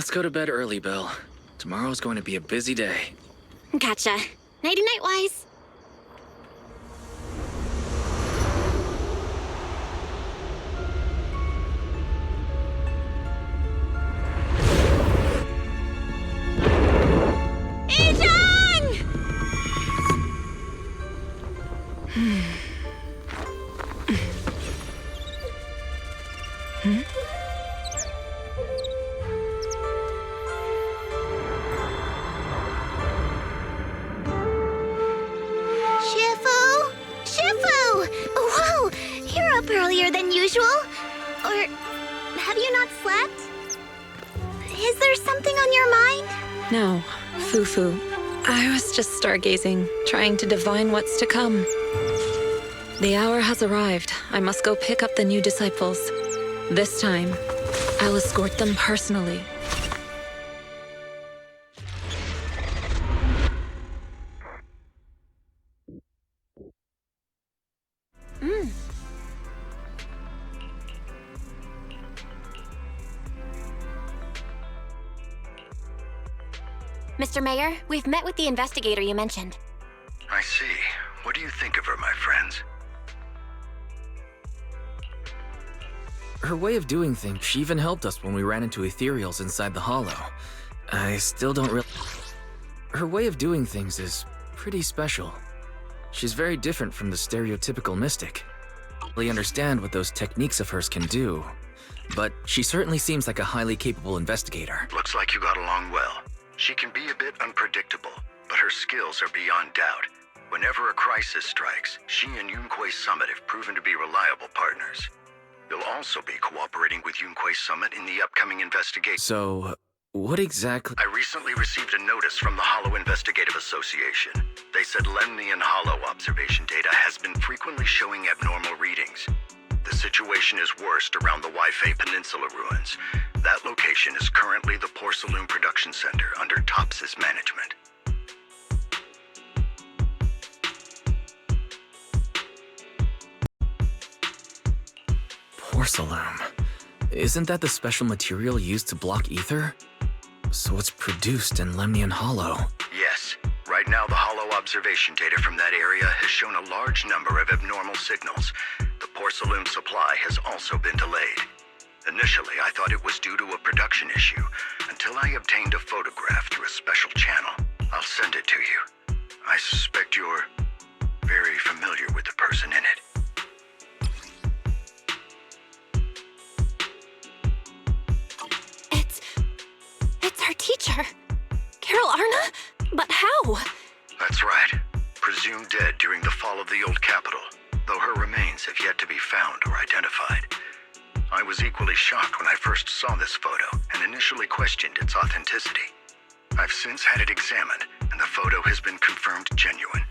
Let's go to bed early, Bill. Tomorrow's going to be a busy day. Gotcha. Nighty-night, Wise. Earlier than usual? Or have you not slept? Is there something on your mind? No, Fufu. I was just stargazing, trying to divine what's to come. The hour has arrived. I must go pick up the new disciples. This time, I'll escort them personally. Mr. Mayor, we've met with the investigator you mentioned. I see. What do you think of her, my friends? Her way of doing things, she even helped us when we ran into ethereals inside the Hollow. I still don't really... Her way of doing things is pretty special. She's very different from the stereotypical mystic. I don't really understand what those techniques of hers can do, but she certainly seems like a highly capable investigator. Looks like you got along well. She can be a bit unpredictable, but her skills are beyond doubt. Whenever a crisis strikes, she and Yunquei Summit have proven to be reliable partners. You'll also be cooperating with Yunquei Summit in the upcoming investigation. So, what exactly... I recently received a notice from the Hollow Investigative Association. They said Lemnian Hollow observation data has been frequently showing abnormal readings. The situation is worst around the Waifei Peninsula ruins. That location is currently the Porcelain Production Center under Topsys management. Porcelain. Isn't that the special material used to block ether? So it's produced in Lemnian Hollow. Yes. Right now, the Hollow observation data from that area has shown a large number of abnormal signals. The porcelain supply has also been delayed. Initially, I thought it was due to a production issue, until I obtained a photograph through a special channel. I'll send it to you. I suspect you're very familiar with the person in it. It's our teacher. Carol Arna? But how? That's right. Presumed dead during the fall of the old capital, though her remains have yet to be found or identified. I was equally shocked when I first saw this photo and initially questioned its authenticity. I've since had it examined, and the photo has been confirmed genuine.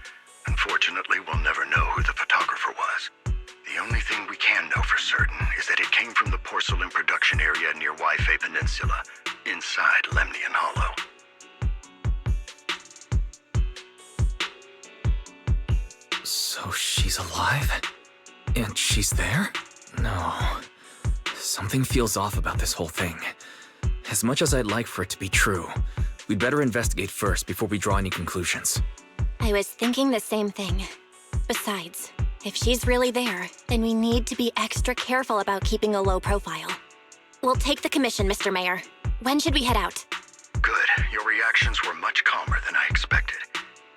Unfortunately, we'll never know who the photographer was. The only thing we can know for certain is that it came from the porcelain production area near Waifei Peninsula, inside Lemnian Hollow. So she's alive? And she's there? No. Something feels off about this whole thing. As much as I'd like for it to be true, we'd better investigate first before we draw any conclusions. I was thinking the same thing. Besides, if she's really there, then we need to be extra careful about keeping a low profile. We'll take the commission, Mr. Mayor. When should we head out? Good. Your reactions were much calmer than I expected.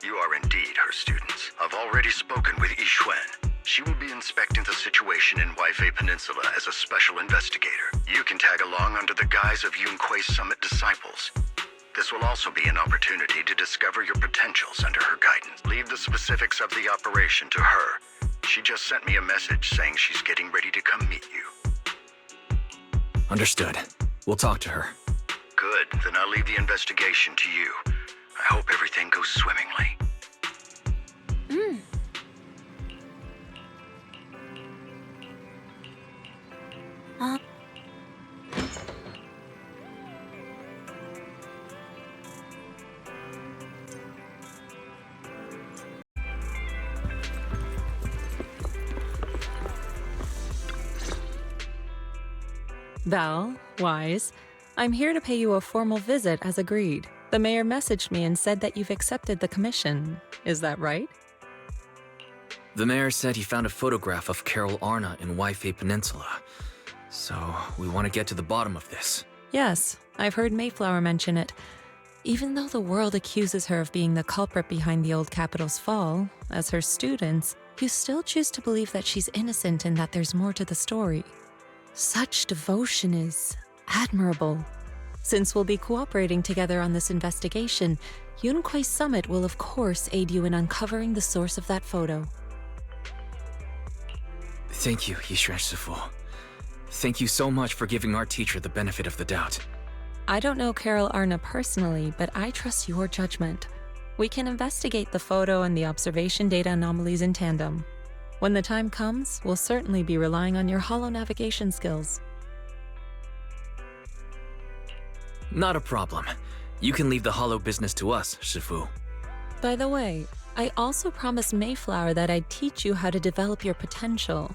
You are indeed her students. I've already spoken with Yixuan. She will be inspecting the situation in Waifei Peninsula as a special investigator. You can tag along under the guise of Yunquei Summit disciples. This will also be an opportunity to discover your potentials under her guidance. Leave the specifics of the operation to her. She just sent me a message saying she's getting ready to come meet you. Understood. We'll talk to her. Good. Then I'll leave the investigation to you. I hope everything goes swimmingly. Val, Wise, I'm here to pay you a formal visit as agreed. The mayor messaged me and said that you've accepted the commission. Is that right? The mayor said he found a photograph of Carol Arna in Waifei Peninsula. So, we want to get to the bottom of this. Yes, I've heard Mayflower mention it. Even though the world accuses her of being the culprit behind the old capital's fall, as her students, you still choose to believe that she's innocent and that there's more to the story. Such devotion is admirable. Since we'll be cooperating together on this investigation, Yunquei Summit will of course aid you in uncovering the source of that photo. Thank you, Yishuan Shifu. Thank you so much for giving our teacher the benefit of the doubt. I don't know Carol Arna personally, but I trust your judgment. We can investigate the photo and the observation data anomalies in tandem. When the time comes, we'll certainly be relying on your holo navigation skills. Not a problem. You can leave the holo business to us, Shifu. By the way, I also promised Mayflower that I'd teach you how to develop your potential.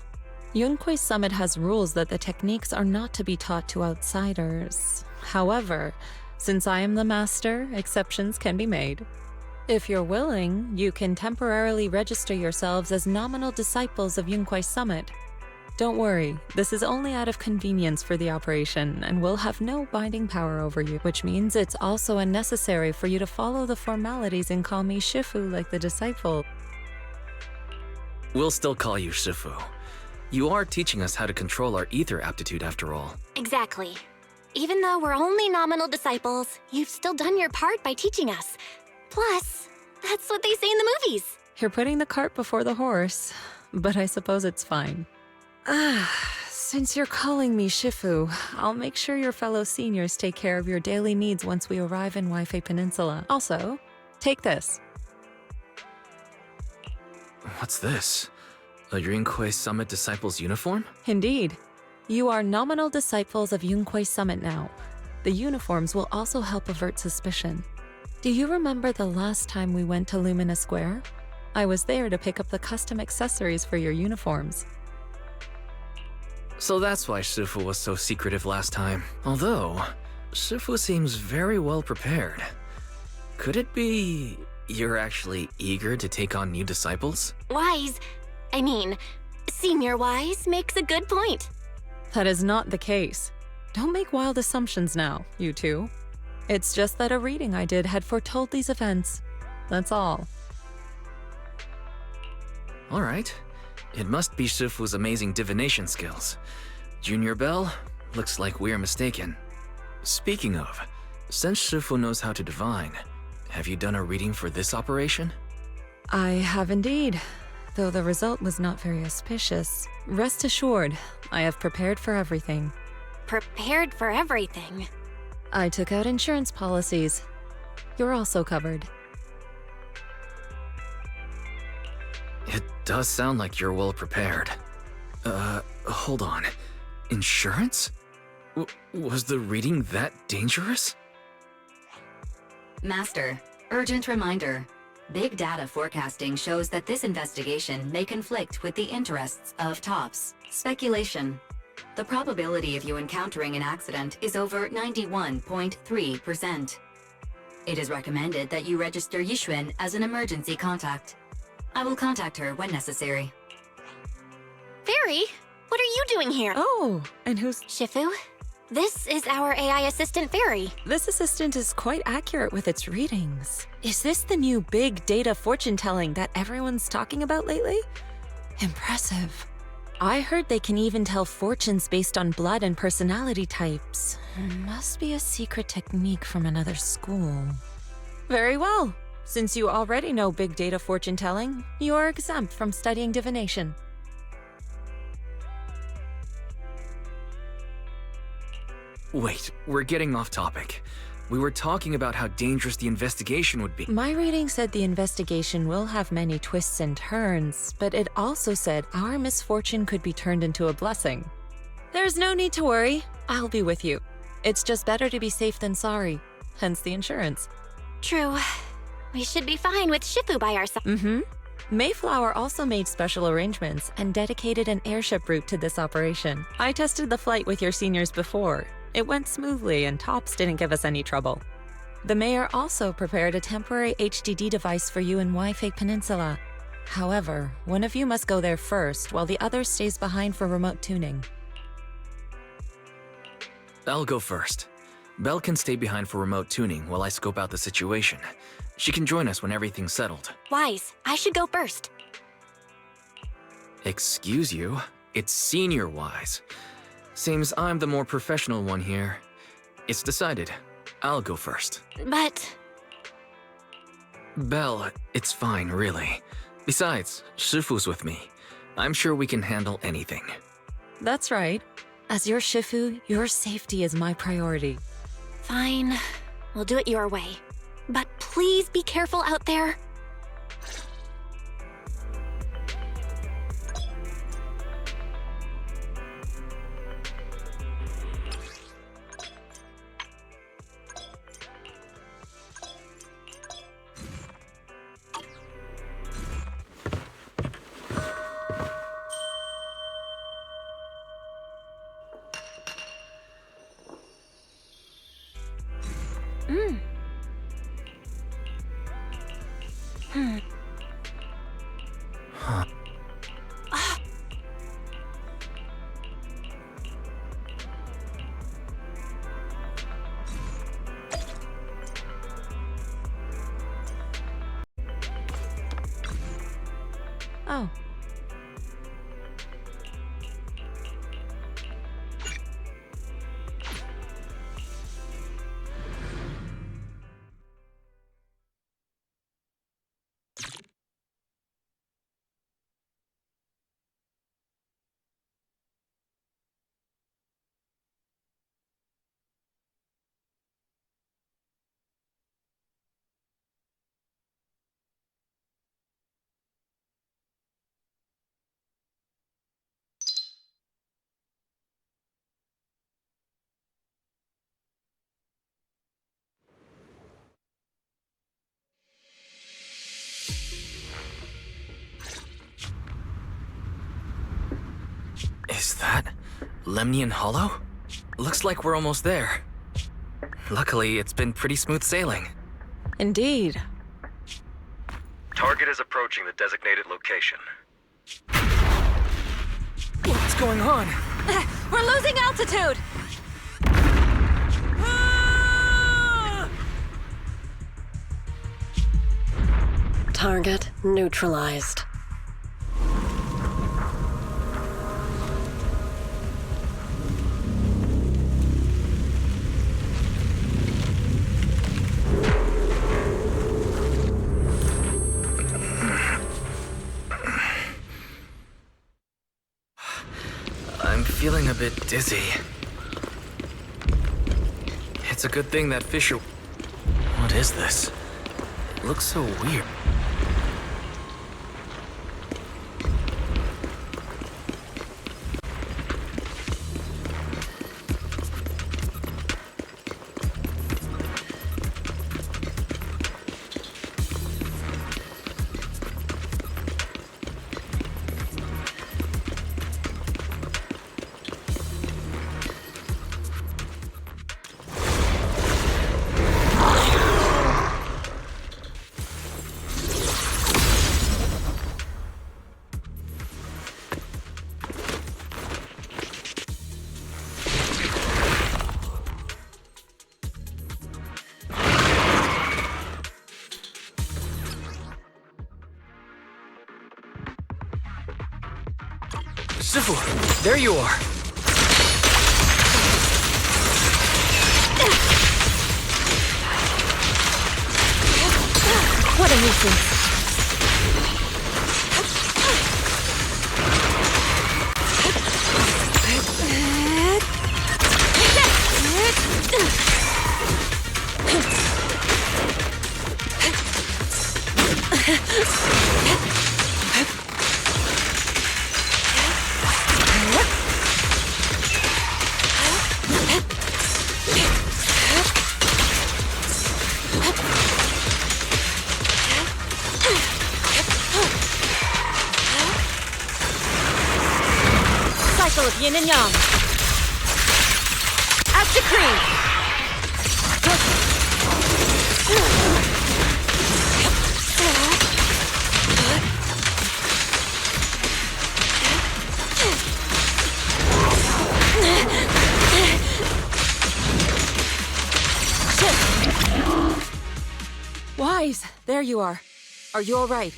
Yunquei Summit has rules that the techniques are not to be taught to outsiders. However, since I am the master, exceptions can be made. If you're willing, you can temporarily register yourselves as nominal disciples of Yunquei Summit. Don't worry, this is only out of convenience for the operation and will have no binding power over you, which means it's also unnecessary for you to follow the formalities and call me Shifu like the disciple. We'll still call you Shifu. You are teaching us how to control our ether aptitude after all. Exactly. Even though we're only nominal disciples, you've still done your part by teaching us. Plus, that's what they say in the movies. You're putting the cart before the horse, but I suppose it's fine. Since you're calling me Shifu, I'll make sure your fellow seniors take care of your daily needs once we arrive in Waifei Peninsula. Also, take this. What's this? A Yunquei Summit Disciples uniform? Indeed. You are nominal disciples of Yunquei Summit now. The uniforms will also help avert suspicion. Do you remember the last time we went to Lumina Square? I was there to pick up the custom accessories for your uniforms. So that's why Shifu was so secretive last time. Although, Shifu seems very well prepared. Could it be you're actually eager to take on new disciples? Senior Wise makes a good point. That is not the case. Don't make wild assumptions now, you two. It's just that a reading I did had foretold these events. That's all. Alright. It must be Shifu's amazing divination skills. Junior Bell, looks like we're mistaken. Speaking of, since Shifu knows how to divine, have you done a reading for this operation? I have indeed, though the result was not very auspicious. Rest assured, I have prepared for everything. Prepared for everything. I took out insurance policies. You're also covered. It does sound like you're well prepared. Hold on. Insurance? Was the reading that dangerous? Master, urgent reminder. Big data forecasting shows that this investigation may conflict with the interests of TOPS. Speculation. The probability of you encountering an accident is over 91.3%. It is recommended that you register Yishuan as an emergency contact. I will contact her when necessary. Fairy, what are you doing here? Oh, and who's... Shifu, this is our AI assistant, Fairy. This assistant is quite accurate with its readings. Is this the new big data fortune-telling that everyone's talking about lately? Impressive. I heard they can even tell fortunes based on blood and personality types. Must be a secret technique from another school. Very well. Since you already know big data fortune-telling, you are exempt from studying divination. Wait, we're getting off topic. We were talking about how dangerous the investigation would be. My reading said the investigation will have many twists and turns, but it also said our misfortune could be turned into a blessing. There's no need to worry. I'll be with you. It's just better to be safe than sorry, hence the insurance. True. We should be fine with Shifu by our side. Mm-hmm. Mayflower also made special arrangements and dedicated an airship route to this operation. I tested the flight with your seniors before. It went smoothly and Tops didn't give us any trouble. The mayor also prepared a temporary HDD device for you in Wi-Fi Peninsula. However, one of you must go there first while the other stays behind for remote tuning. I'll go first. Belle can stay behind for remote tuning while I scope out the situation. She can join us when everything's settled. Wise, I should go first. Excuse you? It's Senior Wise. Seems I'm the more professional one here. It's decided. I'll go first. But... Belle, it's fine, really. Besides, Shifu's with me. I'm sure we can handle anything. That's right. As your Shifu, your safety is my priority. fine. We'll do it your way. But please be careful out there. Oh. Is that Lemnian Hollow? Looks like we're almost there. Luckily, it's been pretty smooth sailing. Indeed. Target is approaching the designated location. What's going on? We're losing altitude! Target neutralized. I'm feeling a bit dizzy. It's a good thing that Fisher... What is this? It looks so weird. Shifu, there you are. What a nuisance. Cycle of yin and yang. Decree! Wise, there you are. Are you all right?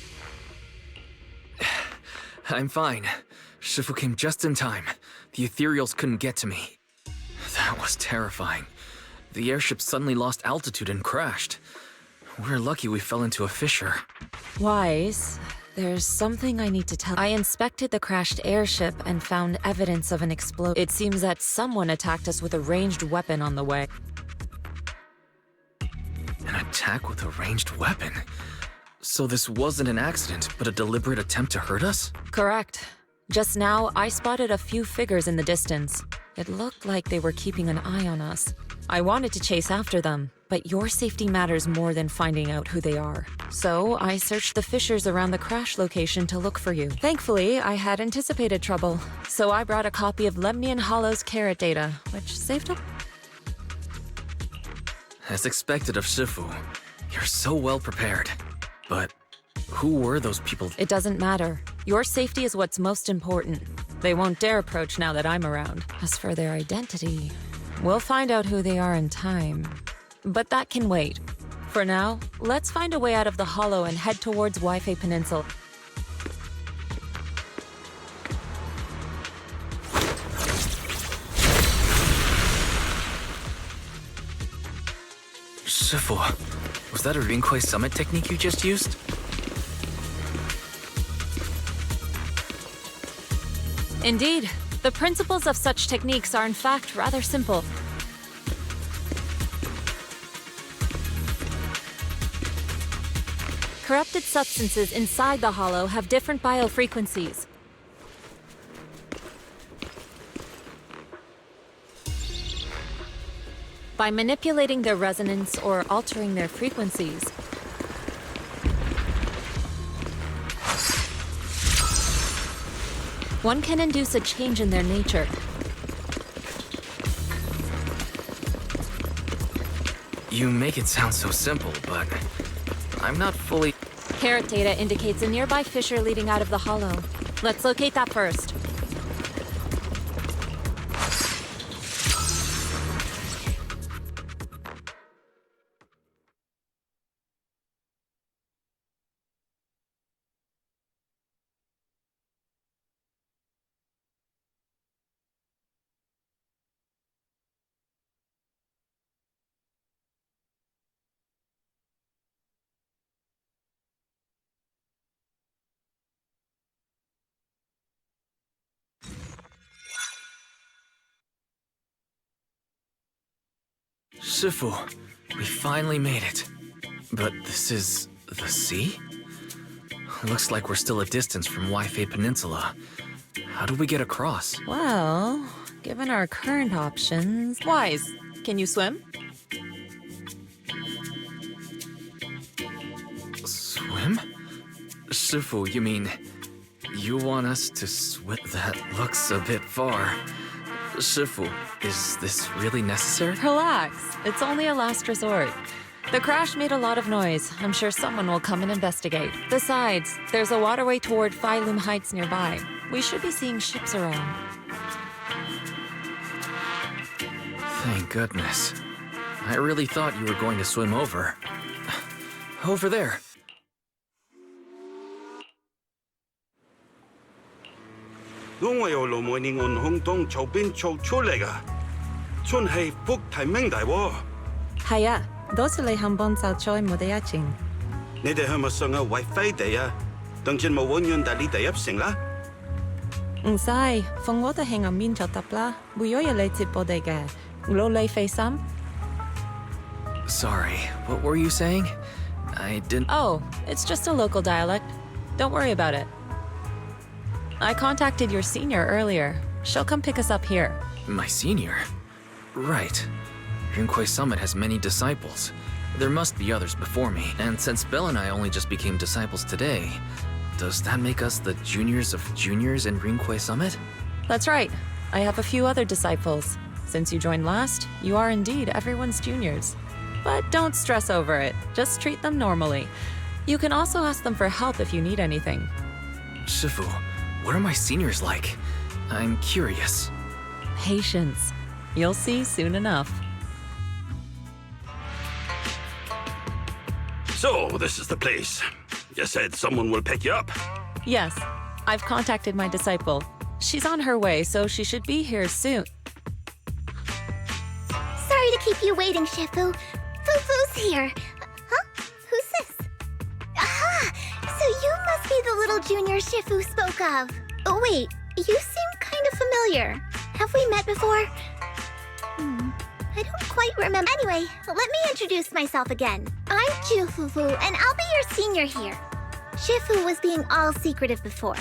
I'm fine. Shifu came just in time. The ethereals couldn't get to me. That was terrifying. The airship suddenly lost altitude and crashed. We're lucky we fell into a fissure. Wise, there's something I need to tell. I inspected the crashed airship and found evidence of an explosion. It seems that someone attacked us with a ranged weapon on the way. An attack with a ranged weapon? So this wasn't an accident, but a deliberate attempt to hurt us? Correct. Just now, I spotted a few figures in the distance. It looked like they were keeping an eye on us. I wanted to chase after them, but your safety matters more than finding out who they are. So I searched the fissures around the crash location to look for you. Thankfully, I had anticipated trouble, so I brought a copy of Lemnian Hollow's carrot data, which saved up. As expected of Shifu, you're so well prepared. But who were those people? It doesn't matter. Your safety is what's most important. They won't dare approach now that I'm around. As for their identity, we'll find out who they are in time. But that can wait. For now, let's find a way out of the hollow and head towards Wi-Fi Peninsula. Shifu, was that a Rinkwei Summit technique you just used? Indeed. The principles of such techniques are in fact rather simple. Corrupted substances inside the hollow have different biofrequencies. By manipulating their resonance or altering their frequencies, one can induce a change in their nature. You make it sound so simple, but I'm not fully... Carrot data indicates a nearby fissure leading out of the hollow. Let's locate that first. Shifu, we finally made it. But this is... the sea? Looks like we're still a distance from Wi-Fi Peninsula. How do we get across? Well, given our current options... Wise, can you swim? Swim? Shifu, you mean... you want us to swim? That looks a bit far. Shifu, is this really necessary? Relax. It's only a last resort. The crash made a lot of noise. I'm sure someone will come and investigate. Besides, there's a waterway toward Phylum Heights nearby. We should be seeing ships around. Thank goodness. I really thought you were going to swim over. Over there. Haya, 도시를 한번 살펴 모대야칭. Sai, phong ngô hẹn ở min cho tập la, buổi lễ tiếp bodega. Lo lay face some? Sorry, what were you saying? I didn't... Oh, it's just a local dialect. Don't worry about it. I contacted your senior earlier. She'll come pick us up here. My senior? Right. Rinkwei Summit has many disciples. There must be others before me, and since Belle and I only just became disciples today, does that make us the juniors of juniors in Rinkwei Summit? That's right. I have a few other disciples. Since you joined last, you are indeed everyone's juniors. But don't stress over it, just treat them normally. You can also ask them for help if you need anything. Shifu, what are my seniors like? I'm curious. Patience. You'll see soon enough. So, this is the place. You said someone will pick you up. Yes, I've contacted my disciple. She's on her way, so she should be here soon. Sorry to keep you waiting, Shifu. Fufu's here. Huh? Who's this? Aha! So you must be the little junior Shifu spoke of. Oh, wait. You seem kind of familiar. Have we met before? I don't quite remember. Anyway, let me introduce myself again. I'm Fufu, and I'll be your senior here. Shifu was being all secretive before.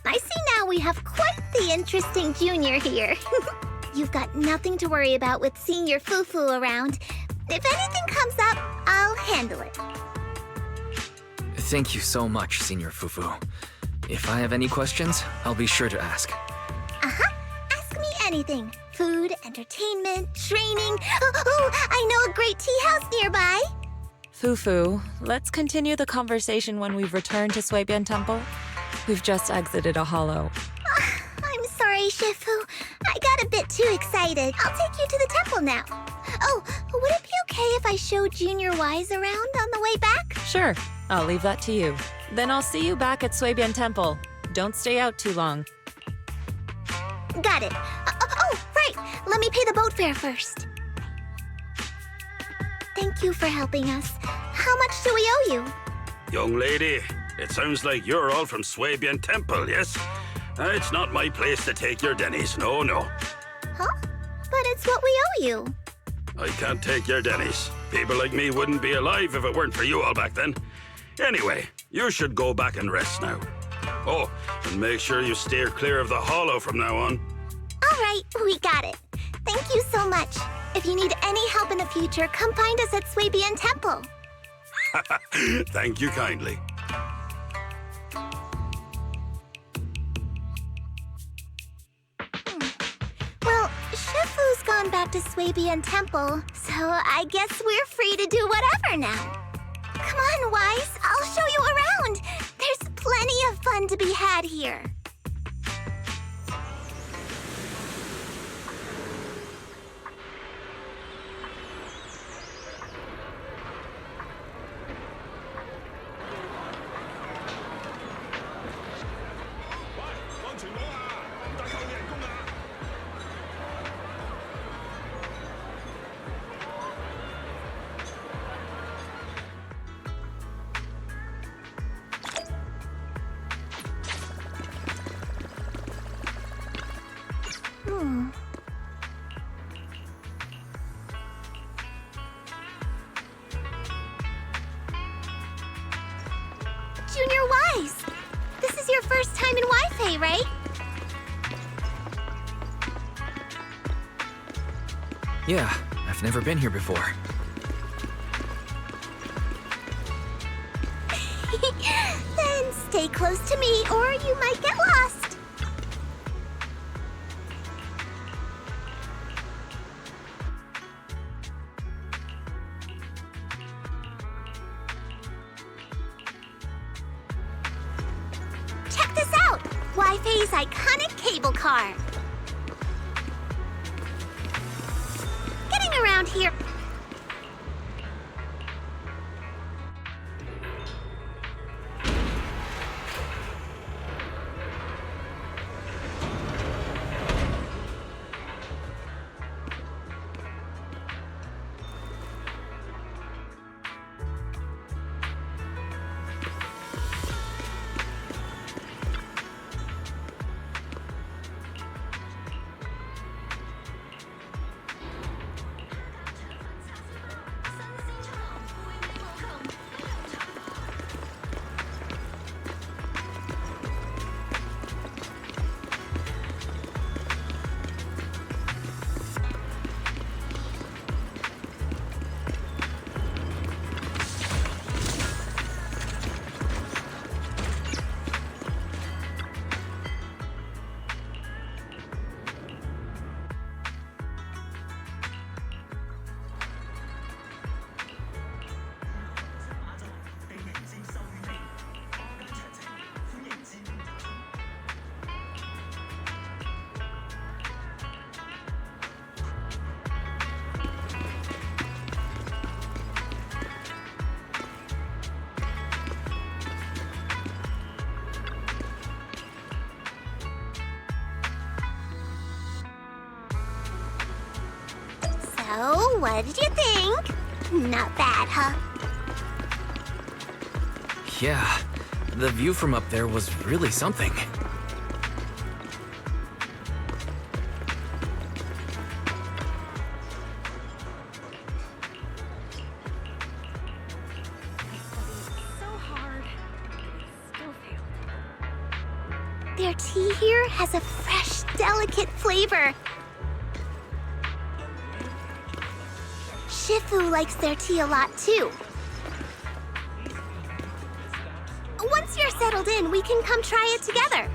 I see now we have quite the interesting junior here. You've got nothing to worry about with senior Fufu around. If anything comes up, I'll handle it. Thank you so much, Senior Fufu. If I have any questions, I'll be sure to ask. Uh-huh. Ask me anything. Food, entertainment, training. Oh, I know a great tea house nearby. Fufu, let's continue the conversation when we've returned to Suibian Temple. We've just exited a hollow. I'm sorry, Shifu. I got a bit too excited. I'll take you to the temple now. Oh, would it be okay if I showed Junior Wise around on the way back? Sure, I'll leave that to you. Then I'll see you back at Suibian Temple. Don't stay out too long. Got it. Right. Let me pay the boat fare first. Thank you for helping us. How much do we owe you? Young lady, it sounds like you're all from Suibian Temple, yes? It's not my place to take your dennies, no. Huh? But it's what we owe you. I can't take your dennies. People like me wouldn't be alive if it weren't for you all back then. Anyway, you should go back and rest now. Oh, and make sure you steer clear of the hollow from now on. All right, we got it. Thank you so much. If you need any help in the future, come find us at Suibian Temple. Thank you kindly. Well, Shifu's gone back to Suibian Temple, so I guess we're free to do whatever now. Come on, Wise, I'll show you around. There's plenty of fun to be had here. Junior Wise, this is your first time in Wi-Fi, right? Yeah, I've never been here before. Then stay close to me or you might get lost. Check this out! Wi-Fi's iconic cable car. Getting around here. So, what did you think? Not bad, huh? Yeah, the view from up there was really something. Their tea here has a fresh, delicate flavor. Shifu likes their tea a lot too. Once you're settled in, we can come try it together.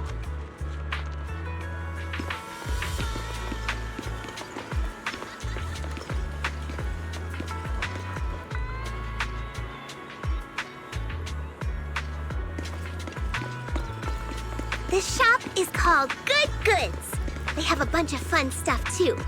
This shop is called Good Goods. They have a bunch of fun stuff too.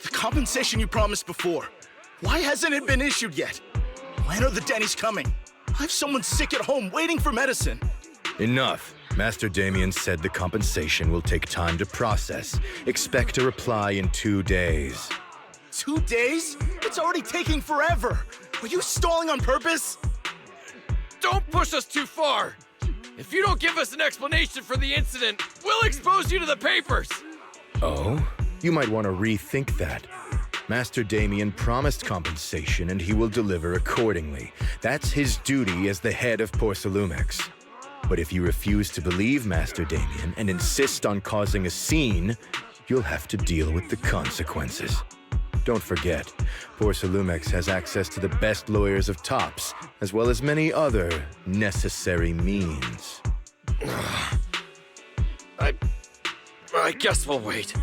The compensation you promised before. Why hasn't it been issued yet? When are the Denny's coming? I have someone sick at home waiting for medicine. Enough. Master Damien said the compensation will take time to process. Expect a reply in 2 days. 2 days? It's already taking forever. Are you stalling on purpose? Don't push us too far! If you don't give us an explanation for the incident, we'll expose you to the papers! Oh? You might want to rethink that. Master Damien promised compensation and he will deliver accordingly. That's his duty as the head of Porcelumex. But if you refuse to believe Master Damien and insist on causing a scene, you'll have to deal with the consequences. Don't forget, Porcelumex has access to the best lawyers of Tops, as well as many other necessary means. I guess we'll wait.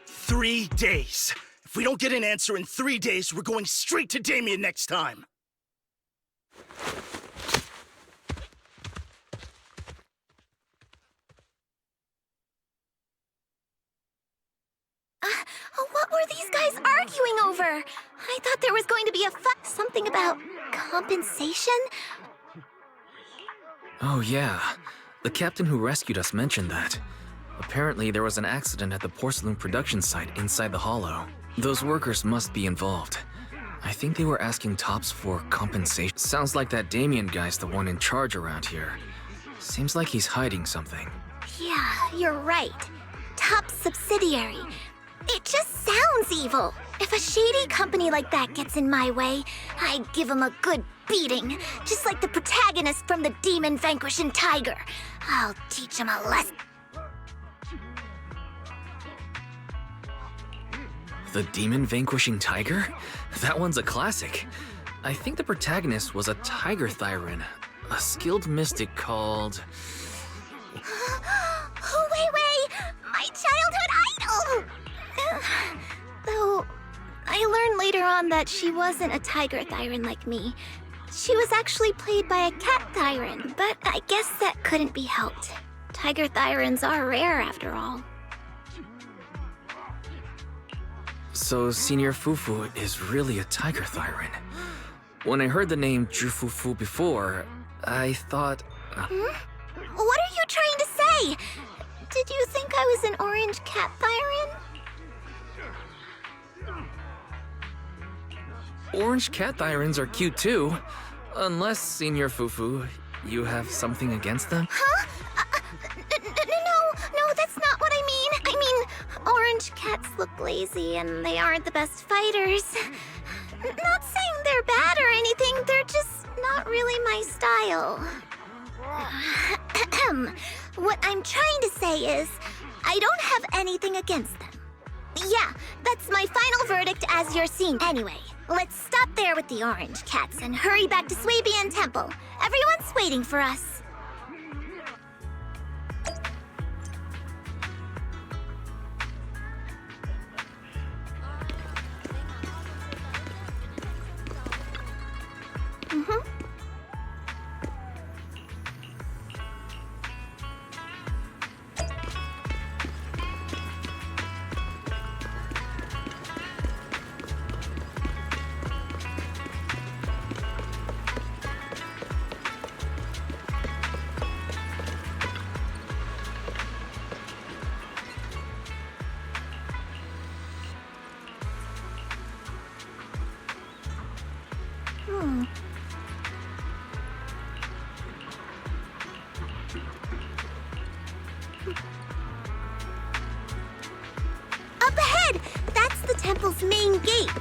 3 days. If we don't get an answer in 3 days, we're going straight to Damien next time. What were these guys arguing over? I thought there was going to be a something about compensation? Oh yeah, the captain who rescued us mentioned that. Apparently there was an accident at the porcelain production site inside the hollow. Those workers must be involved. I think they were asking Tops for compensation. Sounds like that Damien guy's the one in charge around here. Seems like he's hiding something. Yeah, you're right. Top subsidiary. It just sounds evil. If a shady company like that gets in my way, I'd give him a good beating. Just like the protagonist from the Demon Vanquishing Tiger. I'll teach him a lesson. The Demon Vanquishing Tiger? That one's a classic. I think the protagonist was a Tiger Thyran, a skilled mystic called... Wait! My childhood idol! Though, I learned later on that she wasn't a Tiger Thyran like me. She was actually played by a Cat Thyran, but I guess that couldn't be helped. Tiger Thyrans are rare after all. So Senior Fufu is really a Tiger Thyran. When I heard the name Jufufu before, I thought... What are you trying to say? Did you think I was an orange Cat Thyran? Orange Cat Thyrans are cute too. Unless, Senior Fufu, you have something against them? Huh? No, that's not what I mean. I mean, orange cats look lazy and they aren't the best fighters. Not saying they're bad or anything, they're just not really my style. What I'm trying to say is, I don't have anything against them. Yeah, that's my final verdict as you're seeing. Anyway, let's stop there with the orange cats and hurry back to Swabian Temple. Everyone's waiting for us. Up ahead! That's the temple's main gate.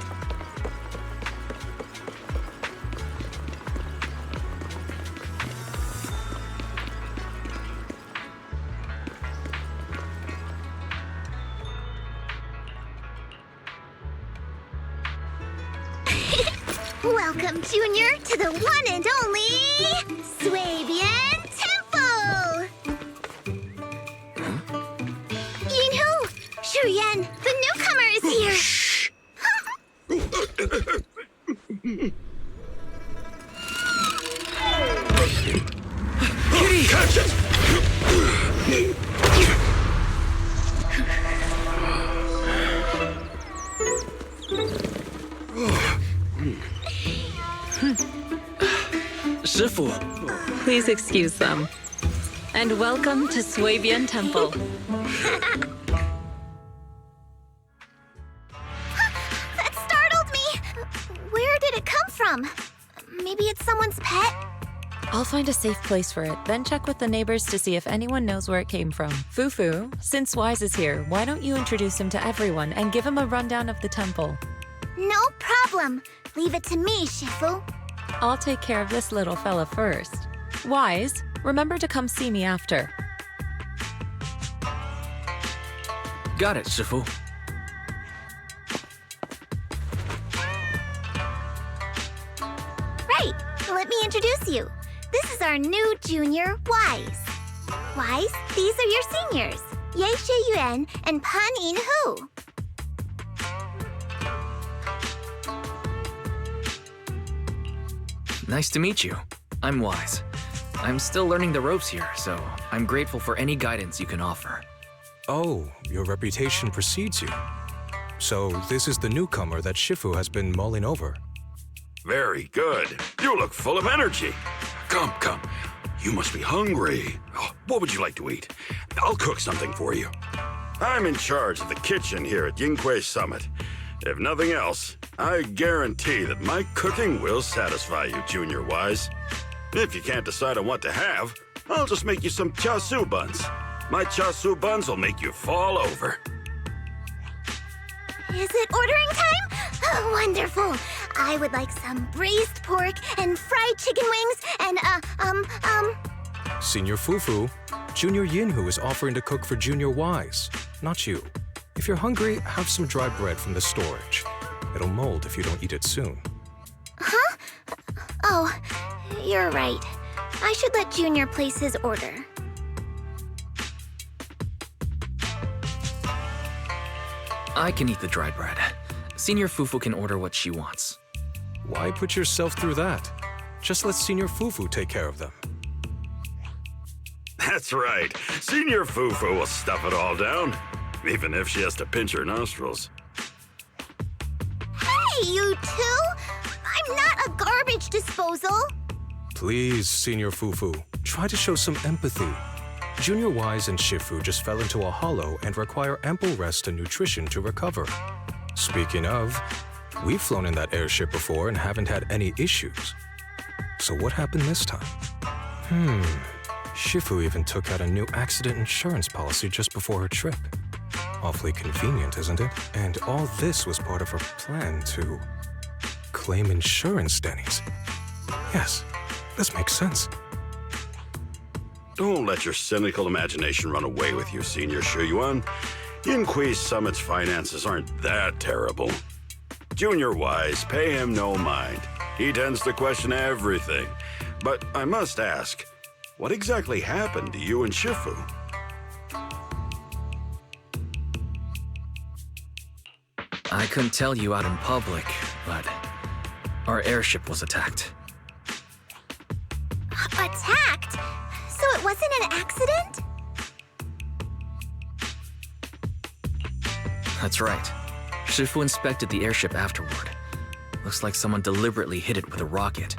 Welcome, Junior, to the one and only Swabian Temple! Yinhu! Shuyan, the newcomer is here! Shh! Kitty! Catch it! Shifu, Please excuse them. And welcome to Swabian Temple. That startled me! Where did it come from? Maybe it's someone's pet? I'll find a safe place for it, then check with the neighbors to see if anyone knows where it came from. Fufu, since Wise is here, why don't you introduce him to everyone and give him a rundown of the temple? No problem. Leave it to me, Shifu. I'll take care of this little fella first. Wise, remember to come see me after. got it, Shifu. Right, let me introduce you. This is our new junior, Wise. Wise, these are your seniors, Ye Shi Yuan and Pan In Hu. Nice to meet you. I'm Wise. I'm still learning the ropes here, so I'm grateful for any guidance you can offer. Oh, your reputation precedes you. So this is the newcomer that Shifu has been mulling over. Very good. You look full of energy. Come, come. You must be hungry. Oh, what would you like to eat? I'll cook something for you. I'm in charge of the kitchen here at Yinghui Summit. If nothing else, I guarantee that my cooking will satisfy you, Junior Wise. If you can't decide on what to have, I'll just make you some chasu buns. My chasu buns will make you fall over. Is it ordering time? Oh, wonderful. I would like some braised pork and fried chicken wings and, Senior Fufu, Junior Yinhu is offering to cook for Junior Wise, not you. If you're hungry, have some dry bread from the storage. It'll mold if you don't eat it soon. Huh? Oh, you're right. I should let Junior place his order. I can eat the dry bread. Senior Fufu can order what she wants. Why put yourself through that? Just let Senior Fufu take care of them. That's right. Senior Fufu will stuff it all down, even if she has to pinch her nostrils. Hey, you two! I'm not a garbage disposal! Please, Senior Fufu, try to show some empathy. Junior Wise and Shifu just fell into a hollow and require ample rest and nutrition to recover. Speaking of, we've flown in that airship before and haven't had any issues. So what happened this time? Shifu even took out a new accident insurance policy just before her trip. Awfully convenient, isn't it? And all this was part of her plan to claim insurance, Denny's. Yes, this makes sense. Don't let your cynical imagination run away with you, Senior Shuyuan. Yinghui Summit's finances aren't that terrible. Junior Wise, pay him no mind. He tends to question everything. But I must ask, what exactly happened to you and Shifu? I couldn't tell you out in public, but our airship was attacked. Attacked? So it wasn't an accident? That's right. Shifu inspected the airship afterward. Looks like someone deliberately hit it with a rocket.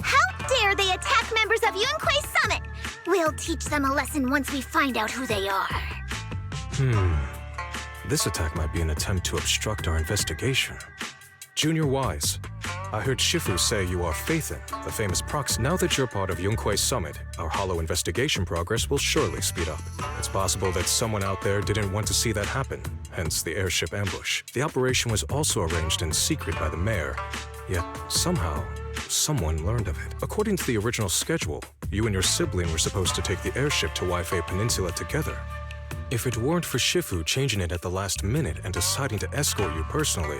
How dare they attack members of Yunquay Summit? We'll teach them a lesson once we find out who they are. This attack might be an attempt to obstruct our investigation. Junior Wise, I heard Shifu say you are Phaethon, the famous proxy. Now that you're part of Yunque's summit, our hollow investigation progress will surely speed up. It's possible that someone out there didn't want to see that happen, hence the airship ambush. The operation was also arranged in secret by the mayor, yet somehow, someone learned of it. According to the original schedule, you and your sibling were supposed to take the airship to Waifei Peninsula together. If it weren't for Shifu changing it at the last minute and deciding to escort you personally,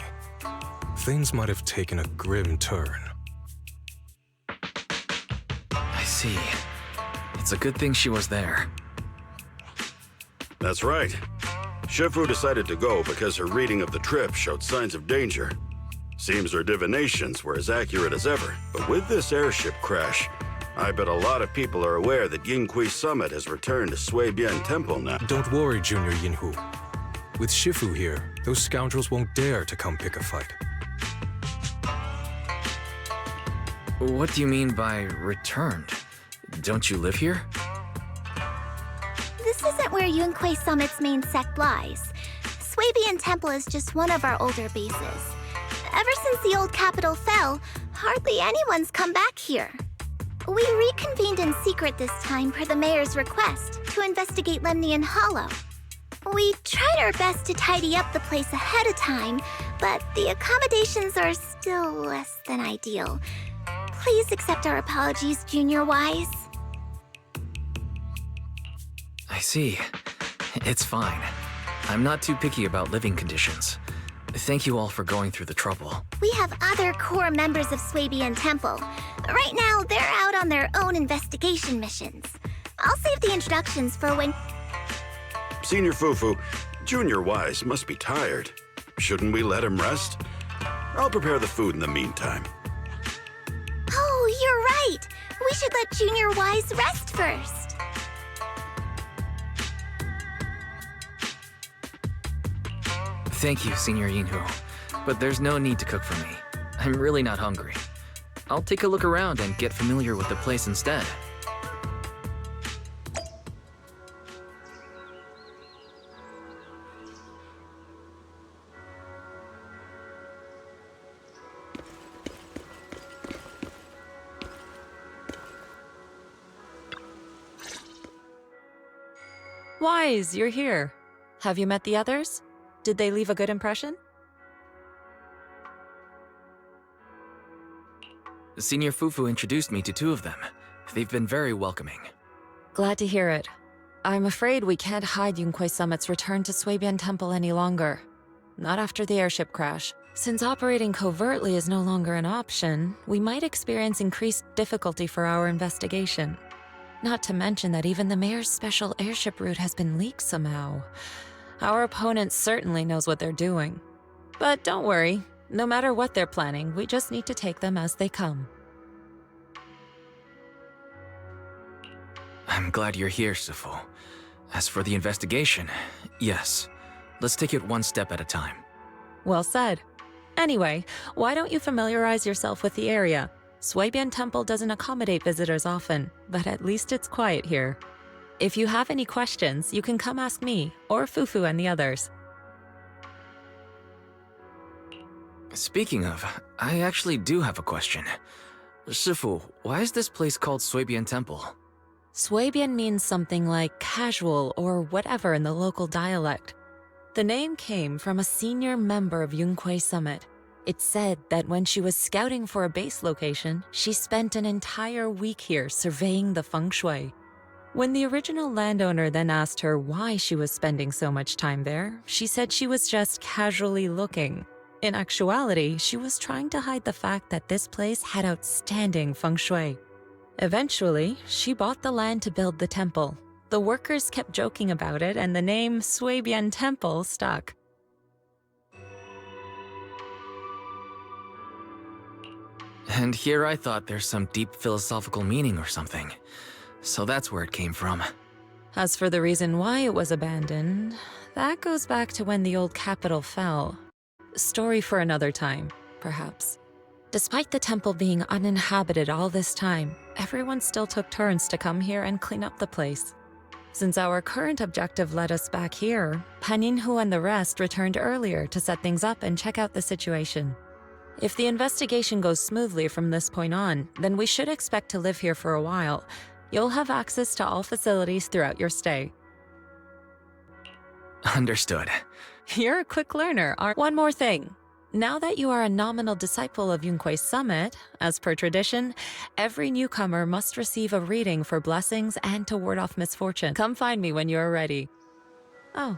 things might have taken a grim turn. I see. It's a good thing she was there. That's right. Shifu decided to go because her reading of the trip showed signs of danger. Seems her divinations were as accurate as ever. But with this airship crash, I bet a lot of people are aware that Yingqui Summit has returned to Suibian Temple now. Don't worry, Junior Yinhu. With Shifu here, those scoundrels won't dare to come pick a fight. What do you mean by returned? Don't you live here? This isn't where Yunquei Summit's main sect lies. Suibian Temple is just one of our older bases. Ever since the old capital fell, hardly anyone's come back here. We reconvened in secret this time per the mayor's request to investigate Lemnian Hollow. We tried our best to tidy up the place ahead of time, but the accommodations are still less than ideal. Please accept our apologies, Junior Wise. I see. It's fine. I'm not too picky about living conditions. Thank you all for going through the trouble. We have other core members of Suibian Temple. Right now, they're out on their own investigation missions. I'll save the introductions for when... Senior Fufu, Junior Wise must be tired. Shouldn't we let him rest? I'll prepare the food in the meantime. Oh, you're right! We should let Junior Wise rest first. Thank you, Senior Yinhu. But there's no need to cook for me. I'm really not hungry. I'll take a look around and get familiar with the place instead. Wise, you're here. Have you met the others? Did they leave a good impression? Senior Fufu introduced me to two of them. They've been very welcoming. Glad to hear it. I'm afraid we can't hide Yunquei Summit's return to Suibian Temple any longer. Not after the airship crash. Since operating covertly is no longer an option, we might experience increased difficulty for our investigation. Not to mention that even the mayor's special airship route has been leaked somehow. Our opponent certainly knows what they're doing. But don't worry, no matter what they're planning, we just need to take them as they come. I'm glad you're here, Sifu. As for the investigation, yes. Let's take it one step at a time. Well said. Anyway, why don't you familiarize yourself with the area? Suibian Temple doesn't accommodate visitors often, but at least it's quiet here. If you have any questions, you can come ask me, or Fufu and the others. Speaking of, I actually do have a question. Sifu, why is this place called Suibian Temple? Suibian means something like casual or whatever in the local dialect. The name came from a senior member of Yunquei Summit. It's said that when she was scouting for a base location, she spent an entire week here surveying the feng shui. When the original landowner then asked her why she was spending so much time there, she said she was just casually looking. In actuality, she was trying to hide the fact that this place had outstanding feng shui. Eventually, she bought the land to build the temple. The workers kept joking about it, and the name Suibian Temple stuck. And here I thought there's some deep philosophical meaning or something. So that's where it came from. As for the reason why it was abandoned, that goes back to when the old capital fell. Story for another time, perhaps. Despite the temple being uninhabited all this time, everyone still took turns to come here and clean up the place. Since our current objective led us back here, Paninhu and the rest returned earlier to set things up and check out the situation. If the investigation goes smoothly from this point on, then we should expect to live here for a while. You'll have access to all facilities throughout your stay. Understood. You're a quick learner, aren't... One more thing. Now that you are a nominal disciple of Yunque's summit, as per tradition, every newcomer must receive a reading for blessings and to ward off misfortune. Come find me when you are ready. Oh.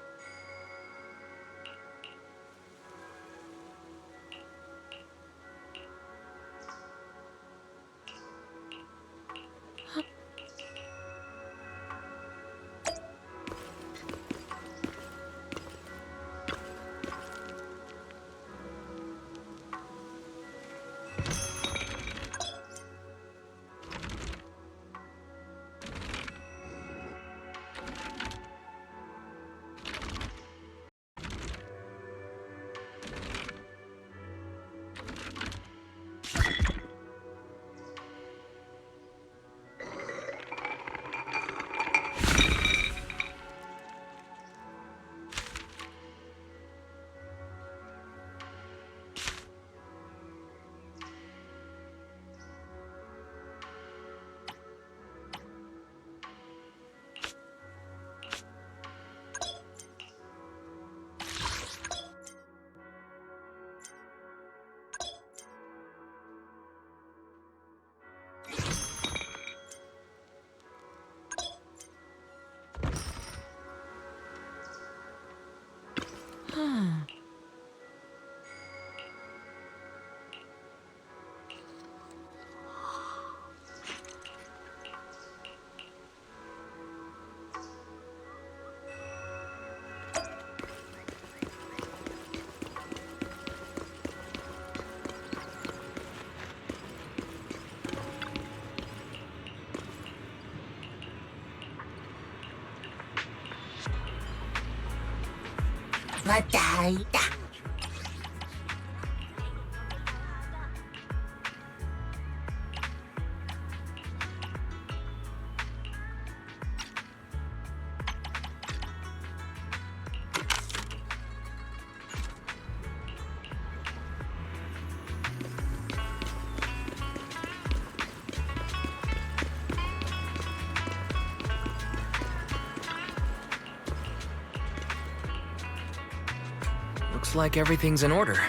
Looks like everything's in order.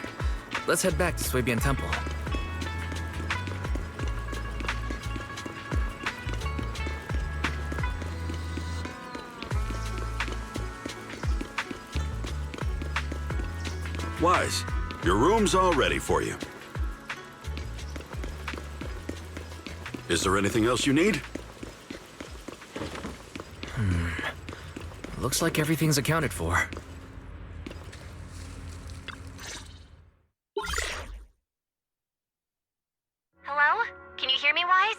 Let's head back to Suibian Temple. Wise, your room's all ready for you. Is there anything else you need? Looks like everything's accounted for. Hello? Can you hear me, Wise?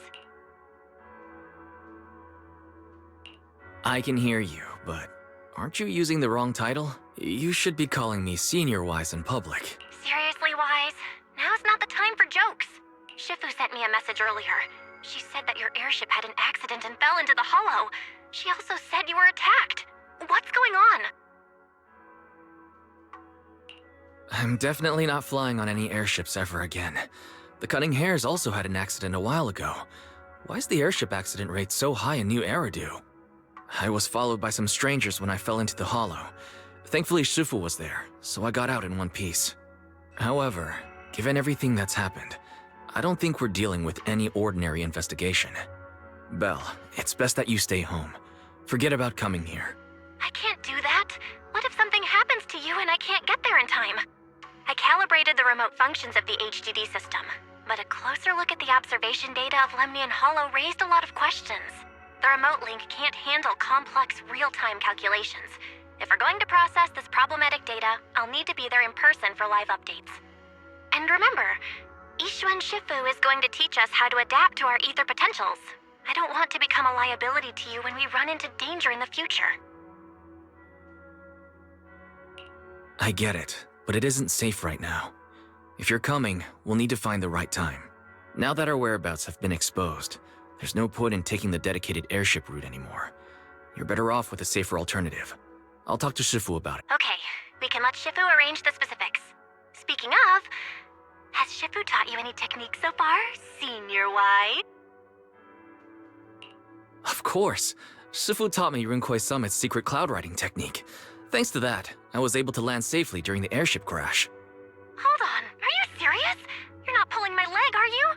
I can hear you, but aren't you using the wrong title? You should be calling me Senior Wise in public. Seriously, Wise? Now's not the time for jokes. Shifu sent me a message earlier. She said that your airship had an accident and fell into the hollow. She also said you were attacked. What's going on? I'm definitely not flying on any airships ever again. The Cunning Hares also had an accident a while ago. Why is the airship accident rate so high in New Eridu? I was followed by some strangers when I fell into the hollow. Thankfully, Shifu was there, so I got out in one piece. However, given everything that's happened, I don't think we're dealing with any ordinary investigation. Belle, it's best that you stay home. Forget about coming here. I can't do that. What if something happens to you and I can't get there in time? I calibrated the remote functions of the HDD system, but a closer look at the observation data of Lemnian Hollow raised a lot of questions. The remote link can't handle complex real-time calculations. If we're going to process this problematic data, I'll need to be there in person for live updates. And remember, Ishuan Shifu is going to teach us how to adapt to our ether potentials. I don't want to become a liability to you when we run into danger in the future. I get it, but it isn't safe right now. If you're coming, we'll need to find the right time. Now that our whereabouts have been exposed, there's no point in taking the dedicated airship route anymore. You're better off with a safer alternative. I'll talk to Shifu about it. Okay, we can let Shifu arrange the specifics. Speaking of, Has Shifu taught you any techniques so far, Senior White? Of course. Shifu taught me Yunquei Summit's secret cloud riding technique. Thanks to that, I was able to land safely during the airship crash. Hold on, are you serious? You're not pulling my leg, are you?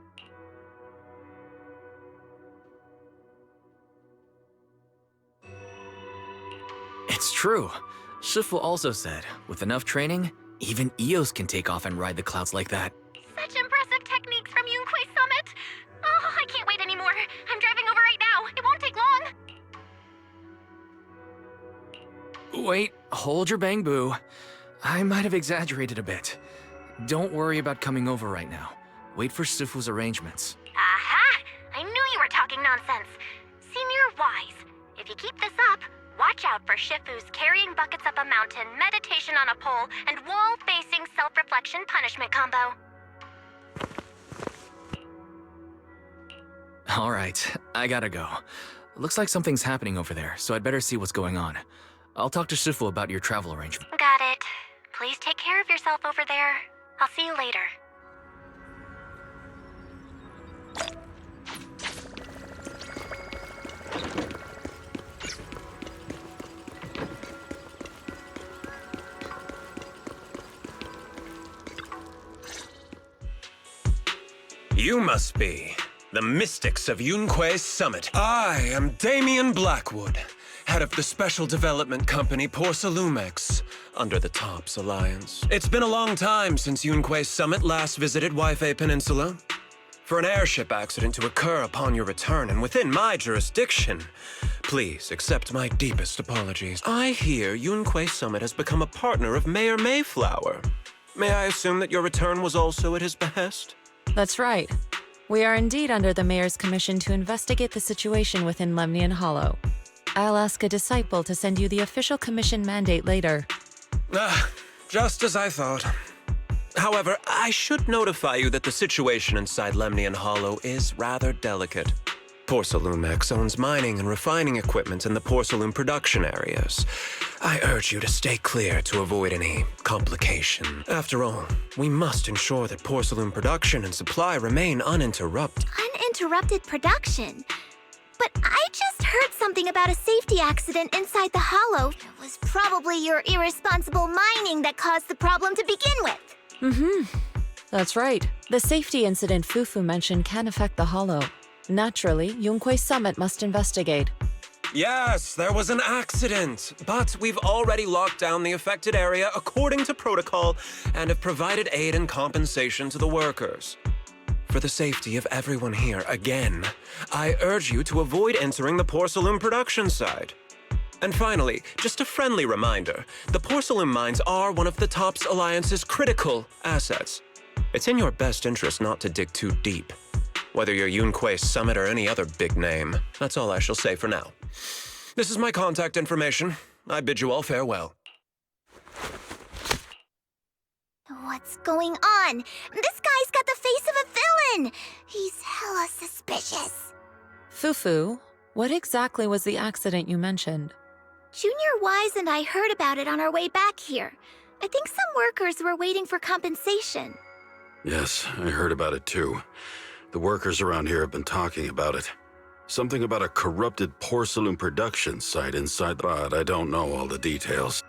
It's true. Shifu also said, with enough training, even Eos can take off and ride the clouds like that. Such impressive techniques from Yunquei Summit. Oh, I can't wait anymore. I'm driving over right now. It won't take long. Wait, hold your bang boo. I might have exaggerated a bit. Don't worry about coming over right now. Wait for Shifu's arrangements. Aha! I knew you were talking nonsense. Senior Wise, if you keep this up, watch out for Shifu's carrying buckets up a mountain, meditation on a pole, and wall-facing self-reflection punishment combo. All right, I gotta go. Looks like something's happening over there, so I'd better see what's going on. I'll talk to Shifu about your travel arrangement. Got it. Please take care of yourself over there. I'll see you later. You must be the mystics of Yunquei Summit. I am Damien Blackwood, head of the Special Development Company Porcelumex, under the TOPS Alliance. It's been a long time since Yunquei Summit last visited Waifei Peninsula. For an airship accident to occur upon your return and within my jurisdiction, please accept my deepest apologies. I hear Yunquei Summit has become a partner of Mayor Mayflower. May I assume that your return was also at his behest? That's right. We are indeed under the Mayor's commission to investigate the situation within Lemnian Hollow. I'll ask a disciple to send you the official commission mandate later. Just as I thought. However, I should notify you that the situation inside Lemnian Hollow is rather delicate. Porcelumex owns mining and refining equipment in the porcelain production areas. I urge you to stay clear to avoid any complication. After all, we must ensure that porcelain production and supply remain uninterrupted. Uninterrupted production? But I just heard something about a safety accident inside the hollow. It was probably your irresponsible mining that caused the problem to begin with. That's right. The safety incident Fufu mentioned can affect the hollow. Naturally, Yunquei Summit must investigate. Yes, there was an accident, but we've already locked down the affected area according to protocol and have provided aid and compensation to the workers. For the safety of everyone here, again, I urge you to avoid entering the porcelain production side. And finally, just a friendly reminder, the porcelain mines are one of the TOPS Alliance's critical assets. It's in your best interest not to dig too deep. Whether you're Yunquei Summit or any other big name, that's all I shall say for now. This is my contact information. I bid you all farewell. What's going on? This guy's got the face of a villain! He's hella suspicious. Fufu, what exactly was the accident you mentioned? Junior Wise and I heard about it on our way back here. I think some workers were waiting for compensation. Yes, I heard about it too. The workers around here have been talking about it. Something about a corrupted porcelain production site inside the... But I don't know all the details.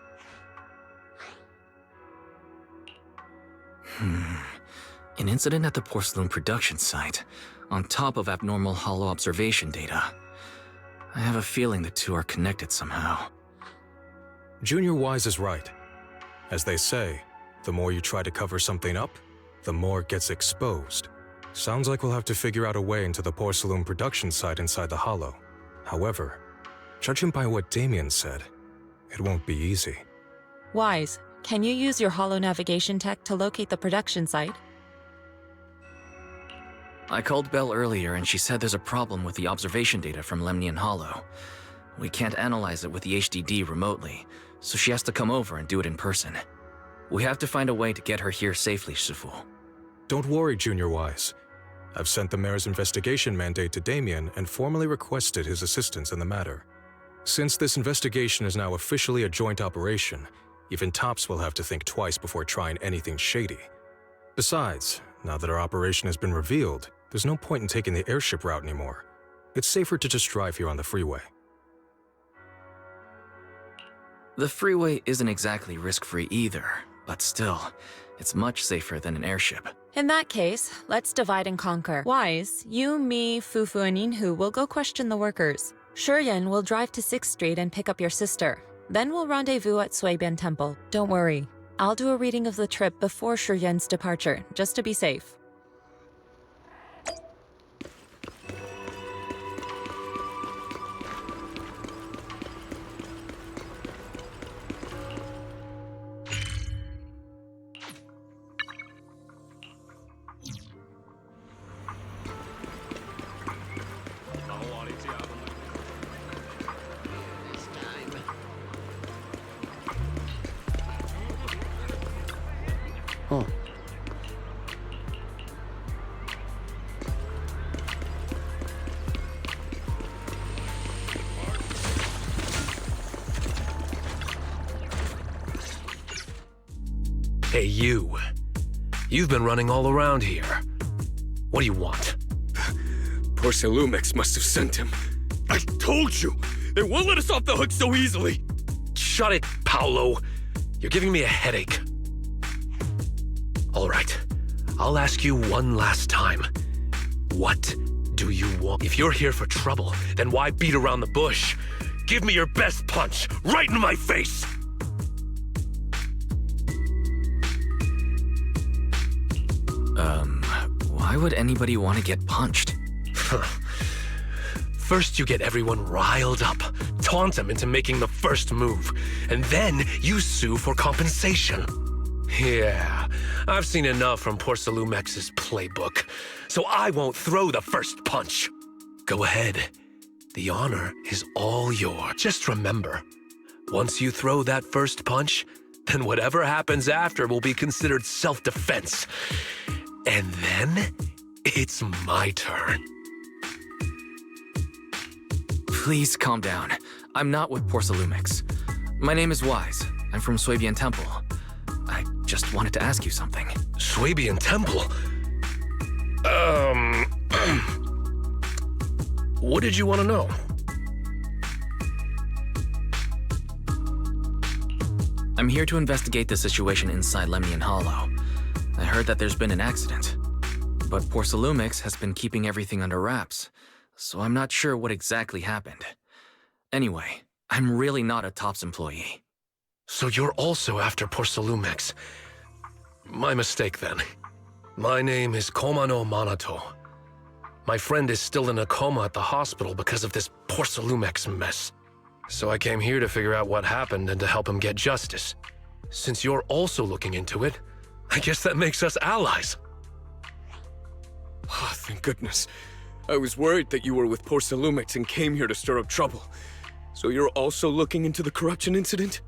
An incident at the porcelain production site, on top of abnormal hollow observation data. I have a feeling the two are connected somehow. Junior Wise is right. As they say, the more you try to cover something up, the more it gets exposed. Sounds like we'll have to figure out a way into the porcelain production site inside the hollow. However, judging by what Damien said, it won't be easy. Wise, can you use your hollow navigation tech to locate the production site? I called Belle earlier and she said there's a problem with the observation data from Lemnian Hollow. We can't analyze it with the HDD remotely, so she has to come over and do it in person. We have to find a way to get her here safely, Shifu. Don't worry, Junior Wise. I've sent the mayor's investigation mandate to Damien and formally requested his assistance in the matter. Since this investigation is now officially a joint operation, even TOPS will have to think twice before trying anything shady. Besides, Now that our operation has been revealed, there's no point in taking the airship route anymore. It's safer to just drive here on the freeway. The freeway isn't exactly risk-free either, but still, it's much safer than an airship. In that case, let's divide and conquer. Wise, you, me, Fufu, and Inhu will go question the workers. Shuryen will drive to 6th Street and pick up your sister. Then we'll rendezvous at Suibian Temple. Don't worry. I'll do a reading of the trip before Shuryen's departure, just to be safe. Oh. Hey, you. You've been running all around here. What do you want? Porcelumix must have sent him. I told you! They won't let us off the hook so easily! Shut it, Paolo. You're giving me a headache. All right, I'll ask you one last time. What do you want? If you're here for trouble, then why beat around the bush? Give me your best punch, right in my face! Why would anybody want to get punched? First you get everyone riled up, taunt them into making the first move, and then you sue for compensation. Yeah, I've seen enough from Porcelumex's playbook, so I won't throw the first punch. Go ahead. The honor is all yours. Just remember, once you throw that first punch, then whatever happens after will be considered self-defense. And then, it's my turn. Please calm down. I'm not with Porcelumix. My name is Wise. I'm from Suibian Temple. I just wanted to ask you something. Suibian Temple? What did you want to know? I'm here to investigate the situation inside Lemnian Hollow. I heard that there's been an accident, but Porcelumix has been keeping everything under wraps, so I'm not sure what exactly happened. Anyway, I'm really not a TOPS employee. So you're also after Porcelumix. My mistake then. My name is Komano Manato. My friend is still in a coma at the hospital because of this Porcelumix mess. So I came here to figure out what happened and to help him get justice. Since you're also looking into it, I guess that makes us allies. Oh, thank goodness. I was worried that you were with Porcelumix and came here to stir up trouble. So you're also looking into the corruption incident?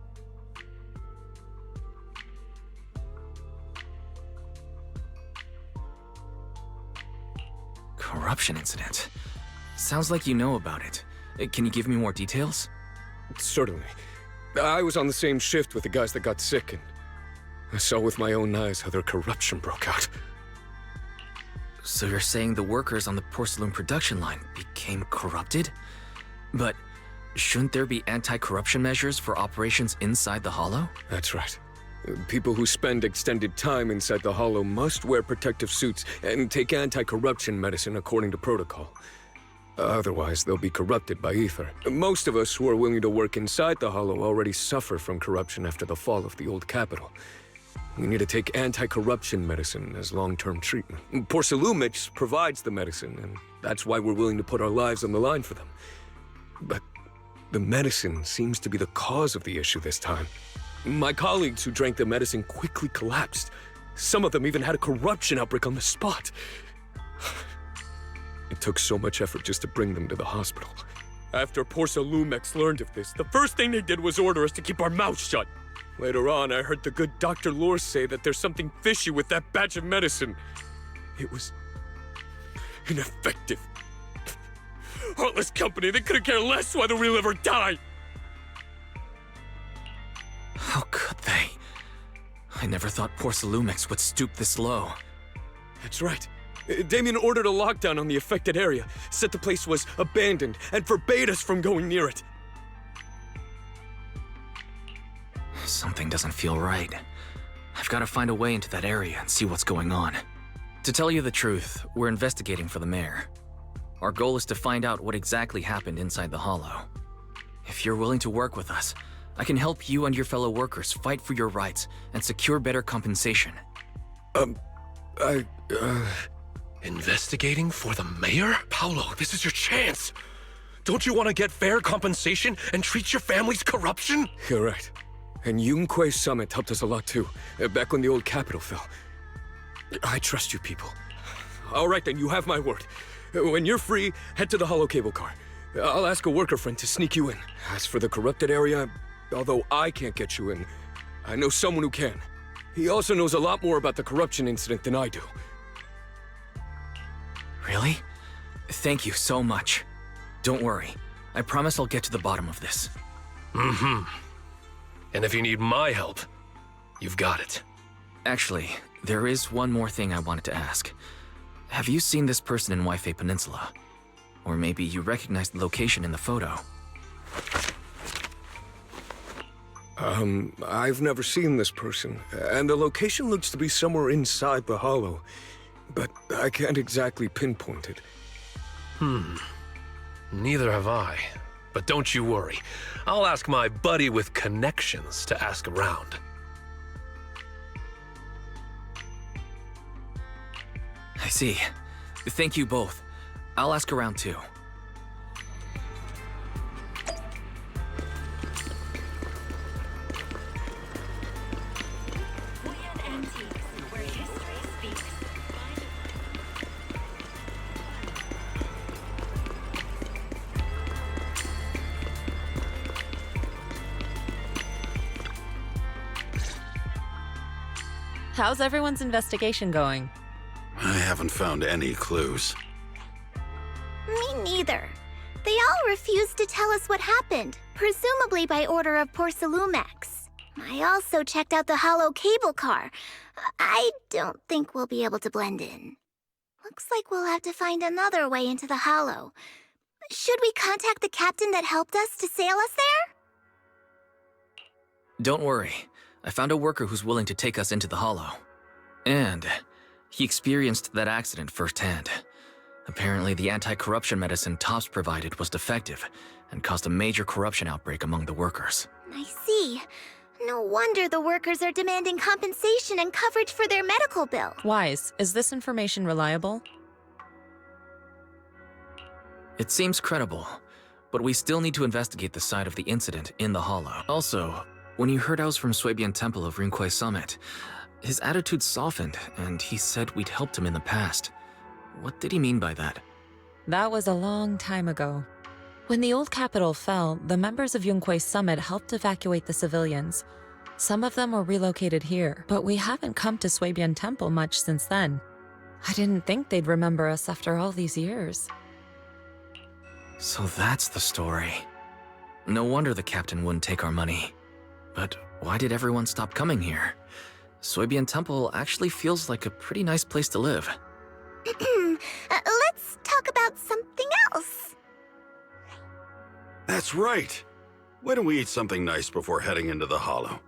Corruption incident? Sounds like you know about it. Can you give me more details? Certainly. I was on the same shift with the guys that got sick, and I saw with my own eyes how their corruption broke out. So you're saying the workers on the porcelain production line became corrupted? But shouldn't there be anti-corruption measures for operations inside the Hollow? That's right. People who spend extended time inside the Hollow must wear protective suits and take anti-corruption medicine according to protocol. Otherwise, they'll be corrupted by ether. Most of us who are willing to work inside the Hollow already suffer from corruption after the fall of the old capital. We need to take anti-corruption medicine as long-term treatment. Porcelumix provides the medicine, and that's why we're willing to put our lives on the line for them. But the medicine seems to be the cause of the issue this time. My colleagues who drank the medicine quickly collapsed. Some of them even had a corruption outbreak on the spot. It took so much effort just to bring them to the hospital. After Porcelumix learned of this, the first thing they did was order us to keep our mouths shut. Later on, I heard the good Dr. Lore say that there's something fishy with that batch of medicine. It was ineffective. Heartless company, they couldn't care less whether we live or die. How could they? I never thought Porcelumix would stoop this low. That's right. Damien ordered a lockdown on the affected area, said the place was abandoned, and forbade us from going near it. Something doesn't feel right. I've got to find a way into that area and see what's going on. To tell you the truth, we're investigating for the mayor. Our goal is to find out what exactly happened inside the Hollow. If you're willing to work with us, I can help you and your fellow workers fight for your rights and secure better compensation. Investigating for the mayor? Paolo, this is your chance. Don't you want to get fair compensation and treat your family's corruption? You're right. And Yunque Summit helped us a lot too, back when the old capital fell. I trust you people. All right then, you have my word. When you're free, head to the Hollow cable car. I'll ask a worker friend to sneak you in. As for the corrupted area, although I can't get you in, I know someone who can. He also knows a lot more about the corruption incident than I do. Really? Thank you so much. Don't worry. I promise I'll get to the bottom of this. Mm-hmm. And if you need my help, you've got it. Actually, there is one more thing I wanted to ask. Have you seen this person in Waife Peninsula? Or maybe you recognize the location in the photo. I've never seen this person, and the location looks to be somewhere inside the Hollow, but I can't exactly pinpoint it. Neither have I. But don't you worry. I'll ask my buddy with connections to ask around. I see. Thank you both. I'll ask around too. How's everyone's investigation going? I haven't found any clues. Me neither. They all refused to tell us what happened, presumably by order of Porcelumex. I also checked out the Hollow cable car. I don't think we'll be able to blend in. Looks like we'll have to find another way into the Hollow. Should we contact the captain that helped us to sail us there? Don't worry. I found a worker who's willing to take us into the Hollow. And he experienced that accident firsthand. Apparently, the anti-corruption medicine Tops provided was defective and caused a major corruption outbreak among the workers. I see. No wonder the workers are demanding compensation and coverage for their medical bill. Wise, is this information reliable? It seems credible, but we still need to investigate the side of the incident in the Hollow. Also, when you heard I was from Swabian Temple of Rinquay Summit, his attitude softened, and he said we'd helped him in the past. What did he mean by that? That was a long time ago. When the old capital fell, the members of Yunque Summit helped evacuate the civilians. Some of them were relocated here, but we haven't come to Swabian Temple much since then. I didn't think they'd remember us after all these years. So that's the story. No wonder the captain wouldn't take our money. But why did everyone stop coming here? Swabian Temple actually feels like a pretty nice place to live. Let's talk about something else. That's right. Why don't we eat something nice before heading into the Hollow?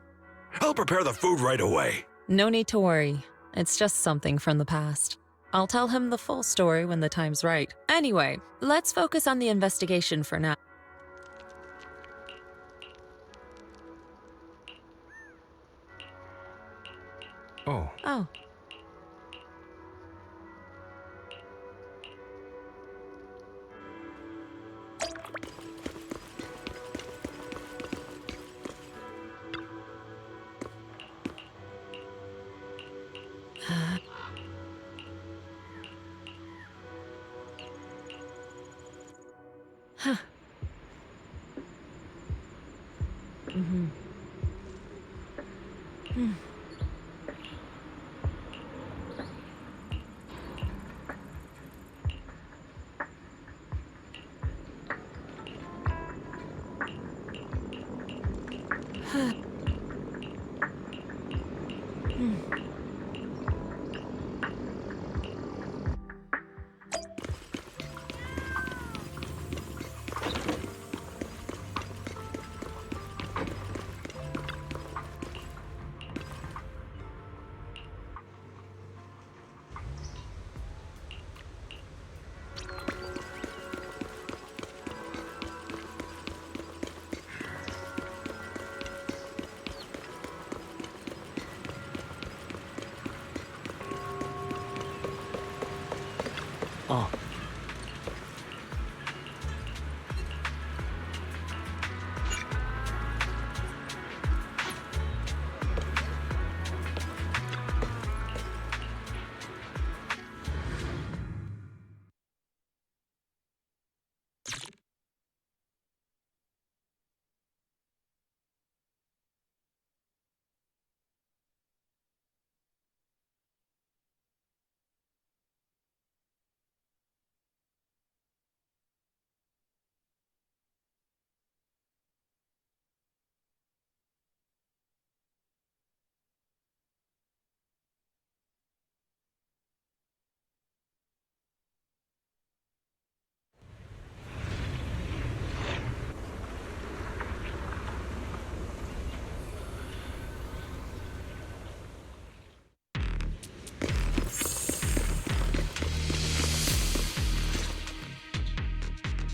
I'll prepare the food right away. No need to worry. It's just something from the past. I'll tell him the full story when the time's right. Anyway, let's focus on the investigation for now. Oh. Huh. Mm-hmm. Hmm. Huh. Hmm.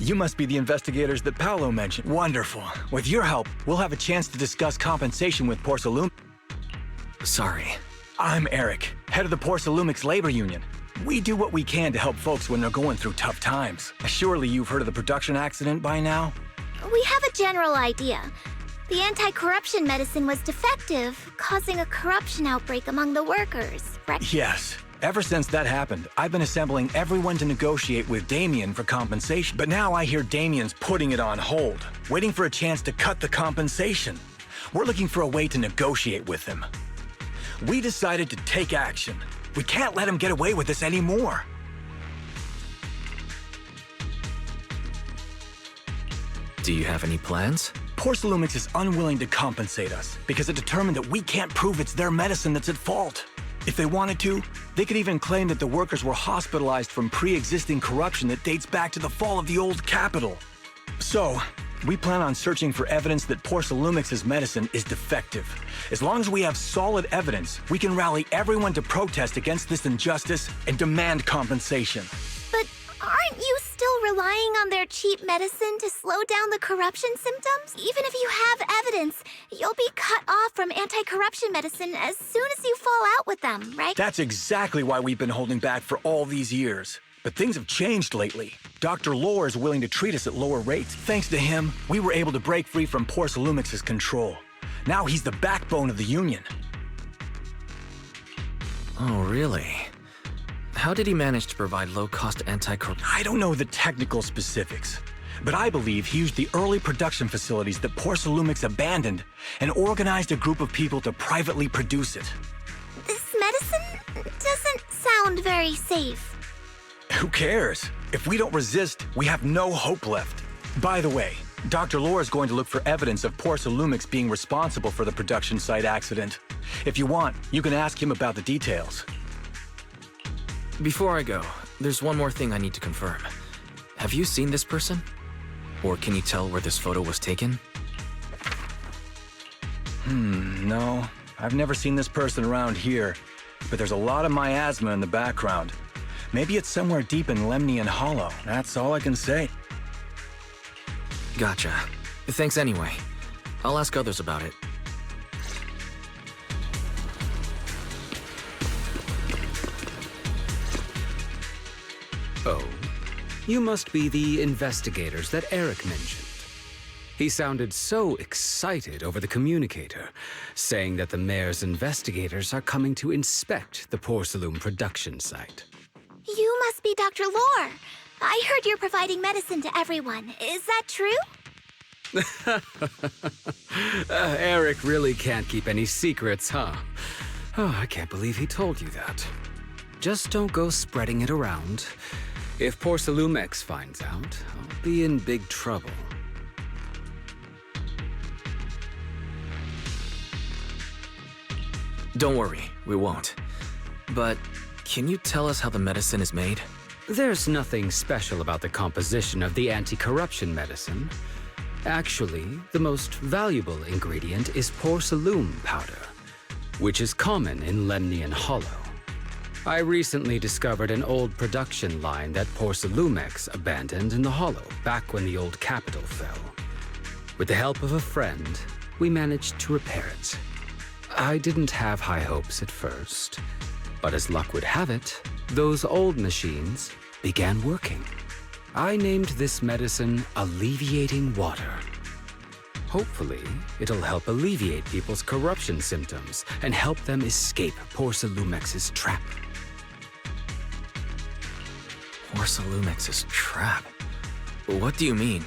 You must be the investigators that Paolo mentioned. Wonderful. With your help, we'll have a chance to discuss compensation with Porcelum. Sorry. I'm Eric, head of the Porcelumix Labor Union. We do what we can to help folks when they're going through tough times. Surely you've heard of the production accident by now? We have a general idea. The anti-corruption medicine was defective, causing a corruption outbreak among the workers, right? Yes. Ever since that happened, I've been assembling everyone to negotiate with Damien for compensation. But now I hear Damien's putting it on hold, waiting for a chance to cut the compensation. We're looking for a way to negotiate with him. We decided to take action. We can't let him get away with this anymore. Do you have any plans? Porcelumix is unwilling to compensate us because it determined that we can't prove it's their medicine that's at fault. If they wanted to, they could even claim that the workers were hospitalized from pre-existing corruption that dates back to the fall of the old capital. So, we plan on searching for evidence that Porcelumix's medicine is defective. As long as we have solid evidence, we can rally everyone to protest against this injustice and demand compensation. But aren't you still relying on their cheap medicine to slow down the corruption symptoms? Even if you have evidence, you'll be cut off from anti-corruption medicine as soon as you fall out with them, right? That's exactly why we've been holding back for all these years. But things have changed lately. Dr. Lore is willing to treat us at lower rates. Thanks to him, we were able to break free from Porcelumix's control. Now he's the backbone of the union. Oh, really? How did he manage to provide low-cost anti-corruption? I don't know the technical specifics, but I believe he used the early production facilities that Porcelumix abandoned and organized a group of people to privately produce it. This medicine doesn't sound very safe. Who cares? If we don't resist, we have no hope left. By the way, Dr. Lore is going to look for evidence of Porcelumix being responsible for the production site accident. If you want, you can ask him about the details. Before I go, there's one more thing I need to confirm. Have you seen this person? Or can you tell where this photo was taken? No. I've never seen this person around here, but there's a lot of miasma in the background. Maybe it's somewhere deep in Lemnian Hollow. That's all I can say. Gotcha. Thanks anyway. I'll ask others about it. Oh, you must be the investigators that Eric mentioned. He sounded so excited over the communicator, saying that the mayor's investigators are coming to inspect the Porcelum production site. You must be Dr. Lore. I heard you're providing medicine to everyone. Is that true? Eric really can't keep any secrets, huh? Oh, I can't believe he told you that. Just don't go spreading it around. If Porcelumix finds out, I'll be in big trouble. Don't worry, we won't. But can you tell us how the medicine is made? There's nothing special about the composition of the anti-corruption medicine. Actually, the most valuable ingredient is Porcelum powder, which is common in Lemnian Hollow. I recently discovered an old production line that Porcelumix abandoned in the Hollow back when the old capital fell. With the help of a friend, we managed to repair it. I didn't have high hopes at first, but as luck would have it, those old machines began working. I named this medicine Alleviating Water. Hopefully, it'll help alleviate people's corruption symptoms and help them escape Porcelumix's trap. Porcelumix's trap? What do you mean?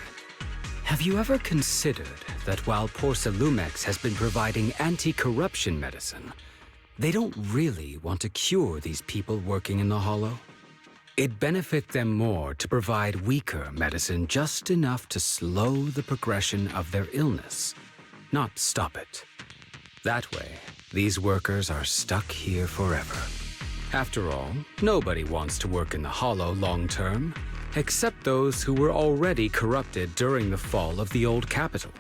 Have you ever considered that while Porcelumix has been providing anti-corruption medicine, they don't really want to cure these people working in the Hollow? It'd benefit them more to provide weaker medicine just enough to slow the progression of their illness, not stop it. That way, these workers are stuck here forever. After all, nobody wants to work in the Hollow long-term, except those who were already corrupted during the fall of the old capital.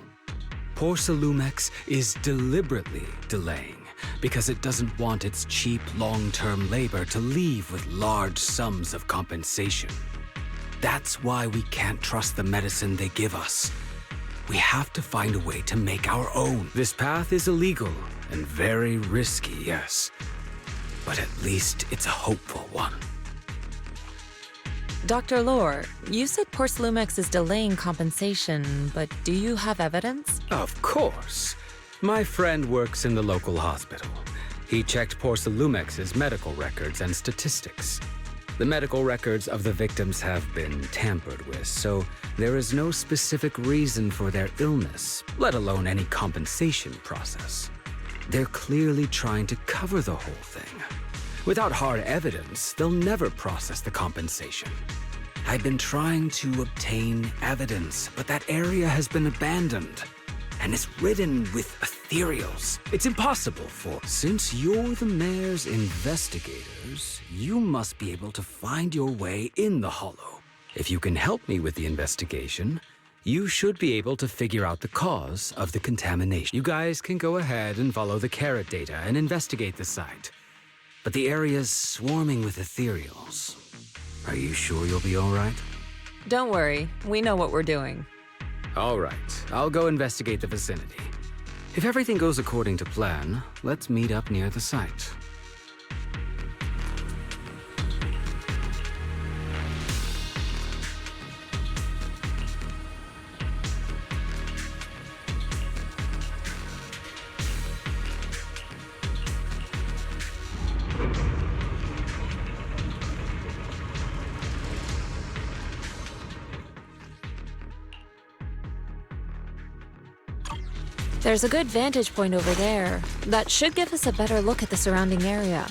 Porcelumix is deliberately delaying because it doesn't want its cheap long-term labor to leave with large sums of compensation. That's why we can't trust the medicine they give us. We have to find a way to make our own. This path is illegal and very risky, yes. But at least it's a hopeful one. Dr. Lore, you said Porcelumex is delaying compensation, but do you have evidence? Of course. My friend works in the local hospital. He checked Porcelumex's medical records and statistics. The medical records of the victims have been tampered with, so there is no specific reason for their illness, let alone any compensation process. They're clearly trying to cover the whole thing. Without hard evidence, they'll never process the compensation. I've been trying to obtain evidence, but that area has been abandoned, and it's ridden with ethereals. It's impossible for... Since you're the mayor's investigators, you must be able to find your way in the Hollow. If you can help me with the investigation, you should be able to figure out the cause of the contamination. You guys can go ahead and follow the carrot data and investigate the site. But the area's swarming with ethereals. Are you sure you'll be all right? Don't worry, we know what we're doing. All right, I'll go investigate the vicinity. If everything goes according to plan, let's meet up near the site. There's a good vantage point over there. That should give us a better look at the surrounding area.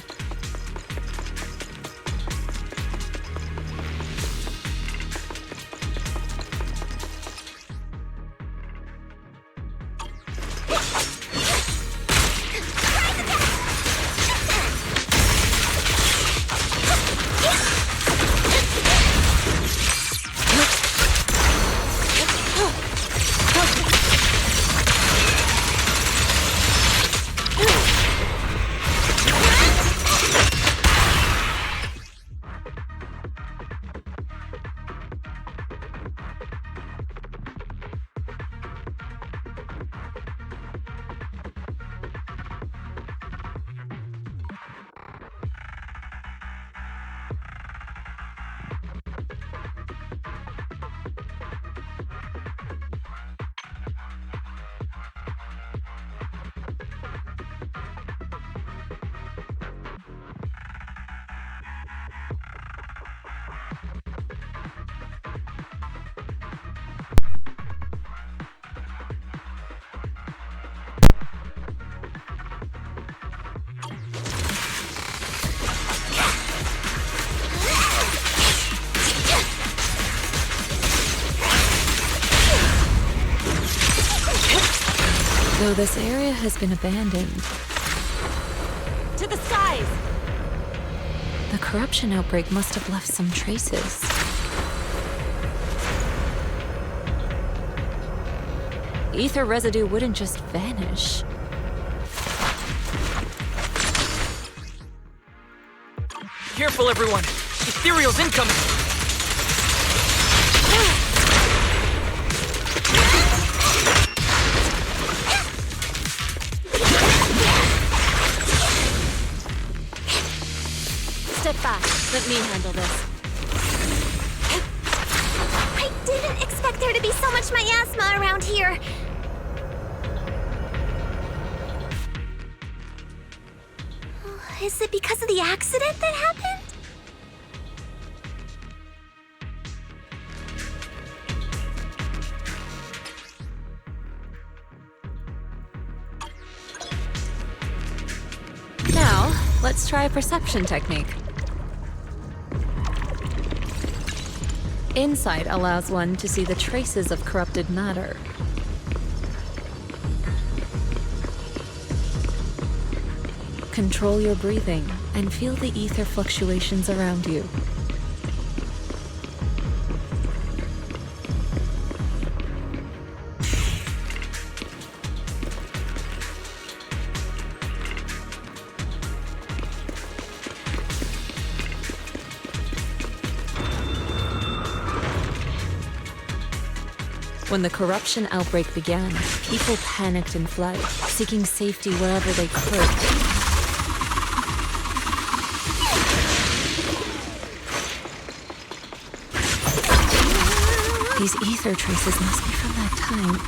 Though this area has been abandoned. To the skies! The corruption outbreak must have left some traces. Ether residue wouldn't just vanish. Careful, everyone! Ethereal's incoming! Step back. Let me handle this. I didn't expect there to be so much miasma around here. Is it because of the accident that happened? Now, let's try a perception technique. Insight allows one to see the traces of corrupted matter. Control your breathing and feel the ether fluctuations around you. When the corruption outbreak began, people panicked and fled, seeking safety wherever they could. These ether traces must be from that time.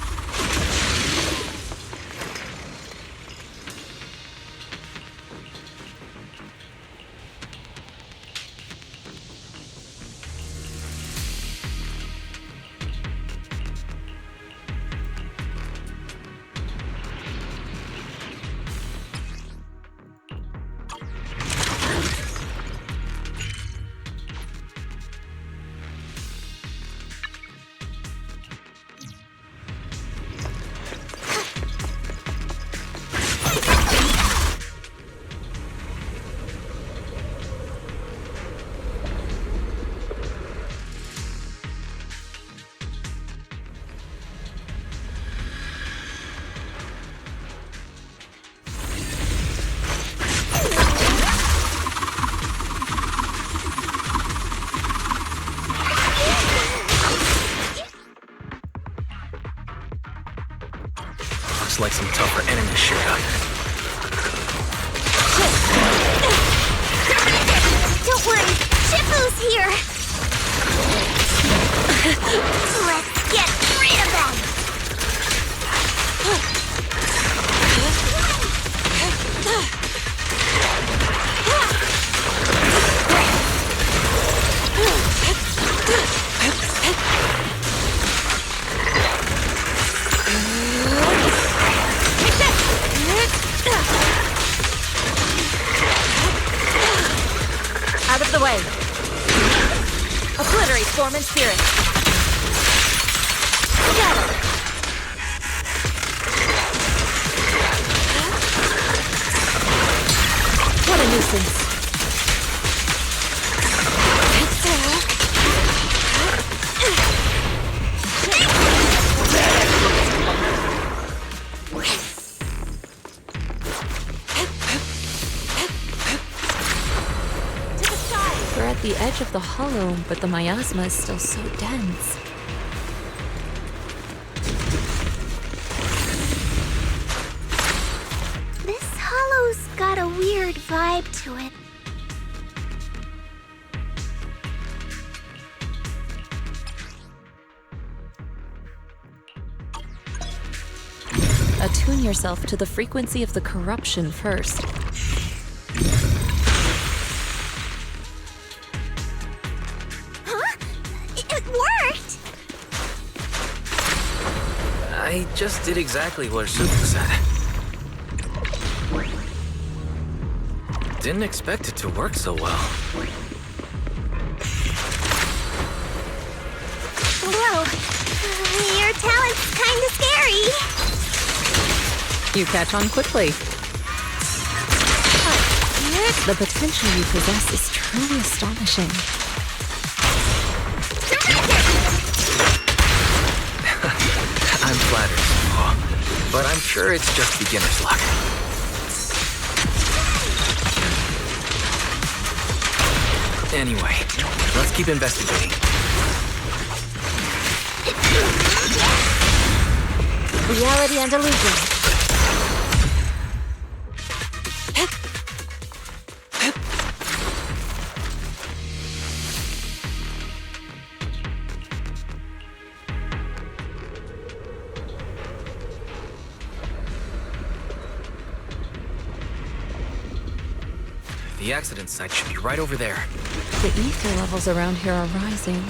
Looks like some tougher enemies showed up. Don't worry, Shifu's here! Let's get rid of them! Out of the way. Obliterate form and spirit. Together. What a nuisance. We're at the edge of the hollow, but the miasma is still so dense. This hollow's got a weird vibe to it. Attune yourself to the frequency of the corruption first. It worked! I just did exactly what Shifu said. Didn't expect it to work so well. Whoa, your talent's kinda scary. You catch on quickly. The potential you possess is truly astonishing. I'm flattered, but I'm sure it's just beginner's luck. Anyway, let's keep investigating. Reality and illusion. The accident site should be right over there. The ether levels around here are rising.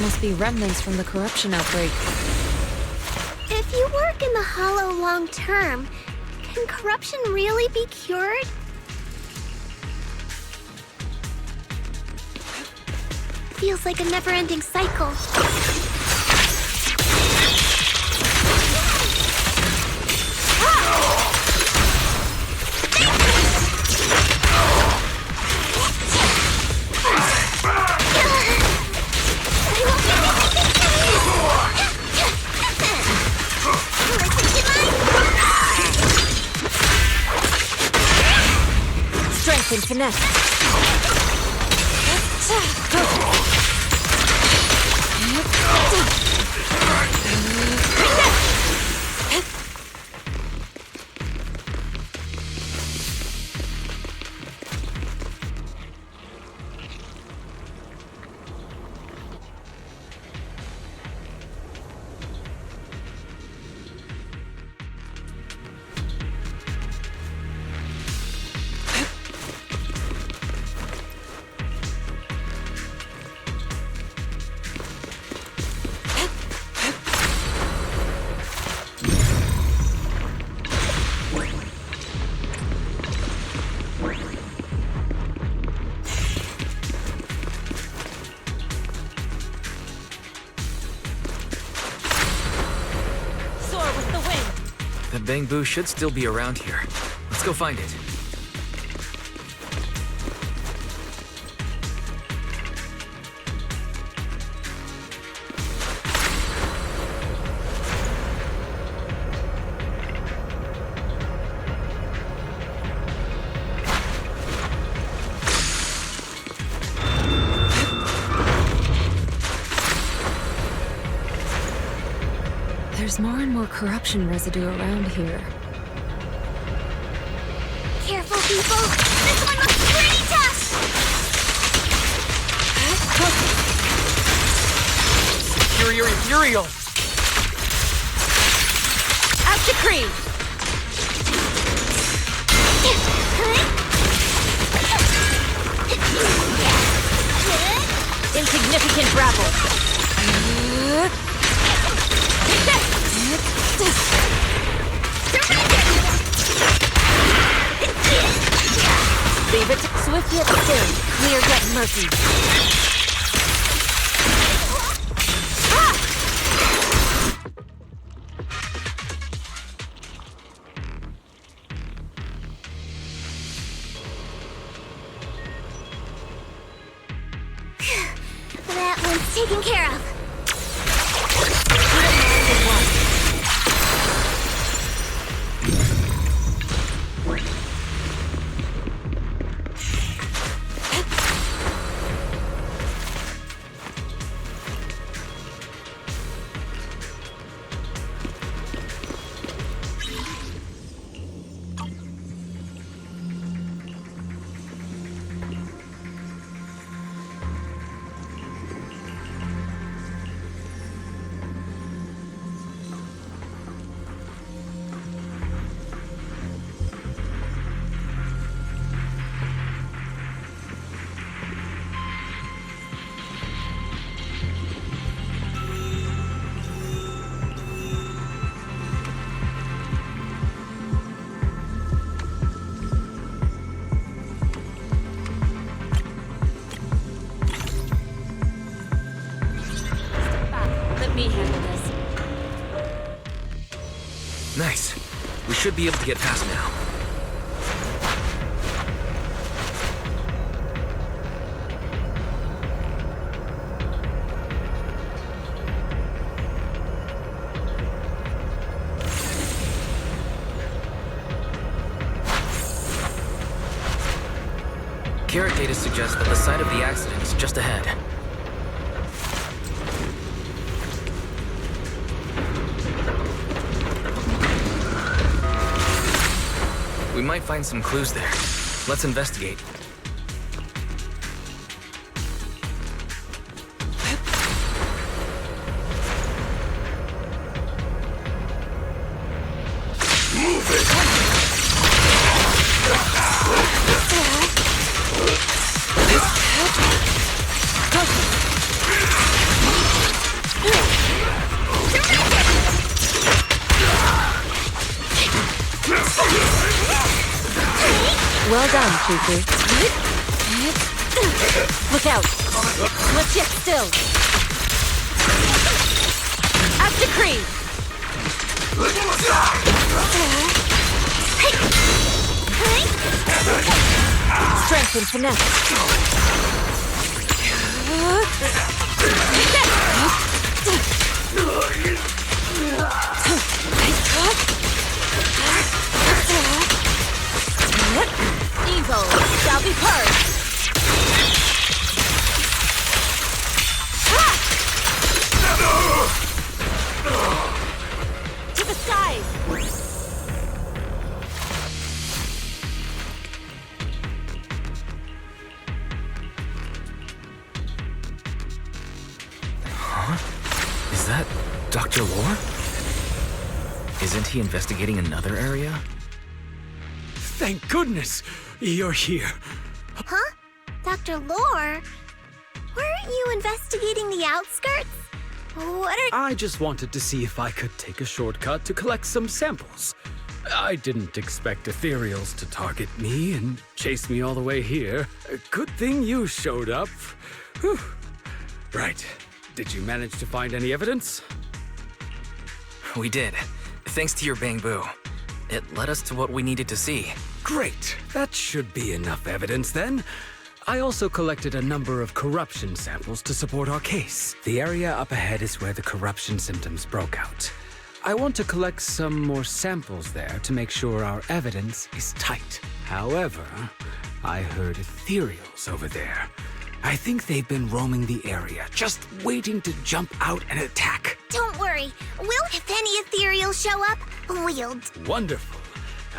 Must be remnants from the corruption outbreak. If you work in the hollow long term, can corruption really be cured? Feels like a never-ending cycle. Strength and finesse. That Bangbu should still be around here. Let's go find it. There's more and more corruption residue around here. Careful, people! This one looks pretty tough! Superior Imperial! Out to Creed! Insignificant rabble! Leave it swift yet still, clear yet murky. That one's taken care of. Let me handle this. Nice. We should be able to get past now. Carrot data suggests that the site of the accident is just ahead. We might find some clues there. Let's investigate. Move it! Well done, Fufu. Look out! Let's get still! Out to Creed! Strength and finesse. Evil shall be purged. To the skies. Huh? Is that Dr. Lore? Isn't he investigating another area? Thank goodness you're here. Huh? Dr. Lore? Weren't you investigating the outskirts? What are... I just wanted to see if I could take a shortcut to collect some samples. I didn't expect ethereals to target me and chase me all the way here. Good thing you showed up. Whew. Right. Did you manage to find any evidence? We did. Thanks to your Bangbu. It led us to what we needed to see. Great. That should be enough evidence then. I also collected a number of corruption samples to support our case. The area up ahead is where the corruption symptoms broke out. I want to collect some more samples there to make sure our evidence is tight. However, I heard ethereals over there. I think they've been roaming the area, just waiting to jump out and attack. Don't worry. If any ethereals show up, we'll... Wonderful.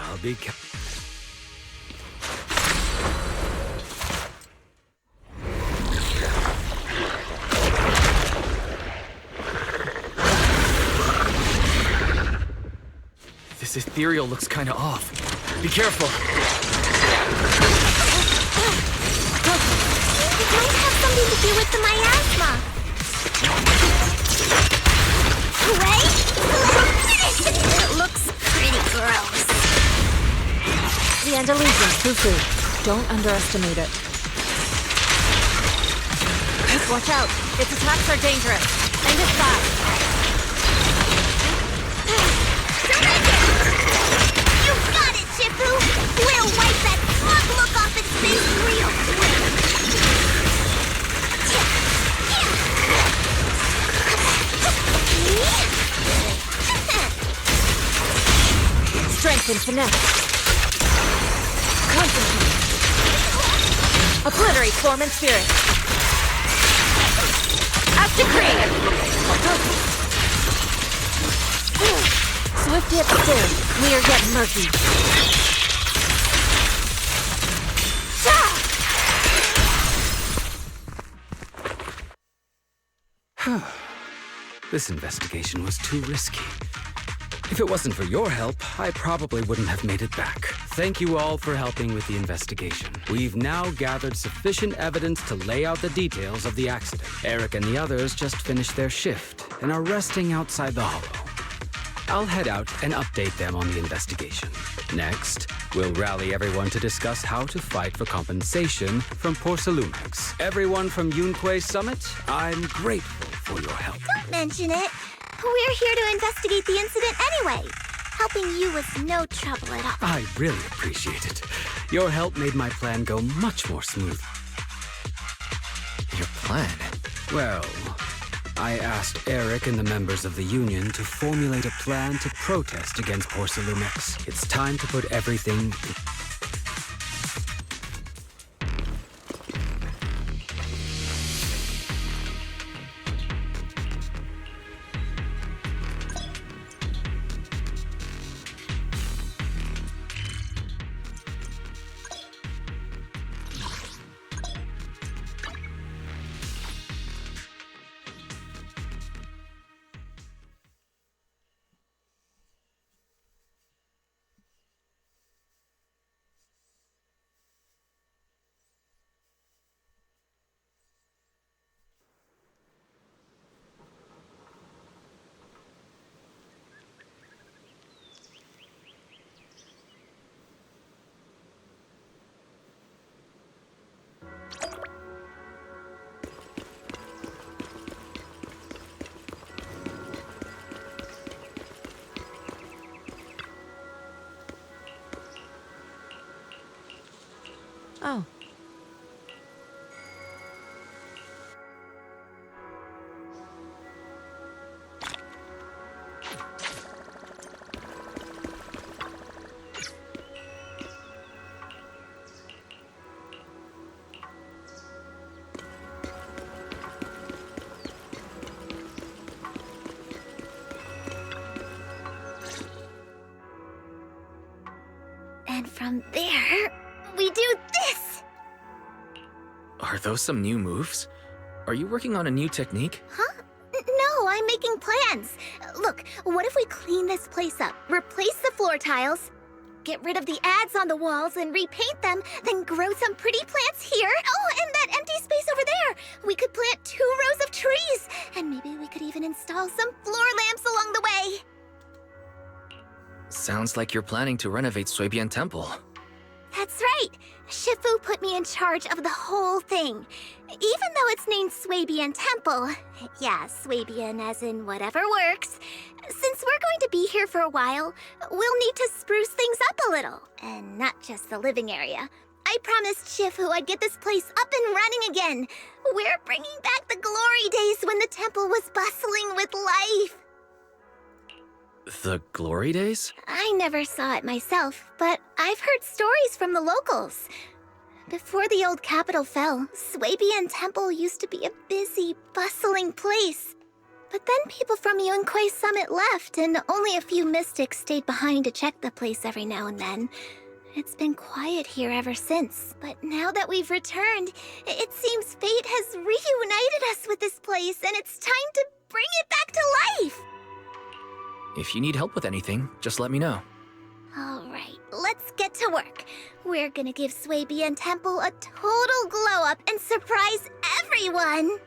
I'll be... This ethereal looks kinda off. Be careful. It might have something to do with the miasma. Wait! It looks pretty gross. The Andalusian, Fufu. Don't underestimate it. Watch out. Its attacks are dangerous. And it's fast. You got it, Shifu! We'll wipe that smug look off its face real quick! Strength and finesse. Concentrate. Obliterate form and spirit. As decreed! Swift hit still, clear yet murky. This investigation was too risky. If it wasn't for your help, I probably wouldn't have made it back. Thank you all for helping with the investigation. We've now gathered sufficient evidence to lay out the details of the accident. Eric and the others just finished their shift and are resting outside the hollow. I'll head out and update them on the investigation. Next, we'll rally everyone to discuss how to fight for compensation from Porcelumex. Everyone from Yunque Summit, I'm grateful for your help. Don't mention it. We're here to investigate the incident anyway. Helping you was no trouble at all. I really appreciate it. Your help made my plan go much more smooth. Your plan? Well, I asked Eric and the members of the Union to formulate a plan to protest against Porcelumex. It's time to put everything... Oh. And from there, we do this! Are those some new moves? Are you working on a new technique? Huh? No, I'm making plans. Look, what if we clean this place up, replace the floor tiles, get rid of the ads on the walls and repaint them, then grow some pretty plants here? Oh, and that empty space over there! We could plant 2 rows of trees, and maybe we could even install some floor lamps along the way. Sounds like you're planning to renovate Suebian Temple. That's right! Shifu put me in charge of the whole thing. Even though it's named Suebian Temple. Yeah, Suebian as in whatever works. Since Since we're going to be here for a while, we'll need to spruce things up a little. And not just the living area. I promised Shifu I'd get this place up and running again. We're bringing back the glory days when the temple was bustling with life. The glory days? I never saw it myself, but I've heard stories from the locals. Before the old capital fell, Swabian Temple used to be a busy, bustling place. But then people from Yunquei Summit left, and only a few mystics stayed behind to check the place every now and then. It's been quiet here ever since, but now that we've returned, it seems fate has reunited us with this place, and it's time to bring it back to life! If you need help with anything, just let me know. Alright, let's get to work. We're gonna give Swabian Temple a total glow-up and surprise everyone!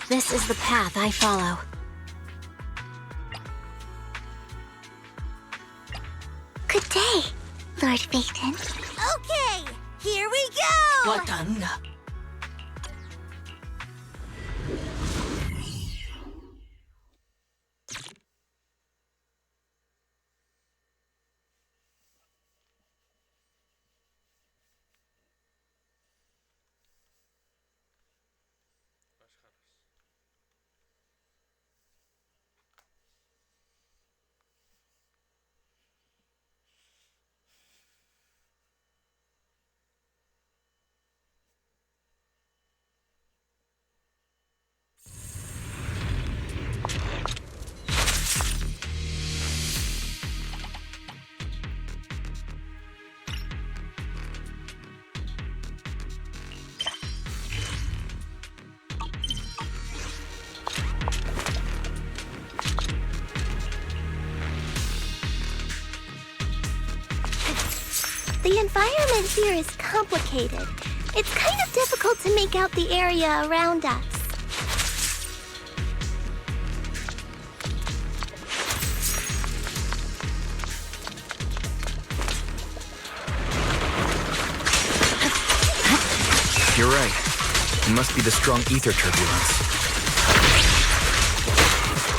This is the path I follow. Good day, Lord Phaeton. Okay, here we go! What done? The environment here is complicated. It's kind of difficult to make out the area around us. You're right. It must be the strong ether turbulence.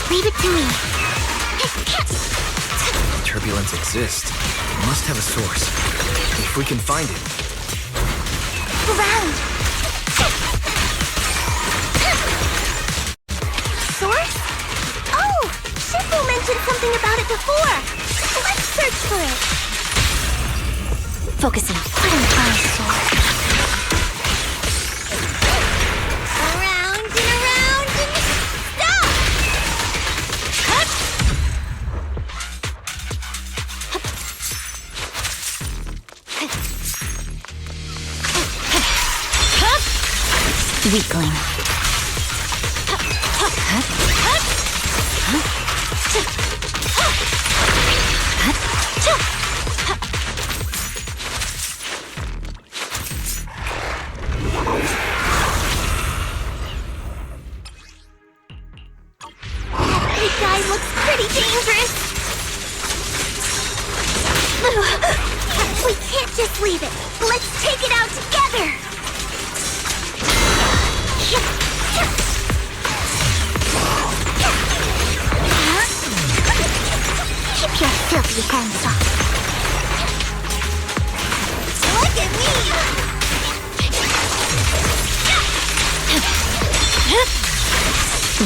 Leave it to me. If turbulence exists, it must have a source. If we can find it. Around. Source? Oh! Shifu mentioned something about it before. Let's search for it. Focusing. What an eyesore. Around and stop! Weakling. Big guy looks pretty dangerous. We can't just leave it. Let's take it out together. Keep your filthy hands off. Look at me!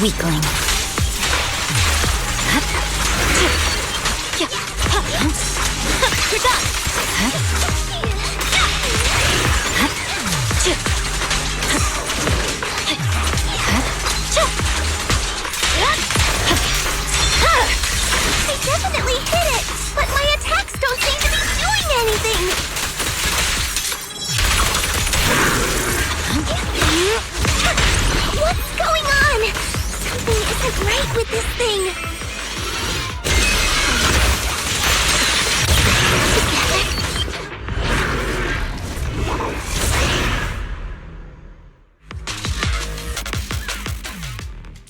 Weakling. You're done! I definitely hit it, but my attacks don't seem to be doing anything. What's going on? Something isn't right with this thing.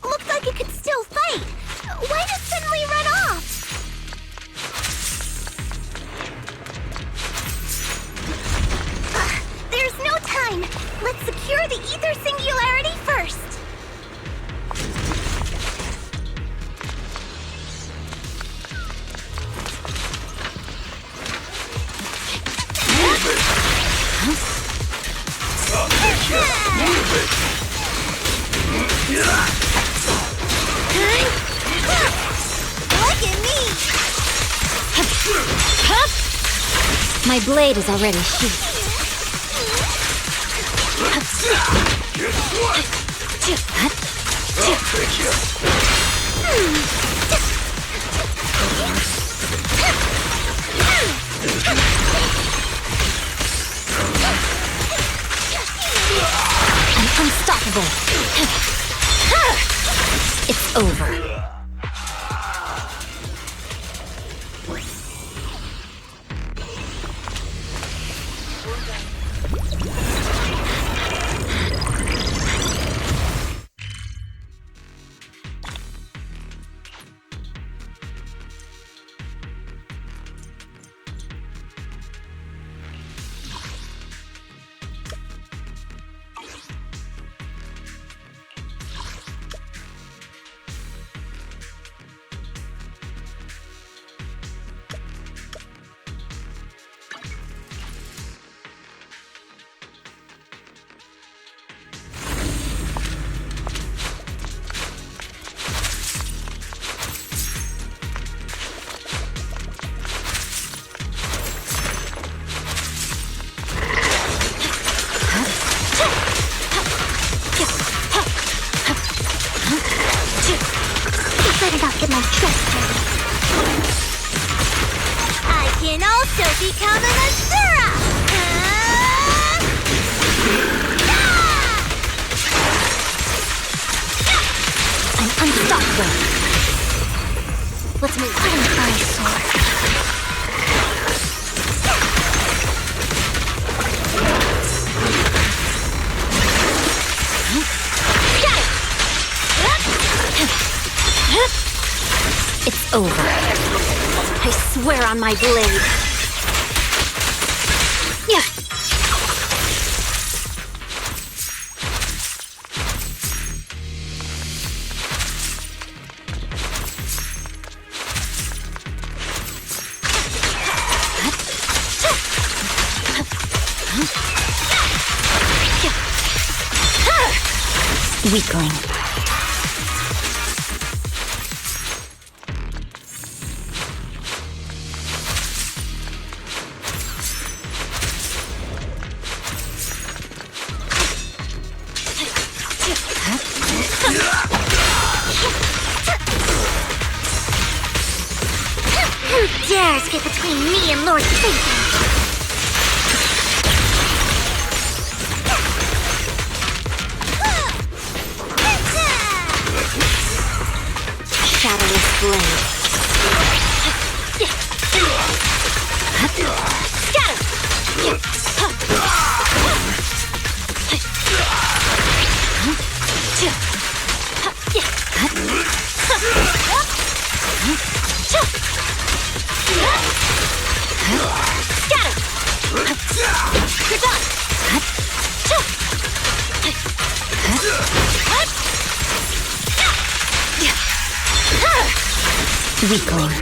Looks like it could still fight. Why did it suddenly run off? There's no time. Let's secure the ether singularity first. Look at me! My blade is already sheathed. I'm unstoppable. It's over. Better not get my trust dirty. I can also become an Asura! I'm unstoppable. Let's move on an eyesore. over. I swear on my blade. Yeah. Weakling. Who dares get between me and Lord Satan? Shadowless blade. Weakling.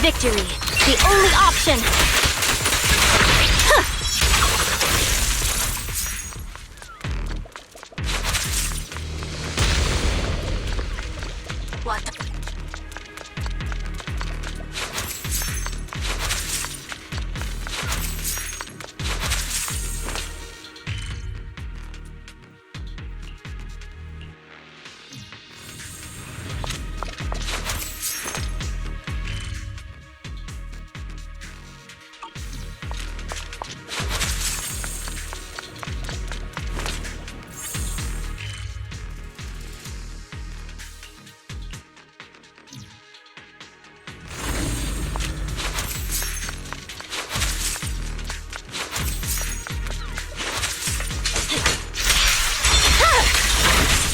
Victory, the only option. What?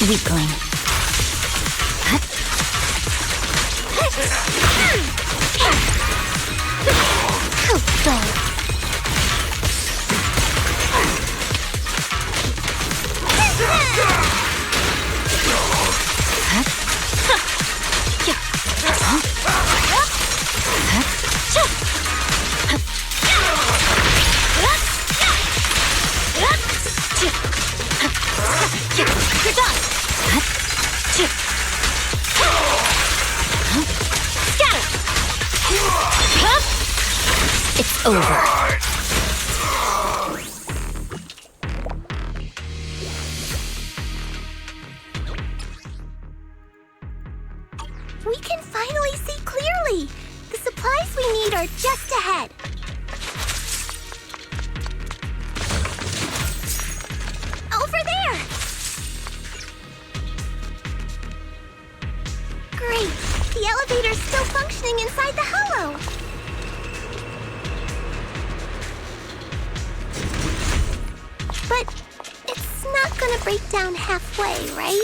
Weakling. It's over. We can finally see clearly. The supplies we need are just ahead. Over there! Great. The elevator's still functioning inside the hollow. But it's not gonna break down halfway, right?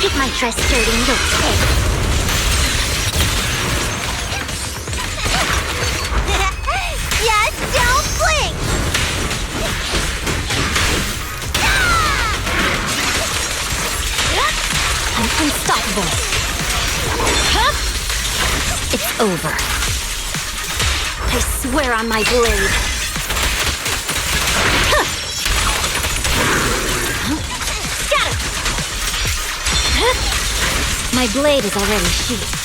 Get my dress dirty and you'll pay. Just don't blink! I'm unstoppable. It's over. I swear on my blade. My blade is already sheathed.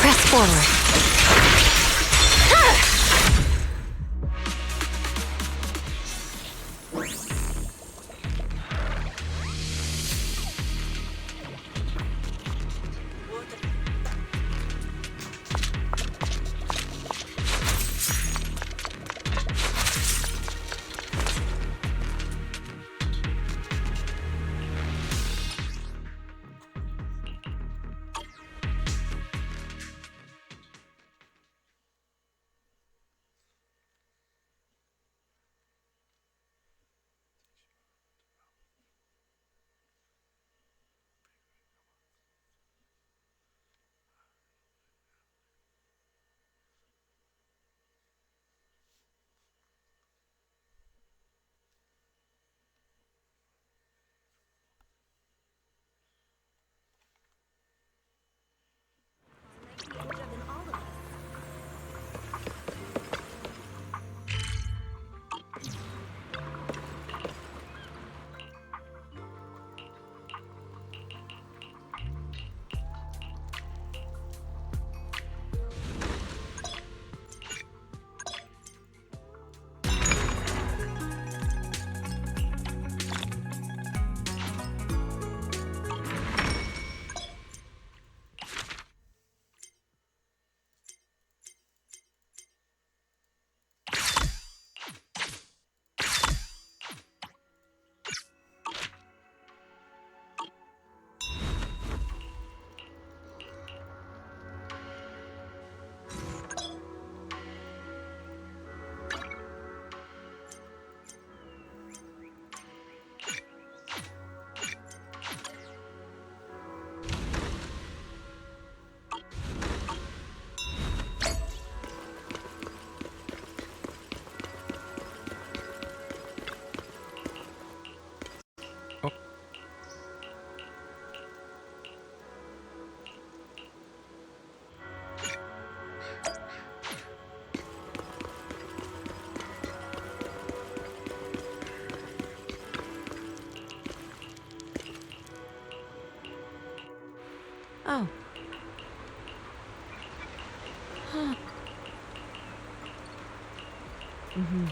Press forward. Oh. Huh. Mm-hmm.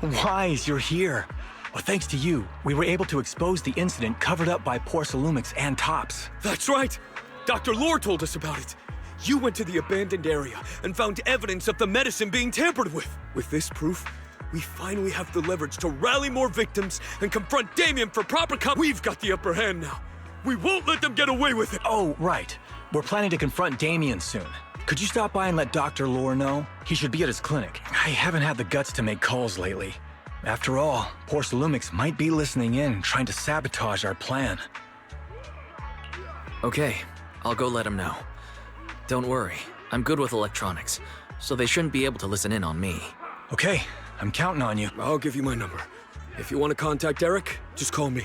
Wise, you're here. Well, thanks to you, we were able to expose the incident covered up by Porcelumix and Tops. That's right! Dr. Lore told us about it. You went to the abandoned area and found evidence of the medicine being tampered with. With this proof, We finally have the leverage to rally more victims and confront Damien for proper We've got the upper hand now. We won't let them get away with it. Oh, right. We're planning to confront Damien soon. Could you stop by and let Dr. Lore know? He should be at his clinic. I haven't had the guts to make calls lately. After all, Porcelumix might be listening in, trying to sabotage our plan. Okay, I'll go let him know. Don't worry, I'm good with electronics, so they shouldn't be able to listen in on me. Okay, I'm counting on you. I'll give you my number. If you want to contact Eric, just call me.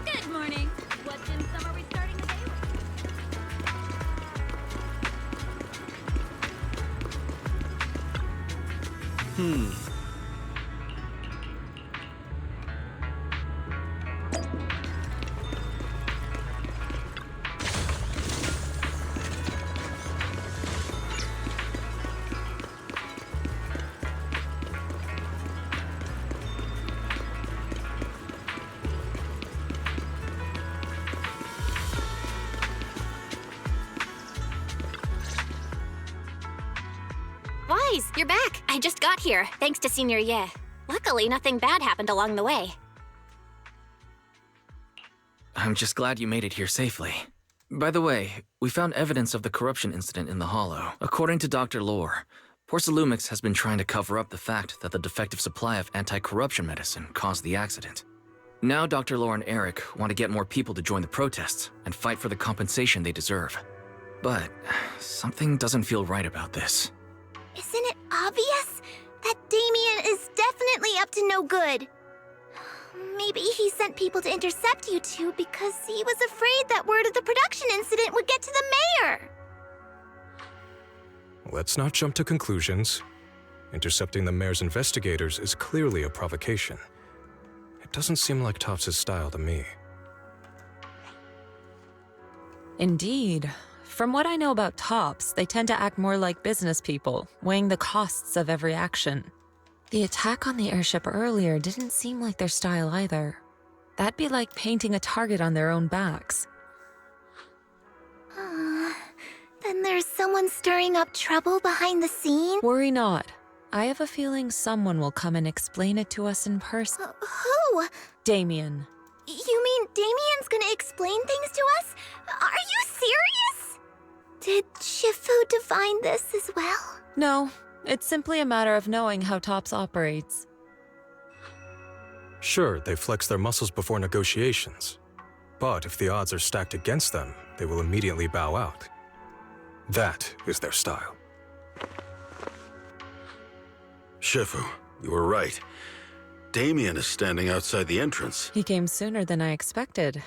Good morning. What dim sum are we starting the day with? Wise, you're back. I just got here, thanks to Senior Ye. Luckily, nothing bad happened along the way. I'm just glad you made it here safely. By the way, we found evidence of the corruption incident in the Hollow. According to Dr. Lore, Porcelumix has been trying to cover up the fact that the defective supply of anti-corruption medicine caused the accident. Now Dr. Lore and Eric want to get more people to join the protests and fight for the compensation they deserve. But something doesn't feel right about this. Isn't it obvious that Damien is definitely up to no good? Maybe he sent people to intercept you two because he was afraid that word of the production incident would get to the mayor. Let's not jump to conclusions. Intercepting the mayor's investigators is clearly a provocation. It doesn't seem like Topps' style to me. Indeed. From what I know about Topps, they tend to act more like business people, weighing the costs of every action. The attack on the airship earlier didn't seem like their style either. That'd be like painting a target on their own backs. Then there's someone stirring up trouble behind the scenes? Worry not. I have a feeling someone will come and explain it to us in person. Who? Damien. You mean Damien's gonna explain things to us? Are you serious? Did Shifu divine this as well? No, it's simply a matter of knowing how Topps operates. Sure, they flex their muscles before negotiations. But if the odds are stacked against them, they will immediately bow out. That is their style. Shifu, you were right. Damien is standing outside the entrance. He came sooner than I expected.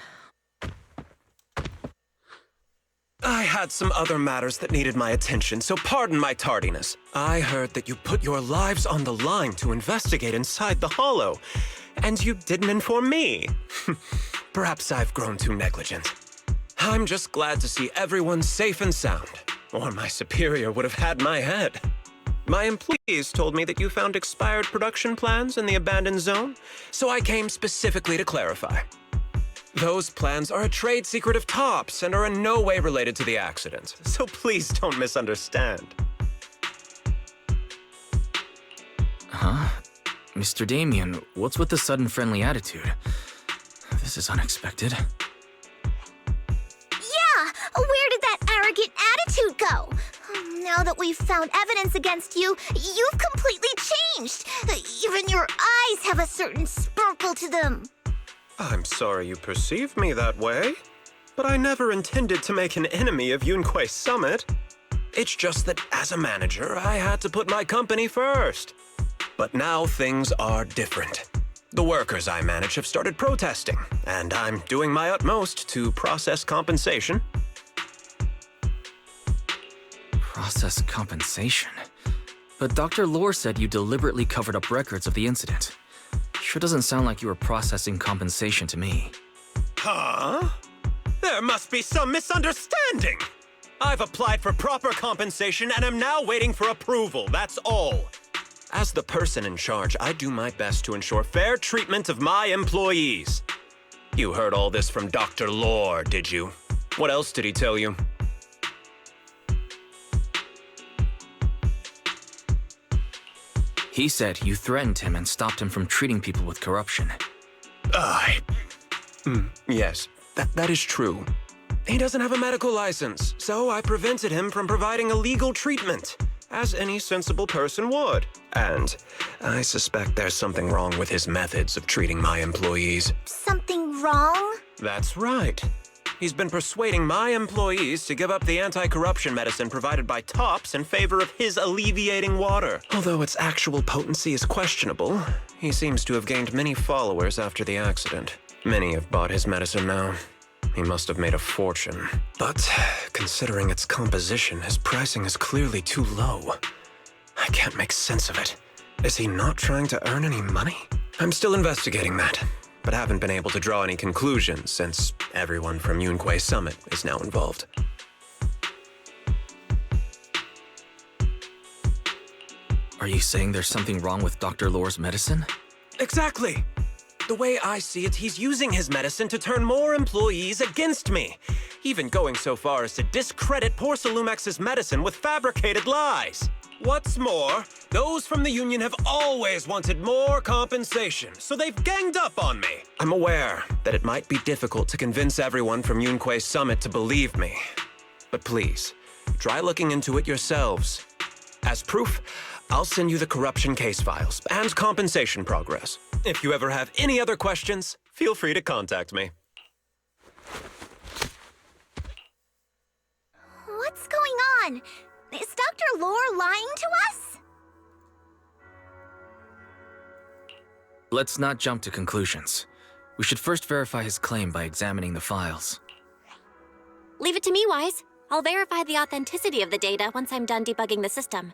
I had some other matters that needed my attention, so pardon my tardiness. I heard that you put your lives on the line to investigate inside the Hollow, and you didn't inform me. Perhaps I've grown too negligent. I'm just glad to see everyone safe and sound, or my superior would have had my head. My employees told me that you found expired production plans in the abandoned zone, so I came specifically to clarify. Those plans are a trade secret of Topps and are in no way related to the accident, so please don't misunderstand. Huh? Mr. Damien, what's with the sudden friendly attitude? This is unexpected. Yeah! Where did that arrogant attitude go? Now that we've found evidence against you, you've completely changed. Even your eyes have a certain sparkle to them. I'm sorry you perceive me that way, but I never intended to make an enemy of Yunquay Summit. It's just that as a manager, I had to put my company first. But now things are different. The workers I manage have started protesting, and I'm doing my utmost to process compensation. Process compensation? But Dr. Lore said you deliberately covered up records of the incident. Sure doesn't sound like you were processing compensation to me. Huh? There must be some misunderstanding. I've applied for proper compensation and am now waiting for approval, that's all. As the person in charge, I do my best to ensure fair treatment of my employees. You heard all this from Dr. Lore, did you? What else did he tell you? He said you threatened him and stopped him from treating people with corruption. Yes, that is true. He doesn't have a medical license, so I prevented him from providing a legal treatment, as any sensible person would. And I suspect there's something wrong with his methods of treating my employees. Something wrong? That's right. He's been persuading my employees to give up the anti-corruption medicine provided by Tops in favor of his alleviating water. Although its actual potency is questionable, he seems to have gained many followers after the accident. Many have bought his medicine now. He must have made a fortune. But considering its composition, his pricing is clearly too low. I can't make sense of it. Is he not trying to earn any money? I'm still investigating that, but haven't been able to draw any conclusions since everyone from Yunquay Summit is now involved. Are you saying there's something wrong with Dr. Lore's medicine? Exactly! The way I see it, he's using his medicine to turn more employees against me, even going so far as to discredit Porcelumex's medicine with fabricated lies. What's more, those from the Union have always wanted more compensation, so they've ganged up on me. I'm aware that it might be difficult to convince everyone from Yunquay Summit to believe me, but please, try looking into it yourselves. As proof, I'll send you the corruption case files and compensation progress. If you ever have any other questions, feel free to contact me. What's going on? Is Dr. Lore lying to us? Let's not jump to conclusions. We should first verify his claim by examining the files. Leave it to me, Wise. I'll verify the authenticity of the data once I'm done debugging the system.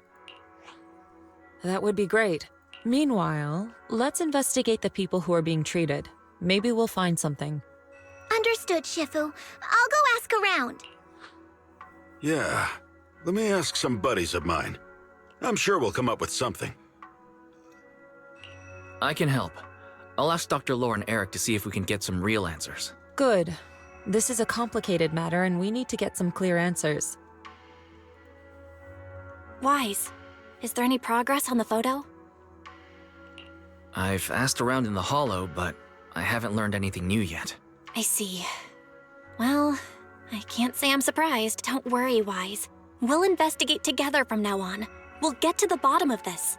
That would be great. Meanwhile, let's investigate the people who are being treated. Maybe we'll find something. Understood, Shifu. I'll go ask around. Yeah, let me ask some buddies of mine. I'm sure we'll come up with something. I can help. I'll ask Dr. Lore and Eric to see if we can get some real answers. Good. This is a complicated matter and we need to get some clear answers. Wise, is there any progress on the photo? I've asked around in the Hollow, but I haven't learned anything new yet. I see. Well, I can't say I'm surprised. Don't worry, Wise. We'll investigate together from now on. We'll get to the bottom of this.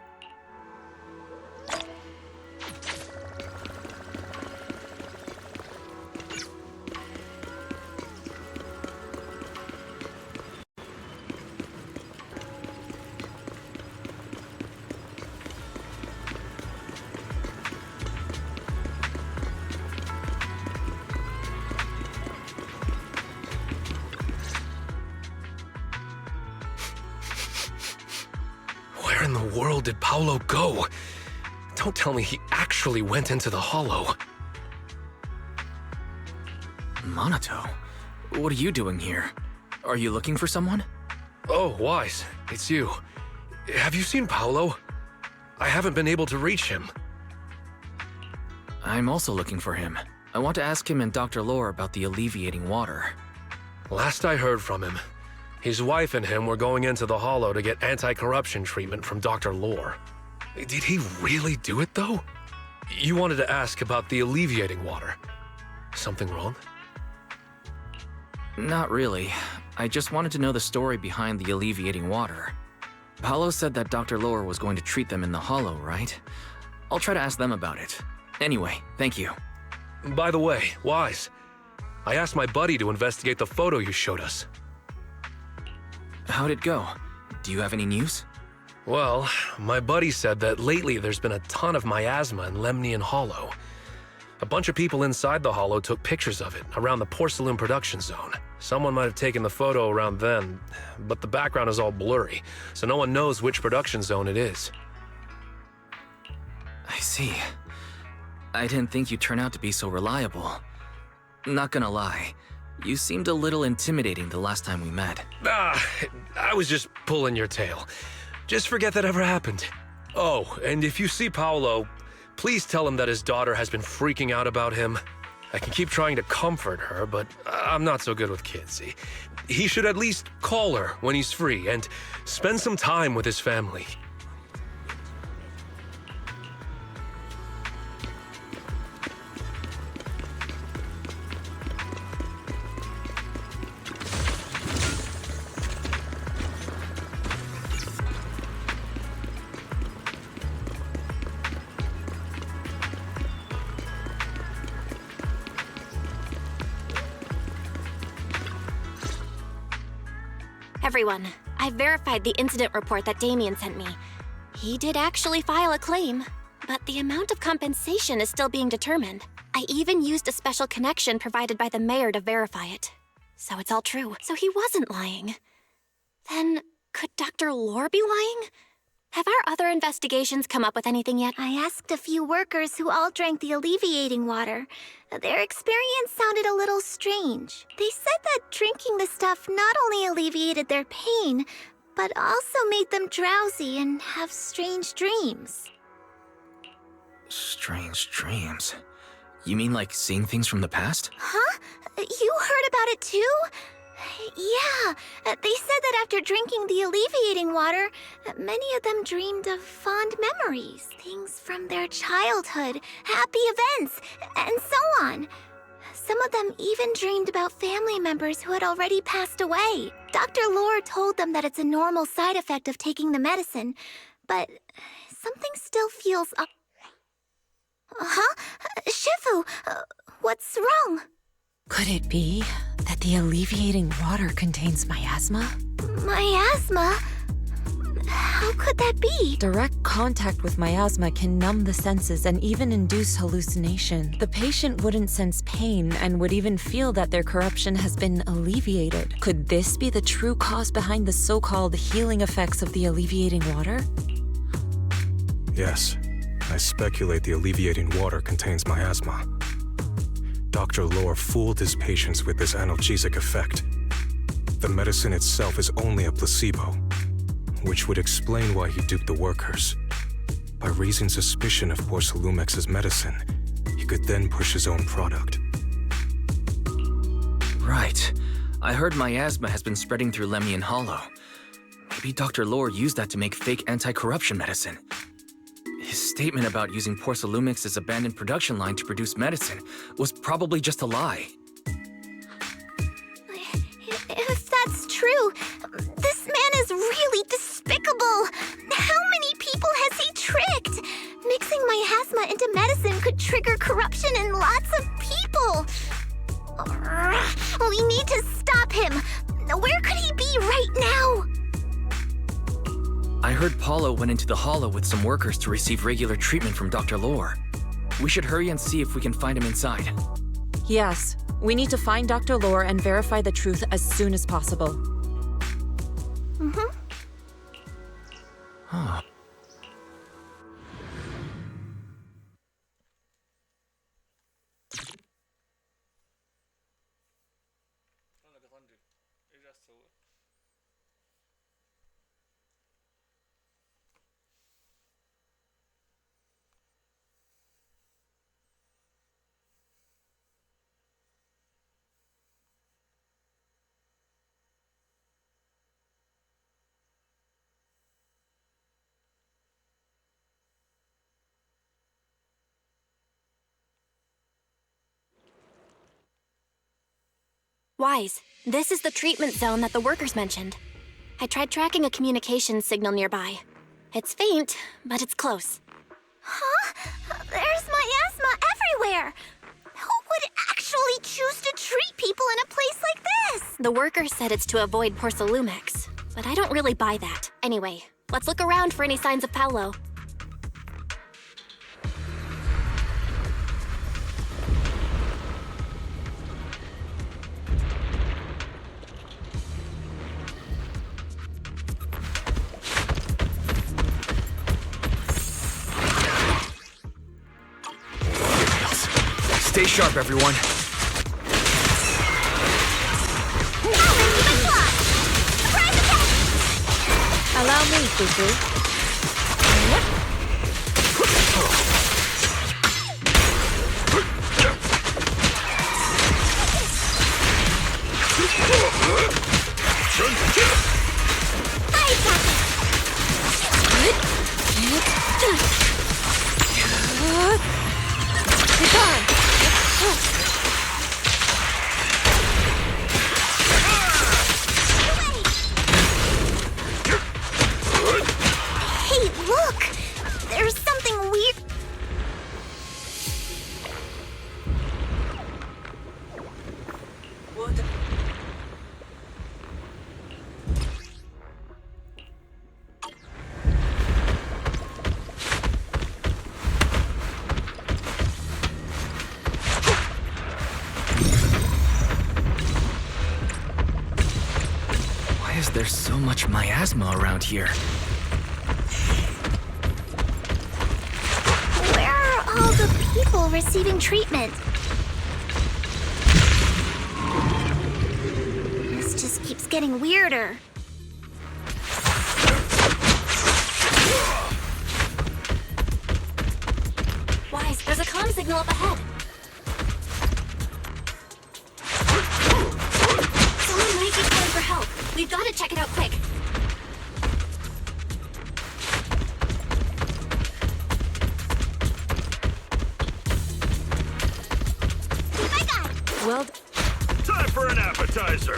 Where in the world did Paolo go? Don't tell me he actually went into the Hollow. Minato, what are you doing here? Are you looking for someone? Oh, Wise, it's you. Have you seen Paolo? I haven't been able to reach him. I'm also looking for him. I want to ask him and Dr. Lore about the alleviating water. Last I heard from him, his wife and him were going into the Hollow to get anti-corruption treatment from Dr. Lore. Did he really do it, though? You wanted to ask about the alleviating water. Something wrong? Not really. I just wanted to know the story behind the alleviating water. Paolo said that Dr. Lore was going to treat them in the Hollow, right? I'll try to ask them about it. Anyway, thank you. By the way, Wise, I asked my buddy to investigate the photo you showed us. How'd it go? Do you have any news? Well, my buddy said that lately there's been a ton of miasma in Lemnian Hollow. A bunch of people inside the Hollow took pictures of it around the Porcelain production zone. Someone might have taken the photo around then, but the background is all blurry, so no one knows which production zone it is. I see. I didn't think you'd turn out to be so reliable. Not gonna lie, you seemed a little intimidating the last time we met. I was just pulling your tail. Just forget that ever happened. Oh, and if you see Paolo, please tell him that his daughter has been freaking out about him. I can keep trying to comfort her, but I'm not so good with kids. He should at least call her when he's free and spend some time with his family. Everyone, I've verified the incident report that Damien sent me. He did actually file a claim, but the amount of compensation is still being determined. I even used a special connection provided by the mayor to verify it. So it's all true. So he wasn't lying. Then, could Dr. Lore be lying? Have our other investigations come up with anything yet? I asked a few workers who all drank the alleviating water. Their experience sounded a little strange. They said that drinking the stuff not only alleviated their pain, but also made them drowsy and have strange dreams. Strange dreams? You mean like seeing things from the past? Huh? You heard about it too? Yeah, they said that after drinking the alleviating water, many of them dreamed of fond memories, things from their childhood, happy events, and so on. Some of them even dreamed about family members who had already passed away. Dr. Lore told them that it's a normal side effect of taking the medicine, but something still feels up. Huh? Shifu, what's wrong? Could it be that the alleviating water contains miasma? Miasma? How could that be? Direct contact with miasma can numb the senses and even induce hallucination. The patient wouldn't sense pain and would even feel that their corruption has been alleviated. Could this be the true cause behind the so-called healing effects of the alleviating water? Yes, I speculate the alleviating water contains miasma. Dr. Lore fooled his patients with this analgesic effect. The medicine itself is only a placebo, which would explain why he duped the workers. By raising suspicion of Porcelumex's medicine, he could then push his own product. Right. I heard miasma has been spreading through Lemian Hollow. Maybe Dr. Lore used that to make fake anti-corruption medicine. His statement about using Porcelumex's abandoned production line to produce medicine was probably just a lie. If that's true, this man is really despicable. How many people has he tricked? Mixing miasma into medicine could trigger corruption in lots of people. We need to stop him. Where could he be right now? I heard Paulo went into the Hollow with some workers to receive regular treatment from Dr. Lore. We should hurry and see if we can find him inside. Yes, we need to find Dr. Lore and verify the truth as soon as possible. Huh. Wise, this is the treatment zone that the workers mentioned. I tried tracking a communications signal nearby. It's faint, but it's close. Huh? There's miasma everywhere! Who would actually choose to treat people in a place like this? The workers said it's to avoid Porcelumex, but I don't really buy that. Anyway, let's look around for any signs of Paulo. Stay sharp, everyone. Allow me, Fufu. is there so much miasma around here? Where are all the people receiving treatment? This just keeps getting weirder. Wise, there's a comm signal up ahead. Someone might be calling for help. We've got to check it out quick. Well, Time for an appetizer.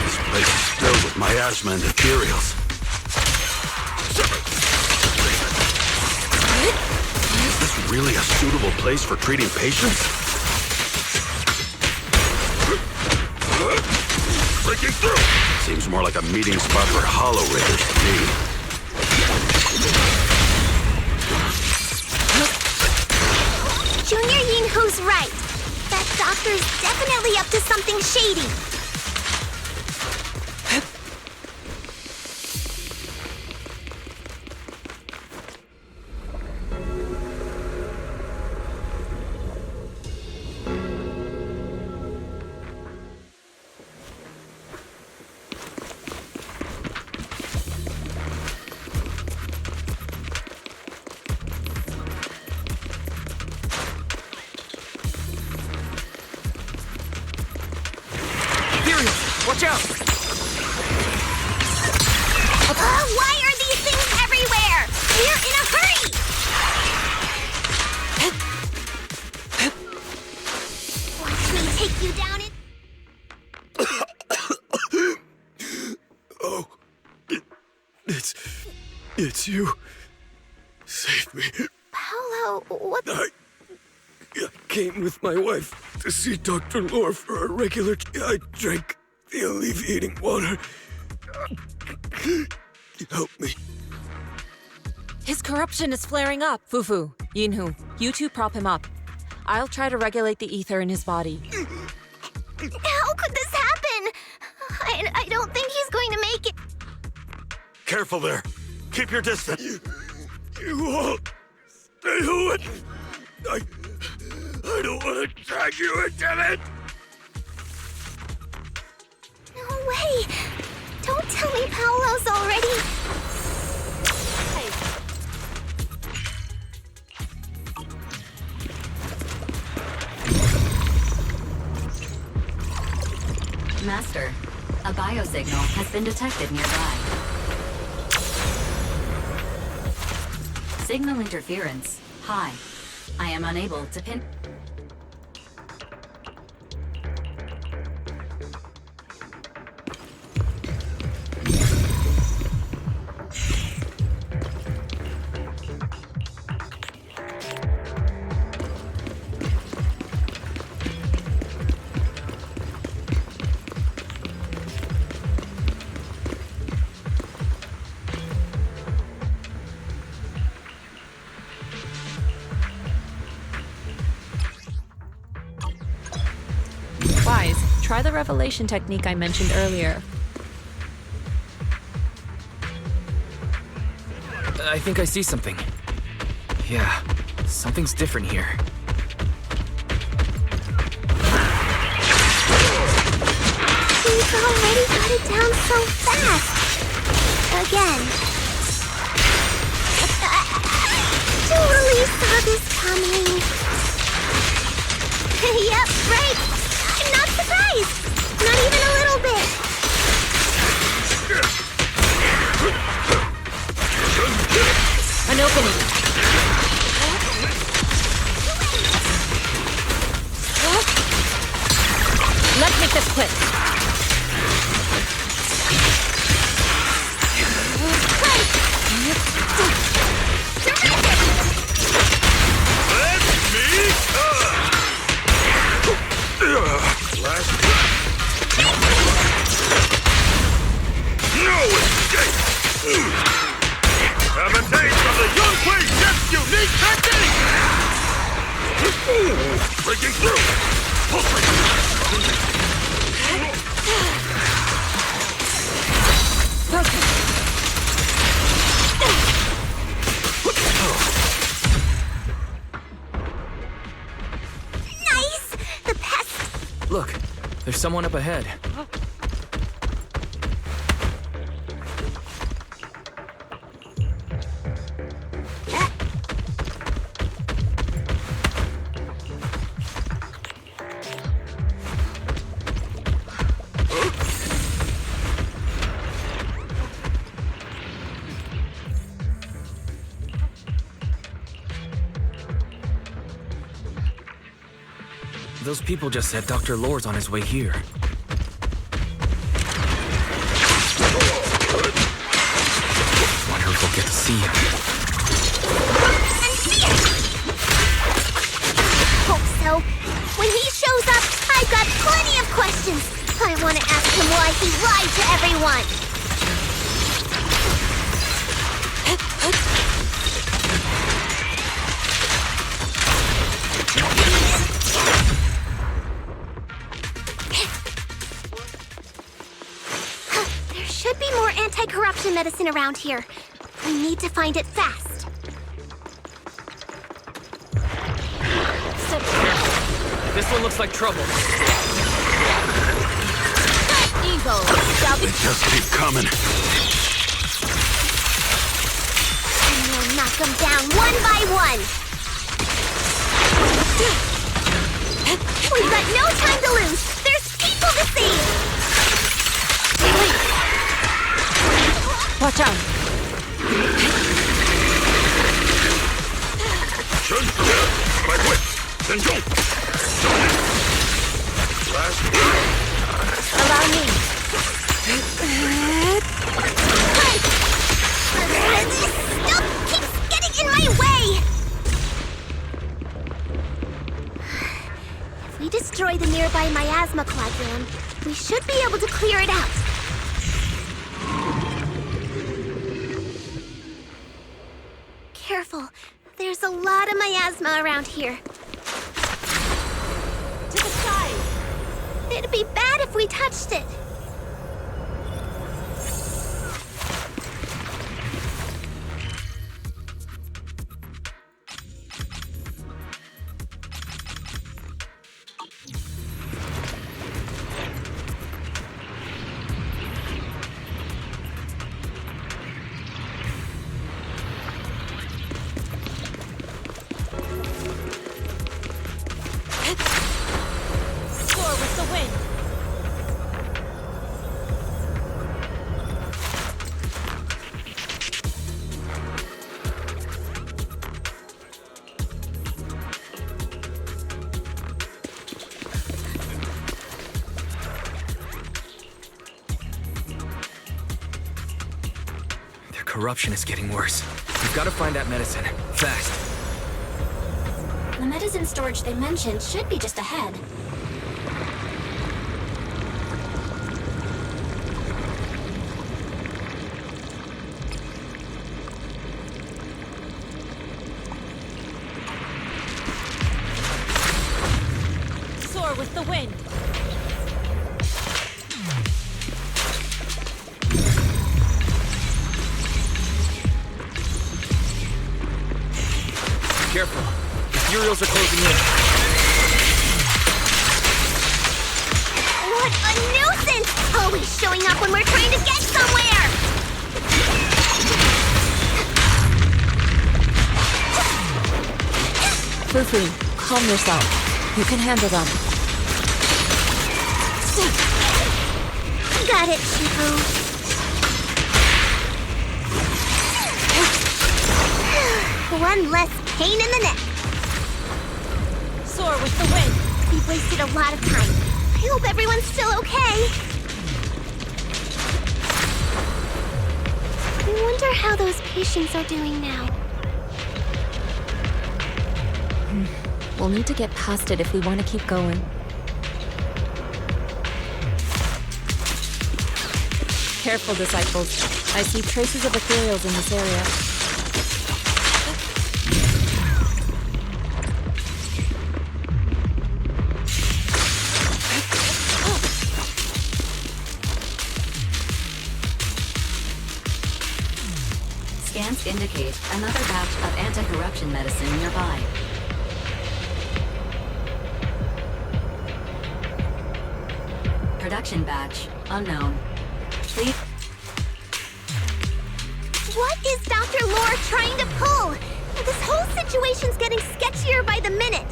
This place is filled with miasma and ethereals. Is this really a suitable place for treating patients? Breaking through! Seems more like a meeting spot for hollow raiders to me. Junior Yinhu's right. That doctor's definitely up to something shady. Watch out! Why are these things everywhere? We're in a hurry! Watch me take you down in... Oh, it's you. Save me. Paolo, what the... I came with my wife to see Dr. Lore for a regular... I drank the alleviating water. Help me. his corruption is flaring up. Fufu, Yinhu, you two prop him up. I'll try to regulate the ether in his body. How could this happen? I don't think he's going to make it. Careful there. Keep your distance. You all stay away. I don't want to drag you into it. No way! Don't tell me Paolo's already... Master, a biosignal has been detected nearby. Signal interference high. I am unable to pin... Wise, try the revelation technique I mentioned earlier. I think I see something. Yeah, something's different here. He's already got it down so fast. Again. Totally saw this coming. Yep, right. I'm not surprised. Not even a little bit. An opening. Let's make this quick. No escape! Have a taste of the Yunhui Chef's unique technique! Breaking through! Nice! The pest! Look, there's someone up ahead. Those people just said Dr. Lore's on his way here. Wonder if we'll get to see him. Hope so. When he shows up, I've got plenty of questions. I want to ask him why he lied to everyone. There should be more anti-corruption medicine around here. We need to find it fast. This one looks like trouble. Eagle, shall be... They just keep coming. And we'll knock them down one by one. We've got no time to lose. There's people to save. Watch out! Allow me. Stuff keeps getting in my way. If we destroy the nearby miasma coagulant, we should be able to clear it out. Careful. There's a lot of miasma around here. To the side! It'd be bad if we touched it. Soar with the wind. Their corruption is getting worse. We've got to find that medicine. Fast. The medicine storage they mentioned should be just ahead. Soar with the wind. Careful. Ethereals are closing in. What a nuisance! Always showing up when we're trying to get somewhere! Fufu, calm yourself. You can handle them. Got it, Shifu. One less pain in the neck. Soar with the wind. We've wasted a lot of time. I hope everyone's still okay. I wonder how those patients are doing now. We'll need to get past it if we want to keep going. Careful, disciples. I see traces of ethereals in this area. indicate another batch of anti-corruption medicine nearby. Production batch unknown. Please. What is Dr. Lore trying to pull? This whole situation's getting sketchier by the minute.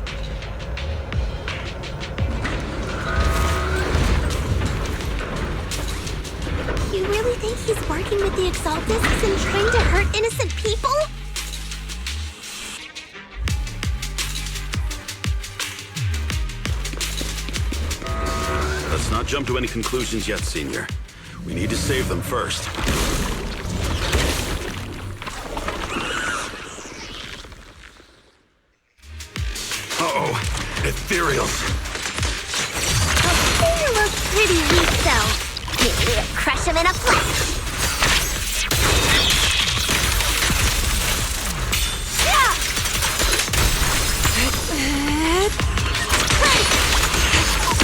You really think he's working with the Exaltists and trying to hurt innocent people? Let's not jump to any conclusions yet, Senior. We need to save them first. Uh-oh, ethereals. They look pretty weak, though. Maybe we'll crush them in a flash.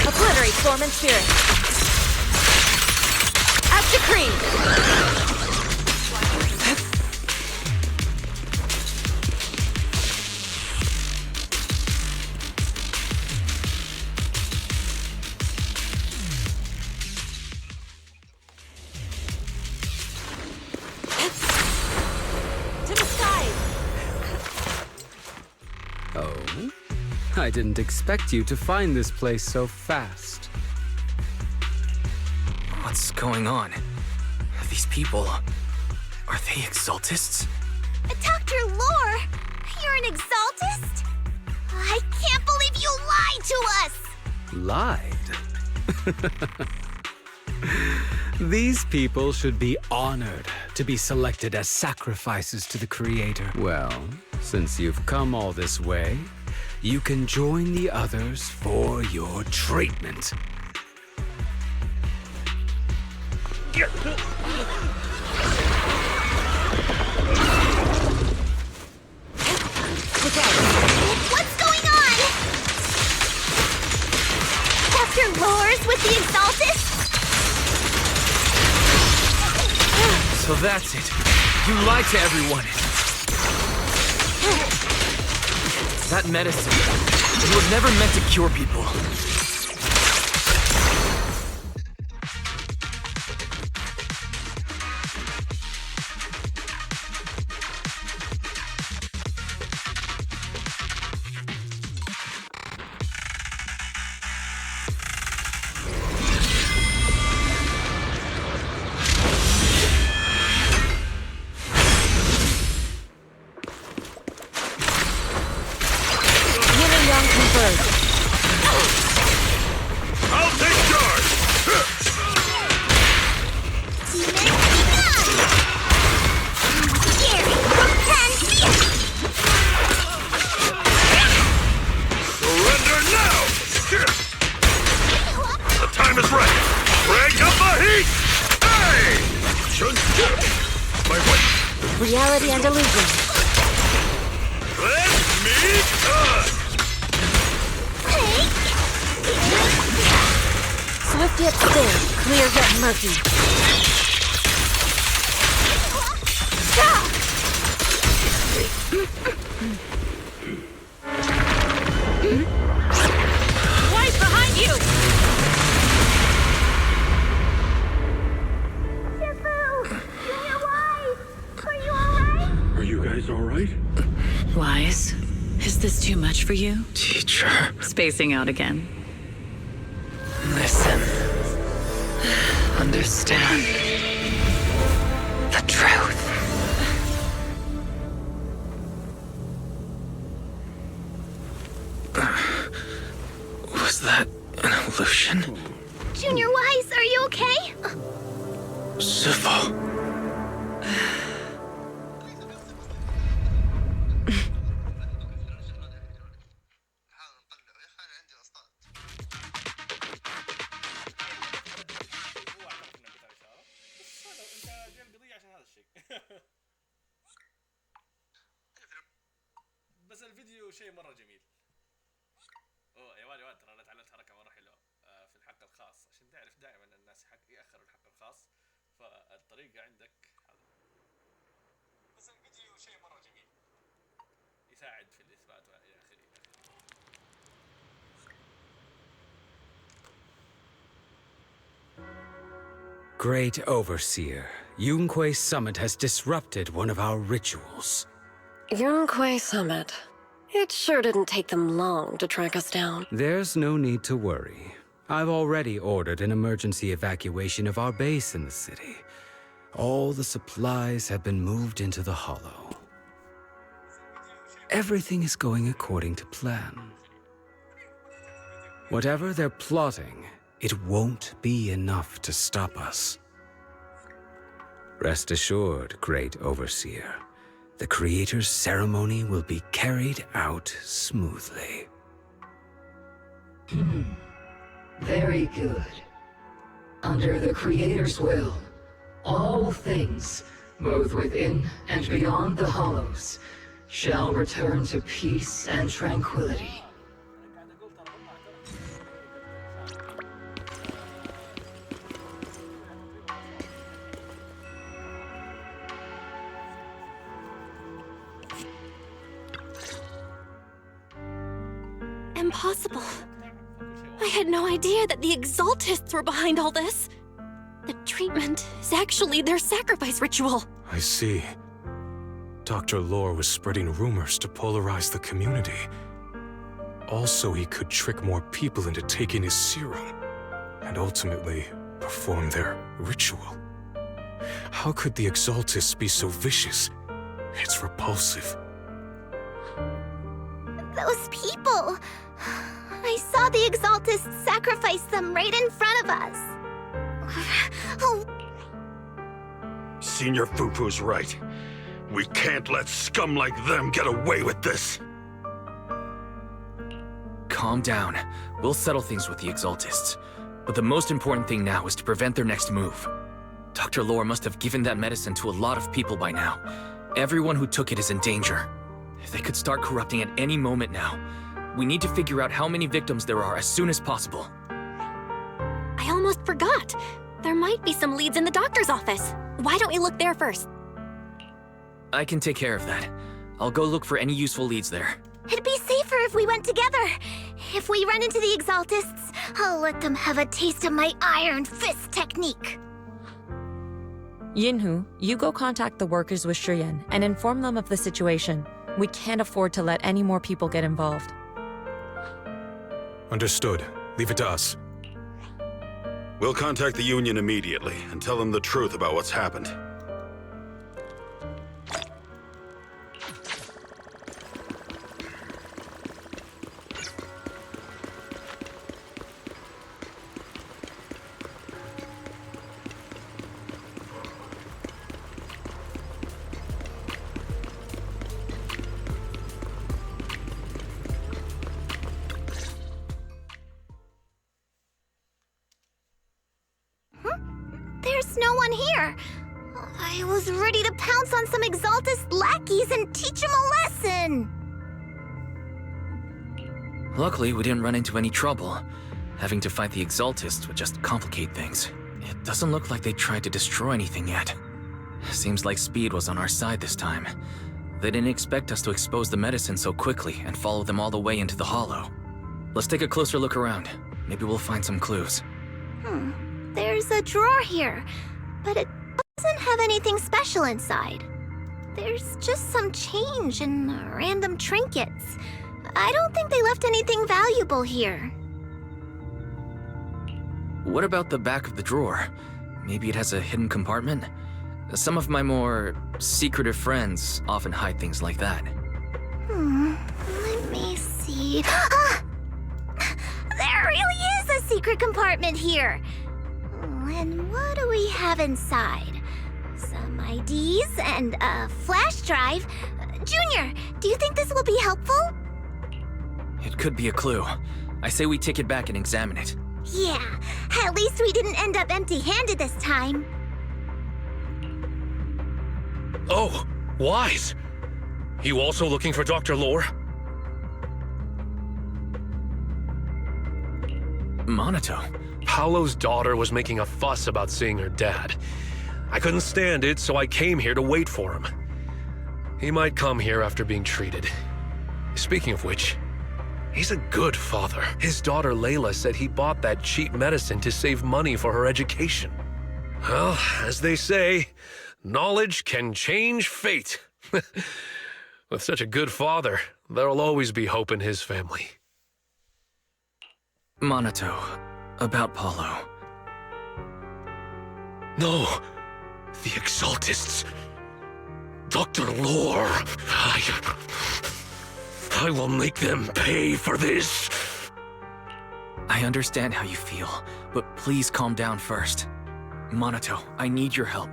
Obliterate form and spirit. As decreed. Oh? I didn't expect you to find this place so fast. What's going on? These people... are they Exaltists? Dr. Lore, you're an Exaltist? I can't believe you lied to us! Lied? These people should be honored to be selected as sacrifices to the Creator. Well, since you've come all this way, you can join the others for your treatment. What's going on? Dr. Lore's with the Exaltists? So that's it. You lied to everyone. That medicine, it was never meant to cure people. I'll take charge! Surrender now! The time is right! Break up the heat! Hey! My way! Reality and illusion. Let me cut! Swift yet still, clear yet murky. Right behind you! Are you guys alright? Wise, is this too much for you? Teacher. Spacing out again. Listen. Understand. The truth. Was that an illusion? Junior Wise, are you okay? Civil. بس الفيديو شيء مره جميل. اوه يا واد ترى انا تعلمت حركه مره حلوه في الحق الخاص عشان تعرف دائما الناس ياخروا الحق الخاص فالطريقه عندك هذا. بس الفيديو يساعد في الإثبات وإلى آخره. Great Overseer, Yunque Summit has disrupted one of our rituals. Yunque Summit. It sure didn't take them long to track us down. There's no need to worry. I've already ordered an emergency evacuation of our base in the city. All the supplies have been moved into the Hollow. Everything is going according to plan. Whatever they're plotting, it won't be enough to stop us. Rest assured, Great Overseer. The Creator's ceremony will be carried out smoothly. Very good. Under the Creator's will, all things, both within and beyond the Hollows, shall return to peace and tranquility. Impossible. I had no idea that the Exaltists were behind all this. The treatment is actually their sacrifice ritual. I see. Dr. Lore was spreading rumors to polarize the community. Also, he could trick more people into taking his serum, and ultimately perform their ritual. How could the Exaltists be so vicious? It's repulsive. Those people! I saw the Exaltists sacrifice them right in front of us. Oh. Senior Fufu's right. We can't let scum like them get away with this. Calm down. We'll settle things with the Exaltists. But the most important thing now is to prevent their next move. Dr. Lore must have given that medicine to a lot of people by now. Everyone who took it is in danger. They could start corrupting at any moment now. We need to figure out how many victims there are as soon as possible. I almost forgot. There might be some leads in the doctor's office. Why don't we look there first? I can take care of that. I'll go look for any useful leads there. It'd be safer if we went together. If we run into the Exaltists, I'll let them have a taste of my iron fist technique. Yinhu, you go contact the workers with Shiyan and inform them of the situation. We can't afford to let any more people get involved. Understood. Leave it to us. We'll contact the Union immediately and tell them the truth about what's happened. There's no one here. I was ready to pounce on some Exaltist lackeys and teach them a lesson. Luckily, we didn't run into any trouble. Having to fight the Exaltists would just complicate things. It doesn't look like they tried to destroy anything yet. Seems like speed was on our side this time. They didn't expect us to expose the medicine so quickly and follow them all the way into the Hollow. Let's take a closer look around. Maybe we'll find some clues. There's a drawer here, but it doesn't have anything special inside. There's just some change and random trinkets. I don't think they left anything valuable here. What about the back of the drawer? Maybe it has a hidden compartment? Some of my more secretive friends often hide things like that. Let me see. Ah! There really is a secret compartment here. And what do we have inside? Some IDs and a flash drive. Junior, do you think this will be helpful? It could be a clue. I say we take it back and examine it. Yeah, at least we didn't end up empty-handed this time. Oh, Wise! You also looking for Dr. Lore? Monato. Paolo's daughter was making a fuss about seeing her dad. I couldn't stand it, so I came here to wait for him. He might come here after being treated. Speaking of which, he's a good father. His daughter Layla said he bought that cheap medicine to save money for her education. Well, as they say, knowledge can change fate. With such a good father, there'll always be hope in his family. Monato, about Paulo. No, the Exaltists. Dr. Lore. I will make them pay for this. I understand how you feel, but please calm down first. Monato, I need your help.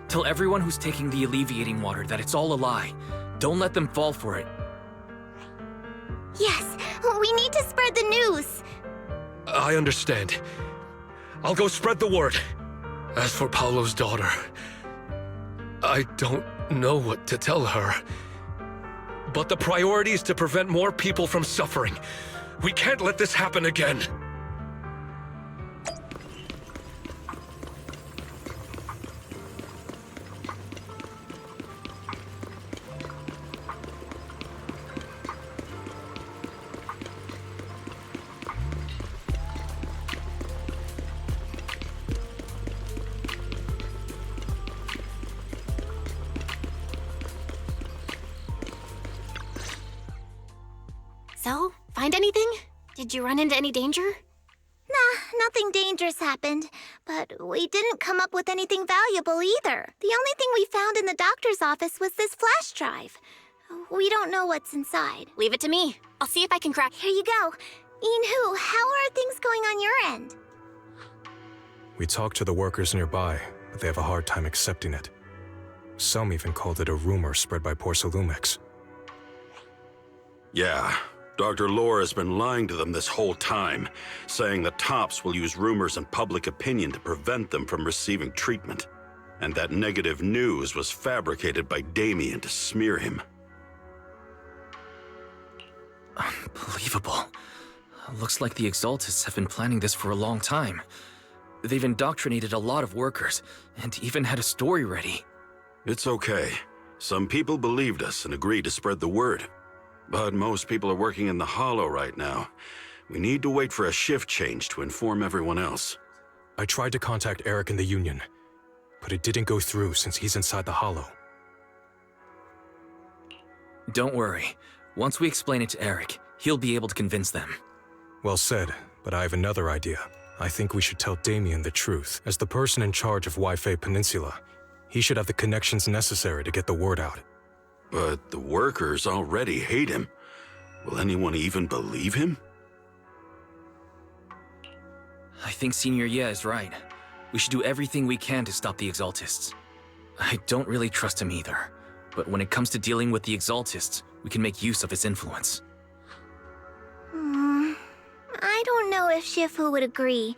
Tell everyone who's taking the alleviating water that it's all a lie. Don't let them fall for it. Yes, we need to spread the news. I understand. I'll go spread the word. As for Paulo's daughter, I don't know what to tell her. But the priority is to prevent more people from suffering. We can't let this happen again. So, find anything? Did you run into any danger? Nah, nothing dangerous happened. But we didn't come up with anything valuable either. The only thing we found in the doctor's office was this flash drive. We don't know what's inside. Leave it to me. I'll see if I can crack. Here you go. Inhu, how are things going on your end? We talked to the workers nearby, but they have a hard time accepting it. Some even called it a rumor spread by Porcelumex. Yeah, Dr. Lore has been lying to them this whole time, saying that Tops will use rumors and public opinion to prevent them from receiving treatment. And that negative news was fabricated by Damien to smear him. Unbelievable. Looks like the Exaltists have been planning this for a long time. They've indoctrinated a lot of workers, and even had a story ready. It's okay. Some people believed us and agreed to spread the word. But most people are working in the Hollow right now. We need to wait for a shift change to inform everyone else. I tried to contact Eric in the Union, but it didn't go through since he's inside the Hollow. Don't worry. Once we explain it to Eric, he'll be able to convince them. Well said, but I have another idea. I think we should tell Damien the truth. As the person in charge of Waifei Peninsula, he should have the connections necessary to get the word out. But the workers already hate him. Will anyone even believe him? I think Senior Ye is right. We should do everything we can to stop the Exaltists. I don't really trust him either, but when it comes to dealing with the Exaltists, we can make use of his influence. I don't know if Shifu would agree.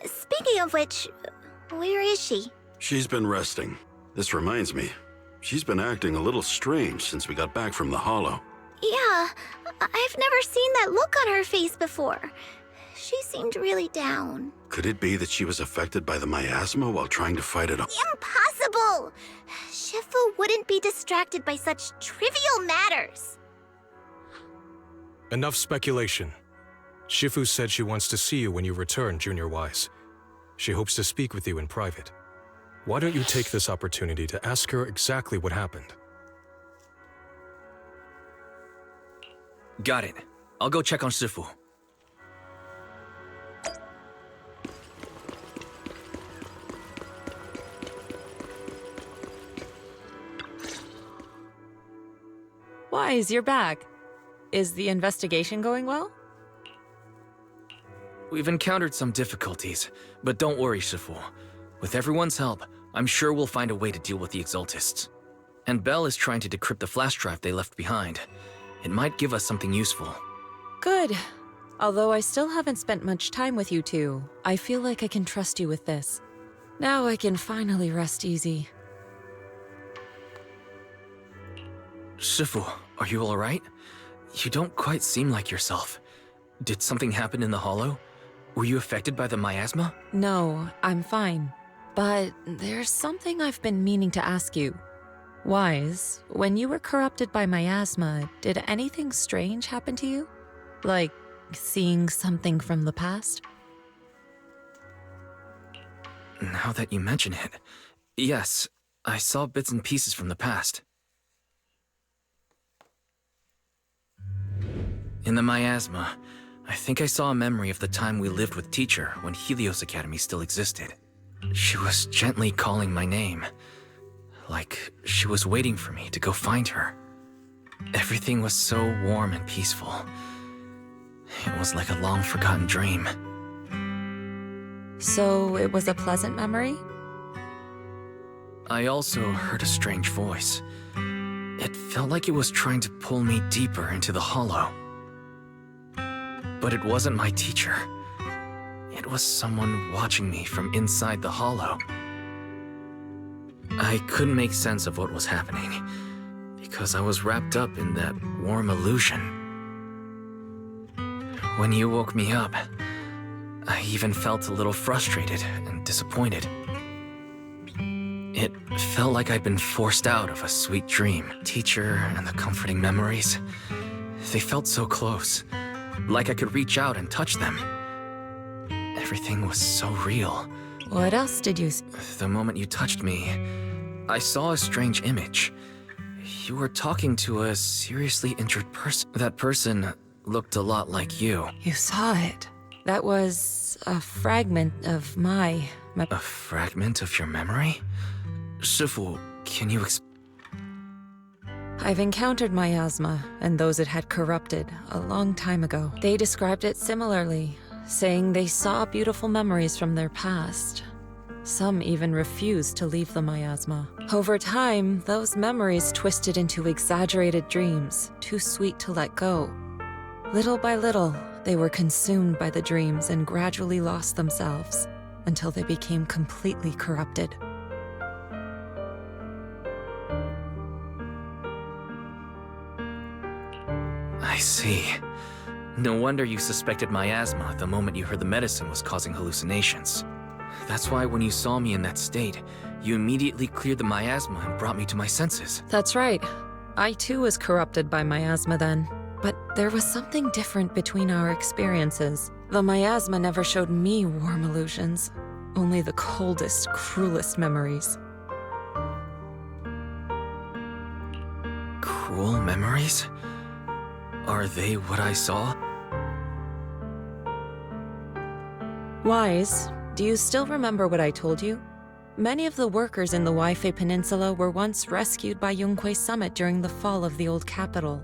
Speaking of which, where is she? She's been resting. This reminds me, she's been acting a little strange since we got back from the Hollow. Yeah, I've never seen that look on her face before. She seemed really down. Could it be that she was affected by the miasma while trying to fight it off? Impossible! Shifu wouldn't be distracted by such trivial matters. Enough speculation. Shifu said she wants to see you when you return, Junior Wise. She hopes to speak with you in private. Why don't you take this opportunity to ask her exactly what happened? Got it. I'll go check on Shifu. Wise, you're back. Is the investigation going well? We've encountered some difficulties, but don't worry, Shifu. With everyone's help, I'm sure we'll find a way to deal with the Exaltists. And Belle is trying to decrypt the flash drive they left behind. It might give us something useful. Good. Although I still haven't spent much time with you two, I feel like I can trust you with this. Now I can finally rest easy. Shifu, are you alright? You don't quite seem like yourself. Did something happen in the Hollow? Were you affected by the miasma? No, I'm fine. But there's something I've been meaning to ask you. Wise, when you were corrupted by miasma, did anything strange happen to you? Like seeing something from the past? Now that you mention it, yes, I saw bits and pieces from the past. In the miasma, I think I saw a memory of the time we lived with Teacher when Helios Academy still existed. She was gently calling my name, like she was waiting for me to go find her. Everything was so warm and peaceful. It was like a long-forgotten dream. So it was a pleasant memory? I also heard a strange voice. It felt like it was trying to pull me deeper into the hollow. But it wasn't my teacher. It was someone watching me from inside the hollow. I couldn't make sense of what was happening, because I was wrapped up in that warm illusion. When you woke me up, I even felt a little frustrated and disappointed. It felt like I'd been forced out of a sweet dream. Teacher and the comforting memories, they felt so close, like I could reach out and touch them. Everything was so real. What else did you see? The moment you touched me, I saw a strange image. You were talking to a seriously injured person. That person looked a lot like you. You saw it. That was a fragment of my... A fragment of your memory? Shifu, can you I've encountered miasma and those it had corrupted a long time ago. They described it similarly, saying they saw beautiful memories from their past. Some even refused to leave the miasma. Over time, those memories twisted into exaggerated dreams, too sweet to let go. Little by little, they were consumed by the dreams and gradually lost themselves, until they became completely corrupted. I see. No wonder you suspected miasma the moment you heard the medicine was causing hallucinations. That's why when you saw me in that state, you immediately cleared the miasma and brought me to my senses. That's right. I too was corrupted by miasma then. But there was something different between our experiences. The miasma never showed me warm illusions, only the coldest, cruelest memories. Cruel memories? Are they what I saw? Wise, do you still remember what I told you? Many of the workers in the Waifei Peninsula were once rescued by Yunquei Summit during the fall of the old capital.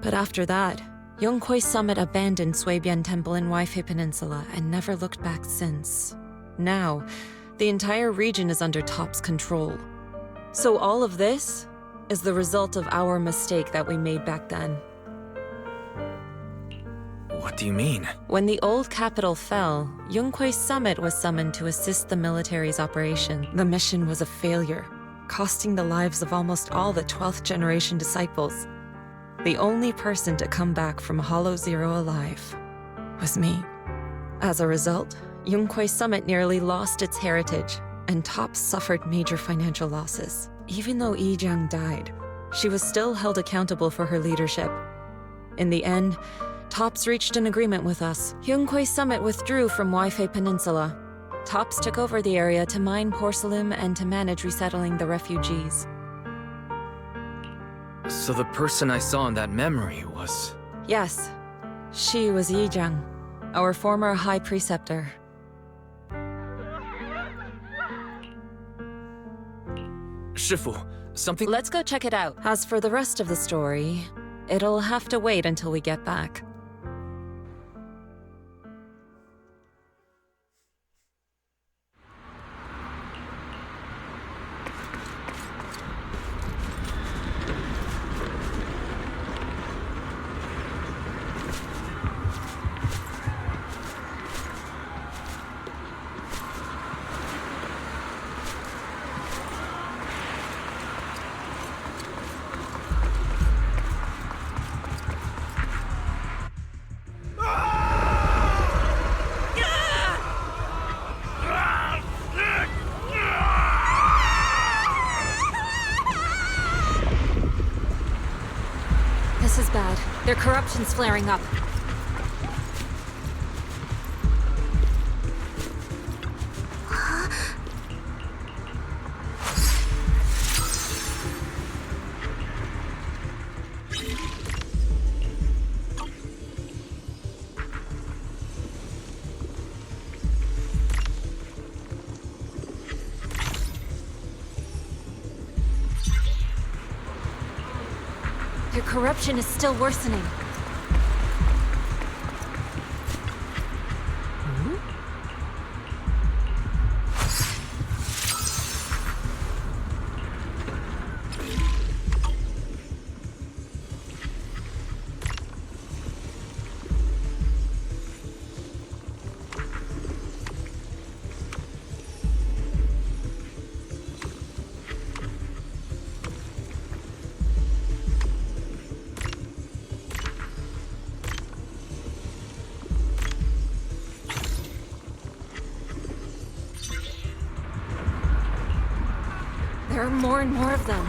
But after that, Yunquei Summit abandoned Suibian Temple in Waifei Peninsula and never looked back since. Now, the entire region is under Top's control. So all of this is the result of our mistake that we made back then. What do you mean? When the old capital fell, Yunquei Summit was summoned to assist the military's operation. The mission was a failure, costing the lives of almost all the 12th generation disciples. The only person to come back from Hollow Zero alive was me. As a result, Yunquei Summit nearly lost its heritage, and Top suffered major financial losses. Even though Yijiang died, she was still held accountable for her leadership. In the end, Tops reached an agreement with us. Yunquei Summit withdrew from Waifei Peninsula. Tops took over the area to mine porcelain and to manage resettling the refugees. So the person I saw in that memory was... Yes, she was Yijiang, our former high preceptor. Shifu, something... Let's go check it out. As for the rest of the story, it'll have to wait until we get back. corruption's flaring up. Their corruption is still worsening. There are more and more of them.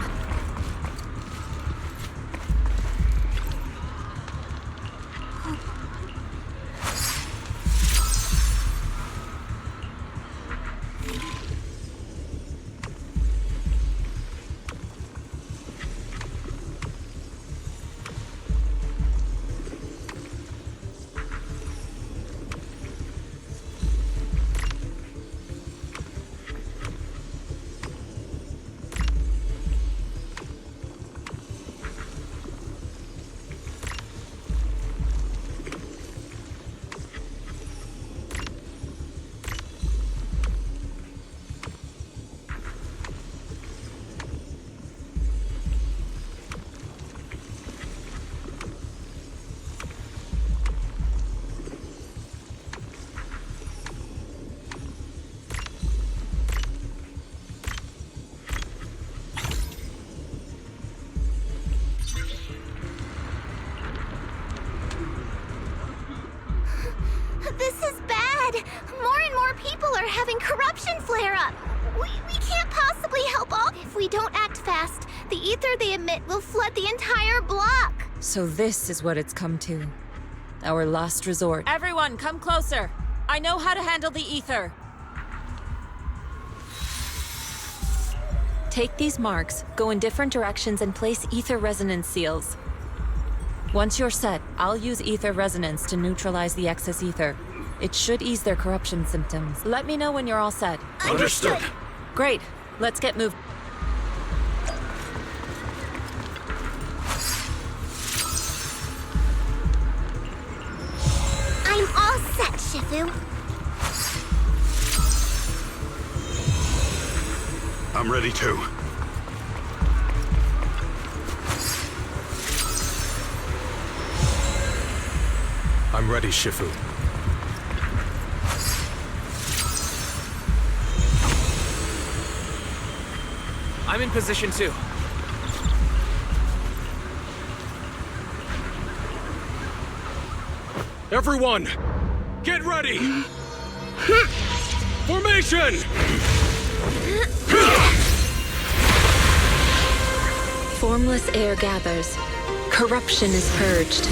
This is bad! More and more people are having corruption flare up! We can't possibly help all. If we don't act fast, the ether they emit will flood the entire block! So this is what it's come to. Our last resort. Everyone, come closer! I know how to handle the ether! Take these marks, go in different directions, and place ether resonance seals. Once you're set, I'll use ether resonance to neutralize the excess ether. It should ease their corruption symptoms. Let me know when you're all set. Understood. Great. Let's get moving. I'm all set, Shifu. I'm ready too. I'm ready, Shifu. I'm in position too. Everyone, get ready! Formation! Formless air gathers. Corruption is purged.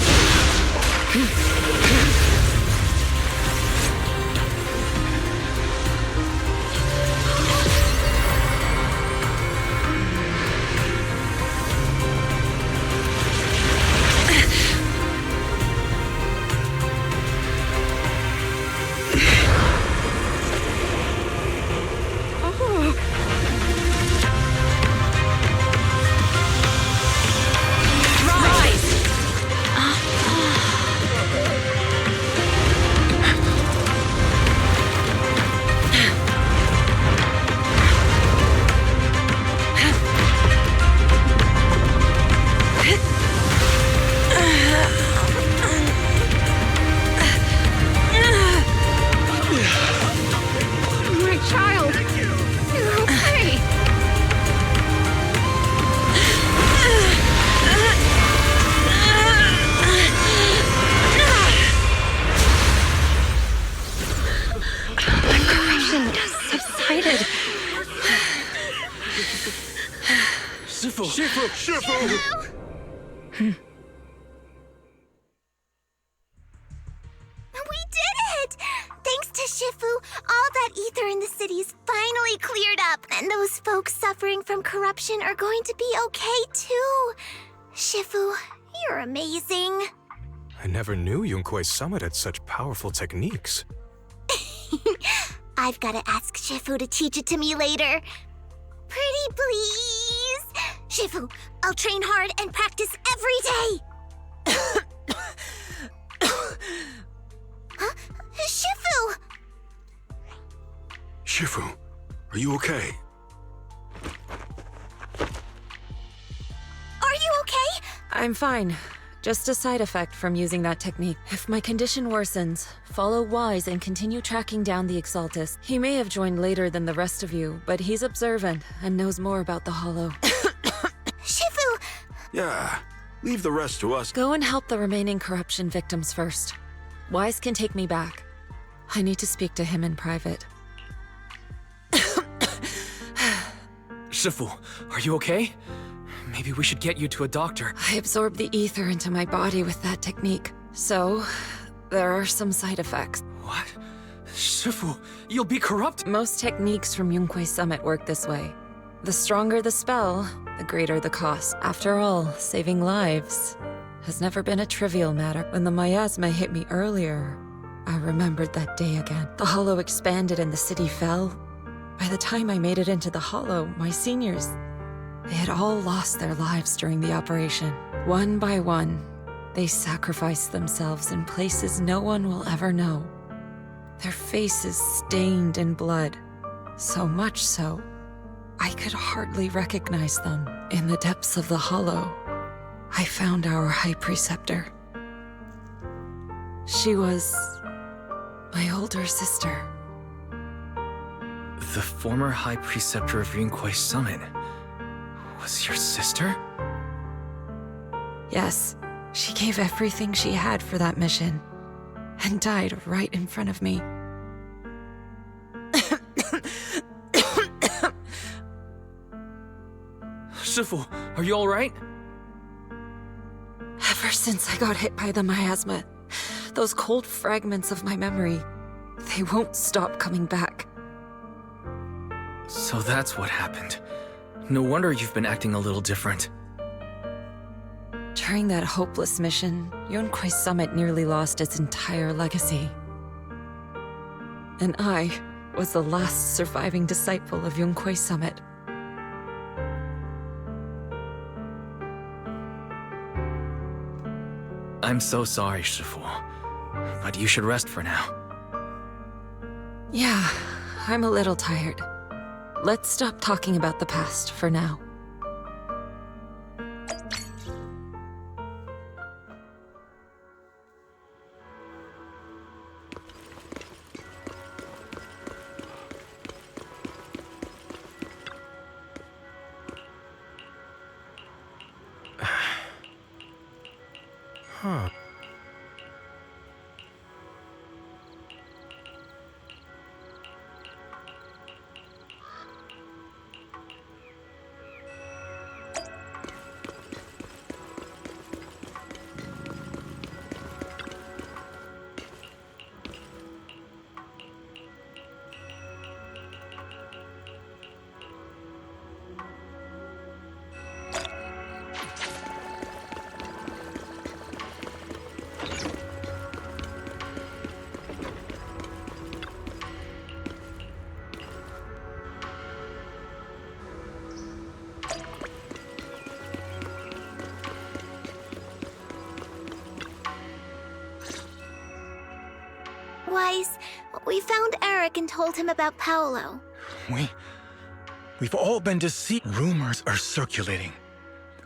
Shifu! Shifu, all that ether in the city's finally cleared up, and those folks suffering from corruption are going to be okay too. Shifu, you're amazing. I never knew Yunquei Summit had such powerful techniques. I've got to ask Shifu to teach it to me later. Pretty please. Shifu, I'll train hard and practice every day. Huh? Shifu! Shifu, are you okay? Are you okay? I'm fine. Just a side effect from using that technique. If my condition worsens, follow Wise and continue tracking down the Exaltus. He may have joined later than the rest of you, but he's observant and knows more about the Hollow. Shifu! Yeah, leave the rest to us. Go and help the remaining corruption victims first. Wise can take me back. I need to speak to him in private. Shifu, are you okay? Maybe we should get you to a doctor. I absorbed the ether into my body with that technique, so there are some side effects. What? Shifu, you'll be corrupt. Most techniques from Yunquei Summit work this way. The stronger the spell, the greater the cost. After all, saving lives has never been a trivial matter. When the miasma hit me earlier, I remembered that day again. The Hollow expanded and the city fell. By the time I made it into the Hollow, my seniors, they had all lost their lives during the operation. One by one, they sacrificed themselves in places no one will ever know. Their faces stained in blood, so much so, I could hardly recognize them. In the depths of the Hollow, I found our High Preceptor. She was my older sister. The former High Preceptor of Yunquei Summit was your sister? Yes, she gave everything she had for that mission, and died right in front of me. Shifu, are you alright? Ever since I got hit by the miasma, those cold fragments of my memory, they won't stop coming back. So that's what happened. No wonder you've been acting a little different. During that hopeless mission, Yunquei Summit nearly lost its entire legacy. And I was the last surviving disciple of Yunquei Summit. I'm so sorry, Shifu. But you should rest for now. Yeah, I'm a little tired. Let's stop talking about the past for now. Huh. Wise, we found Eric and told him about Paolo. We've all been deceived. Rumors are circulating.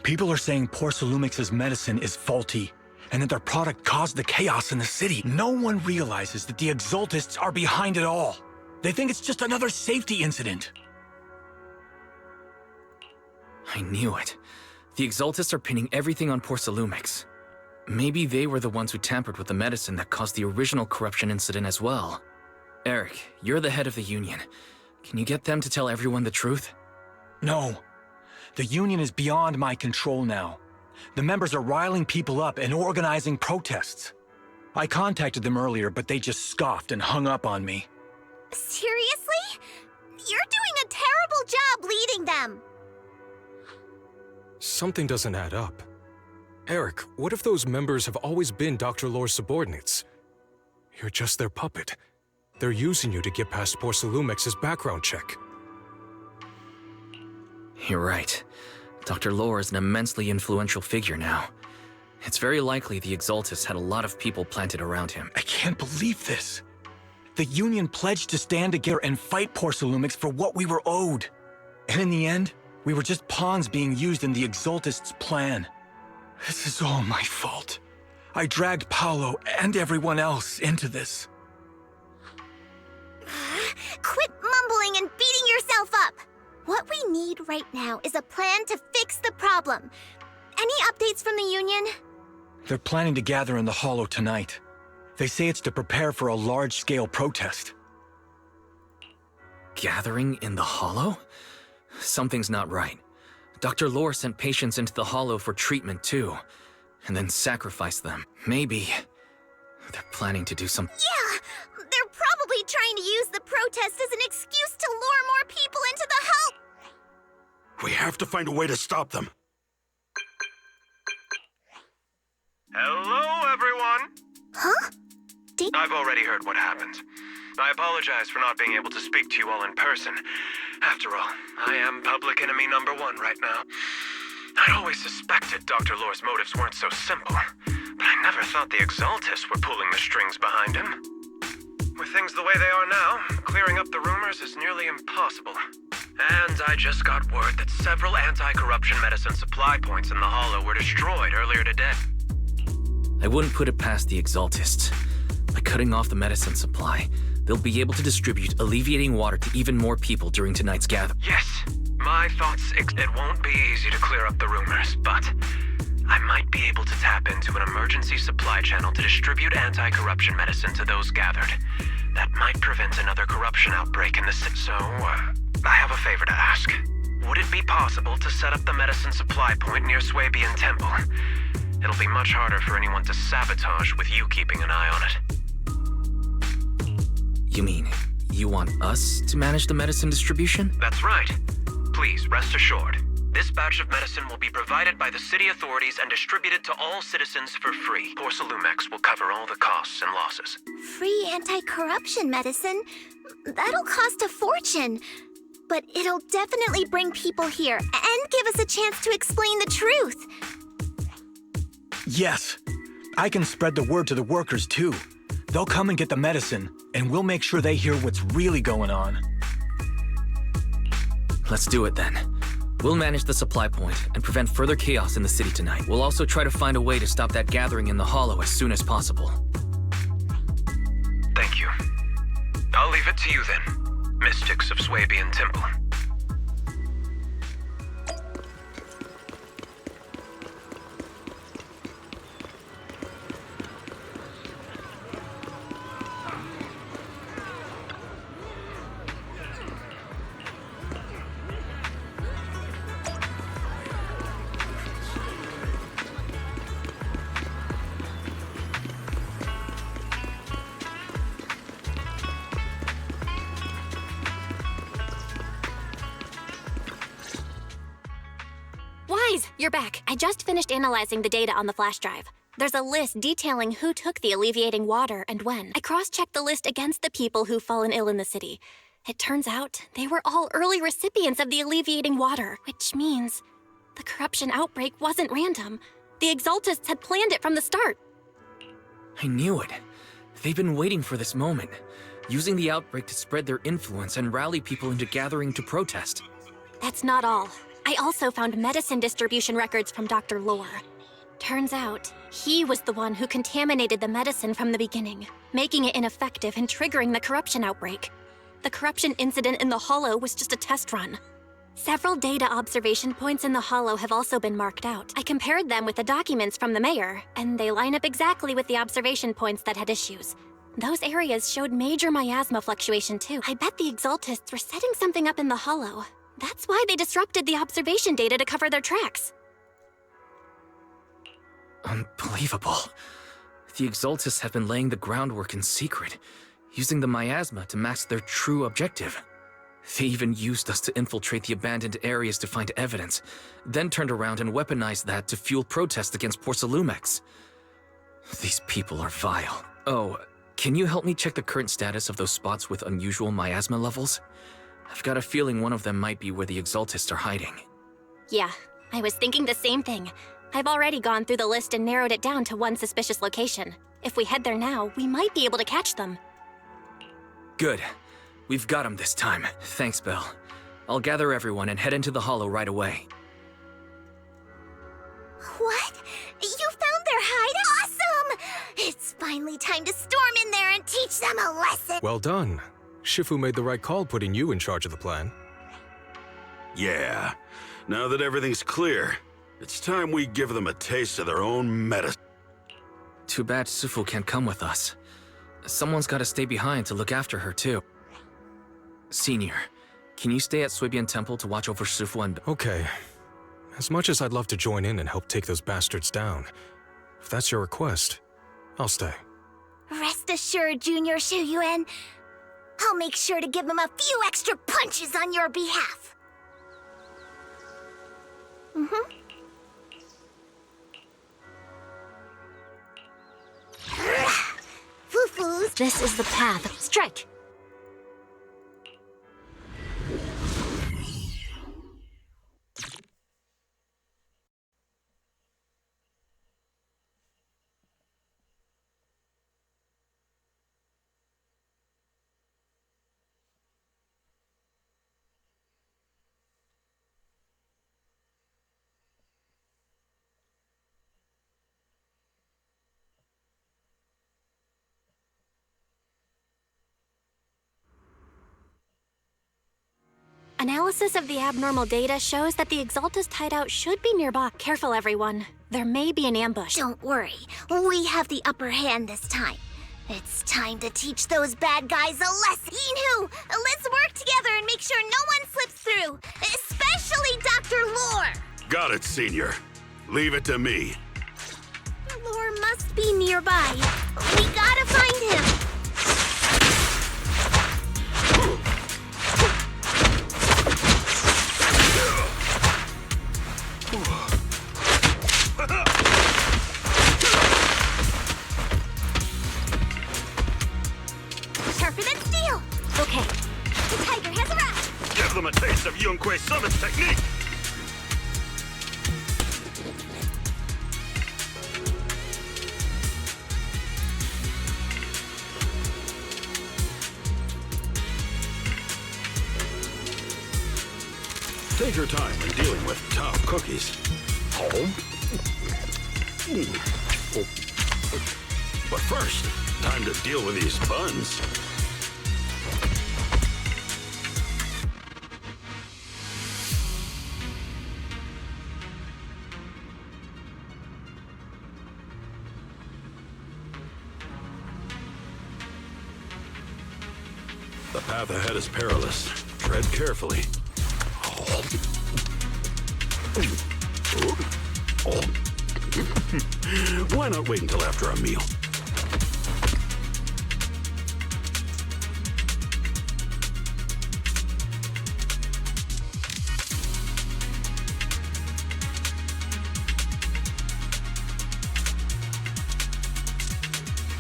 People are saying Porcelumix's medicine is faulty, and that their product caused the chaos in the city. No one realizes that the Exaltists are behind it all. They think it's just another safety incident. I knew it. The Exaltists are pinning everything on Porcelumix. Maybe they were the ones who tampered with the medicine that caused the original corruption incident as well. Eric, you're the head of the Union. Can you get them to tell everyone the truth? No. The Union is beyond my control now. The members are riling people up and organizing protests. I contacted them earlier, but they just scoffed and hung up on me. Seriously? You're doing a terrible job leading them. Something doesn't add up. Eric, what if those members have always been Dr. Lore's subordinates? You're just their puppet. They're using you to get past Porcelumex's background check. You're right. Dr. Lore is an immensely influential figure now. It's very likely the Exaltus had a lot of people planted around him. I can't believe this. The Union pledged to stand together and fight Porcelumex for what we were owed. And in the end, we were just pawns being used in the Exaltists' plan. This is all my fault. I dragged Paolo and everyone else into this. Quit mumbling and beating yourself up. What we need right now is a plan to fix the problem. Any updates from the Union? They're planning to gather in the Hollow tonight. They say it's to prepare for a large-scale protest. Gathering in the Hollow? Something's not right. Dr. Lore sent patients into the Hollow for treatment too, and then sacrificed them. Maybe they're planning to do some... Yeah! They're probably trying to use the protest as an excuse to lure more people into the Hollow. We have to find a way to stop them. Hello, everyone! Huh? I've already heard what happened. I apologize for not being able to speak to you all in person. After all, I am public enemy number 1 right now. I'd always suspected Dr. Lore's motives weren't so simple, but I never thought the Exaltists were pulling the strings behind him. With things the way they are now, clearing up the rumors is nearly impossible. And I just got word that several anti-corruption medicine supply points in the Hollow were destroyed earlier today. I wouldn't put it past the Exaltists. By cutting off the medicine supply, they'll be able to distribute alleviating water to even more people during tonight's gathering. Yes, my thoughts, it won't be easy to clear up the rumors, but I might be able to tap into an emergency supply channel to distribute anti-corruption medicine to those gathered. That might prevent another corruption outbreak in the city. So, I have a favor to ask. Would it be possible to set up the medicine supply point near Swabian Temple? It'll be much harder for anyone to sabotage with you keeping an eye on it. You mean, you want us to manage the medicine distribution? That's right. Please, rest assured. This batch of medicine will be provided by the city authorities and distributed to all citizens for free. Porcelumex will cover all the costs and losses. Free anti-corruption medicine? That'll cost a fortune. But it'll definitely bring people here and give us a chance to explain the truth. Yes. I can spread the word to the workers, too. They'll come and get the medicine, and we'll make sure they hear what's really going on. Let's do it then. We'll manage the supply point and prevent further chaos in the city tonight. We'll also try to find a way to stop that gathering in the Hollow as soon as possible. Thank you. I'll leave it to you then, Mystics of Swabian Temple. You're back. I just finished analyzing the data on the flash drive. There's a list detailing who took the alleviating water and when. I cross-checked the list against the people who've fallen ill in the city. It turns out they were all early recipients of the alleviating water, which means the corruption outbreak wasn't random. The Exaltists had planned it from the start. I knew it. They've been waiting for this moment, using the outbreak to spread their influence and rally people into gathering to protest. That's not all. I also found medicine distribution records from Dr. Lore. Turns out, he was the one who contaminated the medicine from the beginning, making it ineffective and triggering the corruption outbreak. The corruption incident in the Hollow was just a test run. Several data observation points in the Hollow have also been marked out. I compared them with the documents from the mayor, and they line up exactly with the observation points that had issues. Those areas showed major miasma fluctuation too. I bet the Exaltists were setting something up in the Hollow. That's why they disrupted the observation data to cover their tracks. Unbelievable. The Exaltists have been laying the groundwork in secret, using the miasma to mask their true objective. They even used us to infiltrate the abandoned areas to find evidence, then turned around and weaponized that to fuel protests against Porsalumex. These people are vile. Oh, can you help me check the current status of those spots with unusual miasma levels? I've got a feeling one of them might be where the Exaltists are hiding. Yeah, I was thinking the same thing. I've already gone through the list and narrowed it down to one suspicious location. If we head there now, we might be able to catch them. Good. We've got them this time. Thanks, Belle. I'll gather everyone and head into the Hollow right away. What? You found their hide? Awesome! It's finally time to storm in there and teach them a lesson! Well done. Shifu made the right call putting you in charge of the plan. Yeah. Now that everything's clear, it's time we give them a taste of their own medicine. Too bad Sufu can't come with us. Someone's got to stay behind to look after her, too. Senior, can you stay at Suibian Temple to watch over Sufu and... Okay. As much as I'd love to join in and help take those bastards down, if that's your request, I'll stay. Rest assured, Junior Shuyuan. I'll make sure to give them a few extra punches on your behalf. Foo-foos. This is the path. Strike! Analysis of the abnormal data shows that the Exaltist hideout should be nearby. Careful, everyone. There may be an ambush. Don't worry. We have the upper hand this time. It's time to teach those bad guys a lesson. Yinhu, let's work together and make sure no one slips through. Especially Dr. Lore. Got it, Senior. Leave it to me. Lore must be nearby. We gotta find him. Sharper than steel. Okay. The tiger has arrived. Give them a taste of Yunquei Summit's technique. Take your time in dealing with tough cookies. But first, time to deal with these buns. The path ahead is perilous. Tread carefully. Why not wait until after a meal?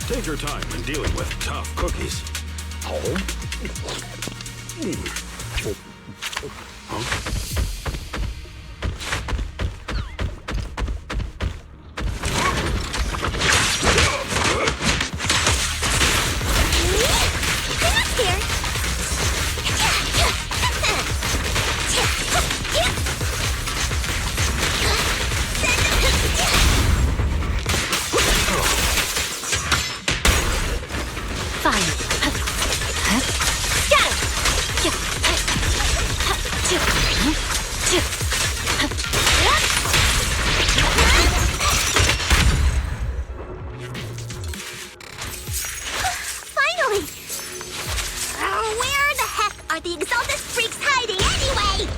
Take your time in dealing with tough cookies. Finally! Where the heck are the Exaltist freaks hiding anyway?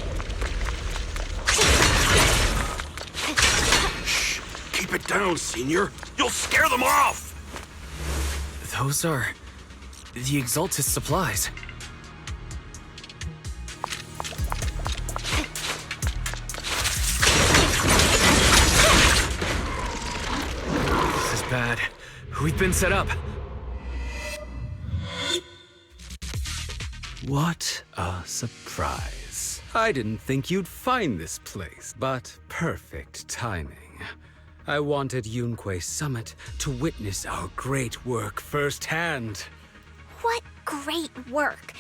Shh! Keep it down, Senior. You'll scare them off! Those are the Exaltus supplies. This is bad. We've been set up. What a surprise. I didn't think you'd find this place, but perfect timing. I wanted Yunque Summit to witness our great work firsthand. What great work!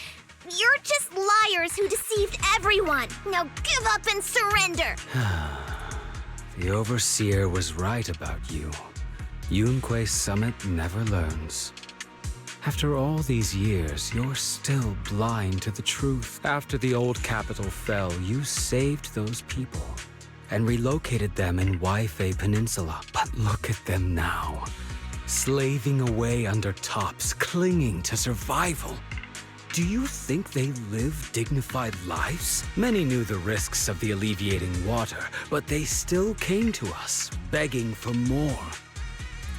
You're just liars who deceived everyone! Now give up and surrender! The Overseer was right about you. Yunque Summit never learns. After all these years, you're still blind to the truth. After the old capital fell, you saved those people and relocated them in Waifei Peninsula. But look at them now, slaving away under tops, clinging to survival. Do you think they live dignified lives? Many knew the risks of the alleviating water, but they still came to us, begging for more.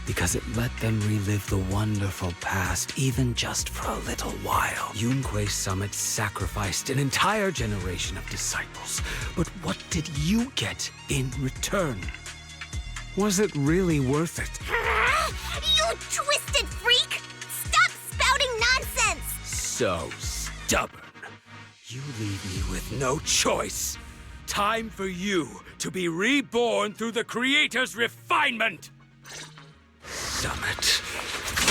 Because it let them relive the wonderful past, even just for a little while. Yunque Summit sacrificed an entire generation of disciples. But what did you get in return? Was it really worth it? You twisted freak! Stop spouting nonsense! So stubborn. You leave me with no choice. Time for you to be reborn through the Creator's refinement! Summit.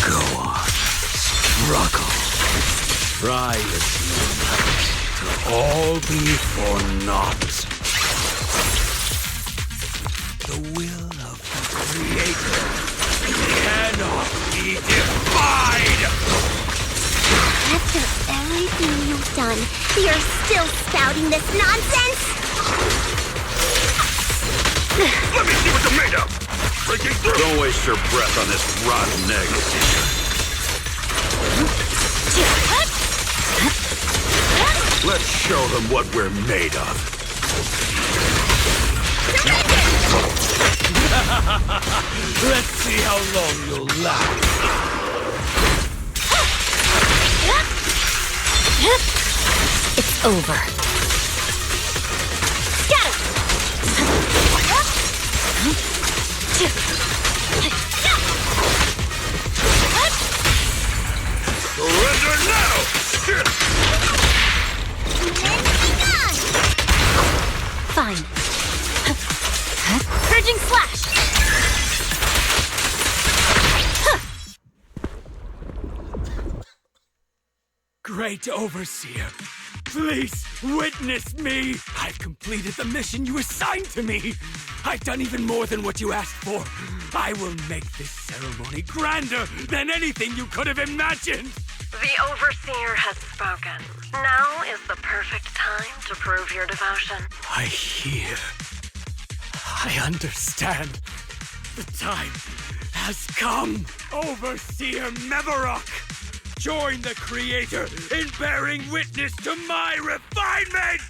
Go on. Struggle. Try as you might to all be for naught. The will of the Creator cannot be defied! After everything you've done, you're still spouting this nonsense? Let me see what you're made of! Breaking through! Don't waste your breath on this rotten egg. Let's show them what we're made of. Let's see how long you'll last. It's over. Surrender now! Fine. Purging slash! Great Overseer, please witness me! I've completed the mission you assigned to me! I've done even more than what you asked for! I will make this ceremony grander than anything you could have imagined! The Overseer has spoken. Now is the perfect time to prove your devotion. I hear. I understand. The time has come. Overseer Mevarok, join the Creator in bearing witness to my refinement!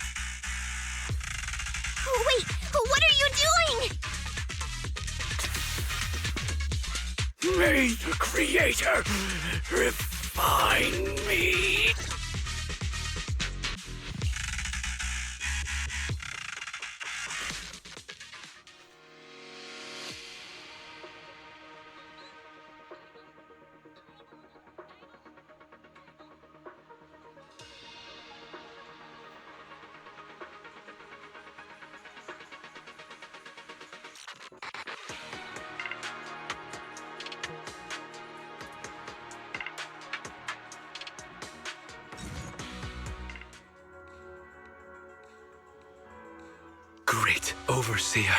Wait, what are you doing? May the Creator refine me! Great Overseer.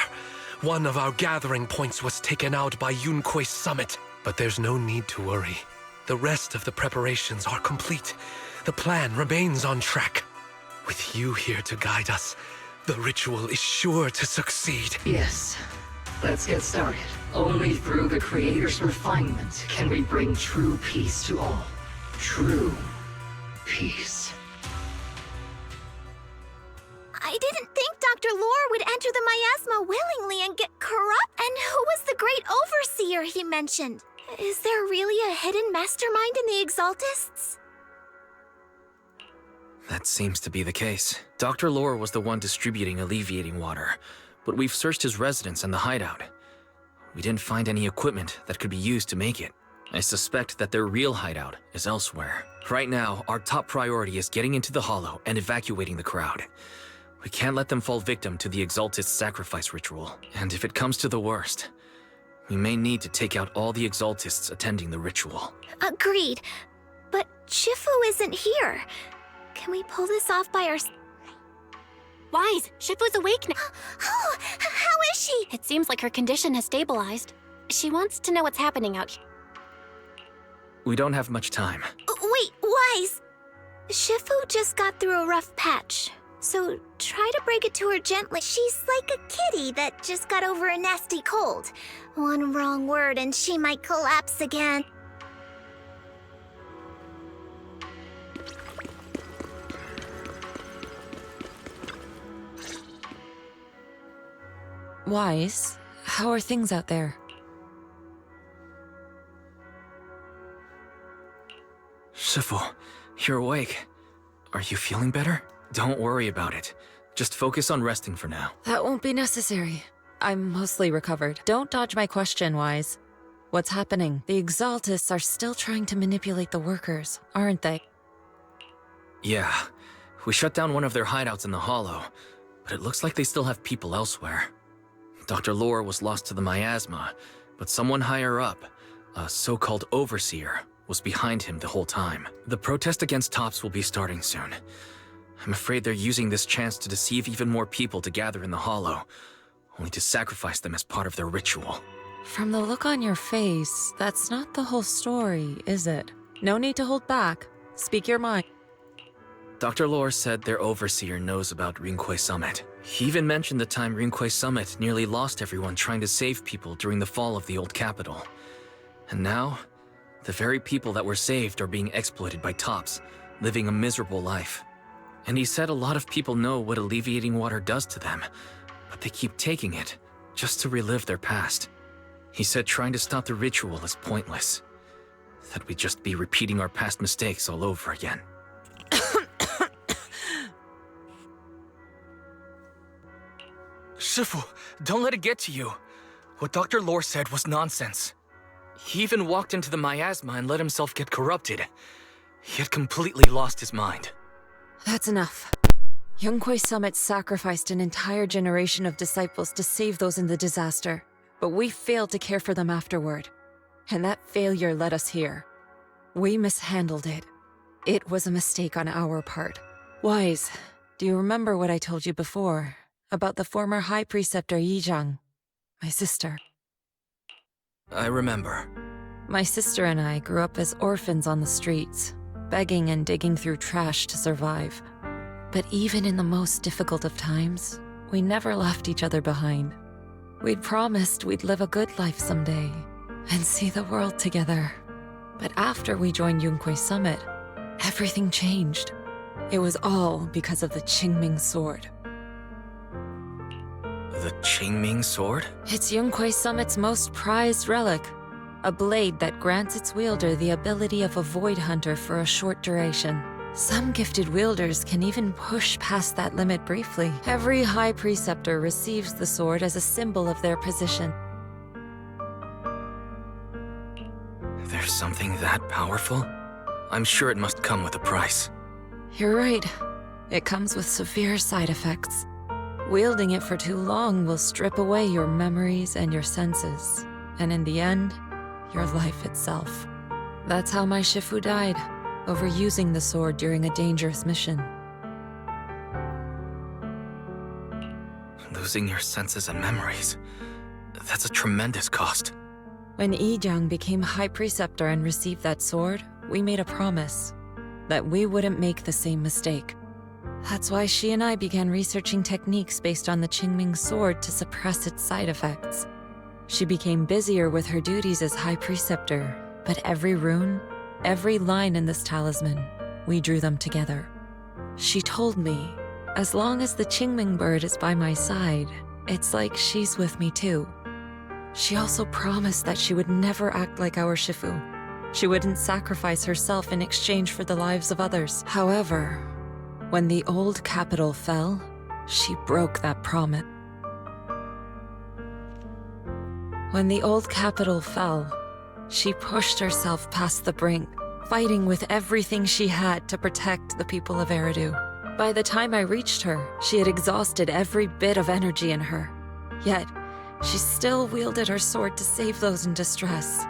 One of our gathering points was taken out by Yunque Summit. But there's no need to worry. The rest of the preparations are complete. The plan remains on track. With you here to guide us, the ritual is sure to succeed. Yes. Let's get started. Only through the Creator's refinement can we bring true peace to all. True peace. I didn't think Dr. Lore would enter the miasma willingly and get corrupt. And who was the great overseer he mentioned? Is there really a hidden mastermind in the Exaltists? That seems to be the case. Dr. Lore was the one distributing alleviating water, but we've searched his residence and the hideout. We didn't find any equipment that could be used to make it. I suspect that their real hideout is elsewhere. Right now, our top priority is getting into the Hollow and evacuating the crowd. We can't let them fall victim to the Exaltist sacrifice ritual. And if it comes to the worst, we may need to take out all the Exaltists attending the ritual. Agreed. But Shifu isn't here. Can we pull this off by ourselves? Wise, Shifu's awake now. Oh, how is she? It seems like her condition has stabilized. She wants to know what's happening out here. We don't have much time. Wait, Wise! Shifu just got through a rough patch, so try to break it to her gently. She's like a kitty that just got over a nasty cold. One wrong word and she might collapse again. Wise, how are things out there? Shifu, you're awake. Are you feeling better? Don't worry about it. Just focus on resting for now. That won't be necessary. I'm mostly recovered. Don't dodge my question, Wise. What's happening? The Exaltists are still trying to manipulate the workers, aren't they? Yeah. We shut down one of their hideouts in the Hollow, but it looks like they still have people elsewhere. Dr. Lore was lost to the miasma, but someone higher up, a so-called overseer, was behind him the whole time. The protest against Tops will be starting soon. I'm afraid they're using this chance to deceive even more people to gather in the Hollow, only to sacrifice them as part of their ritual. From the look on your face, that's not the whole story, is it? No need to hold back. Speak your mind. Dr. Lore said their overseer knows about Rinkwei Summit. He even mentioned the time Rinkwei Summit nearly lost everyone trying to save people during the fall of the old capital. And now, the very people that were saved are being exploited by Tops, living a miserable life. And he said a lot of people know what alleviating water does to them, but they keep taking it just to relive their past. He said trying to stop the ritual is pointless, that we'd just be repeating our past mistakes all over again. Shifu, don't let it get to you. What Dr. Lore said was nonsense. He even walked into the miasma and let himself get corrupted. He had completely lost his mind. That's enough. Yunkwei Summit sacrificed an entire generation of disciples to save those in the disaster, but we failed to care for them afterward. And that failure led us here. We mishandled it. It was a mistake on our part. Wise, do you remember what I told you before about the former High Preceptor Yizhang, my sister? I remember. My sister and I grew up as orphans on the streets, begging and digging through trash to survive. But even in the most difficult of times, we never left each other behind. We'd promised we'd live a good life someday and see the world together. But after we joined Yunkwei Summit, everything changed. It was all because of the Qingming Sword. The Qingming Sword? It's Yunkwei Summit's most prized relic. A blade that grants its wielder the ability of a void hunter for a short duration. Some gifted wielders can even push past that limit briefly. Every High Preceptor receives the sword as a symbol of their position. There's something that powerful? I'm sure it must come with a price. You're right. It comes with severe side effects. Wielding it for too long will strip away your memories and your senses, and in the end, your life itself. That's how my Shifu died, overusing the sword during a dangerous mission. Losing your senses and memories. That's a tremendous cost. When Yizhang became High Preceptor and received that sword, we made a promise that we wouldn't make the same mistake. That's why she and I began researching techniques based on the Qingming Sword to suppress its side effects. She became busier with her duties as High Preceptor, but every rune, every line in this talisman, we drew them together. She told me, as long as the Qingming bird is by my side, it's like she's with me too. She also promised that she would never act like our Shifu. She wouldn't sacrifice herself in exchange for the lives of others. However, when the old capital fell, she broke that promise. When the old capital fell, she pushed herself past the brink, fighting with everything she had to protect the people of Eridu. By the time I reached her, she had exhausted every bit of energy in her. Yet, she still wielded her sword to save those in distress.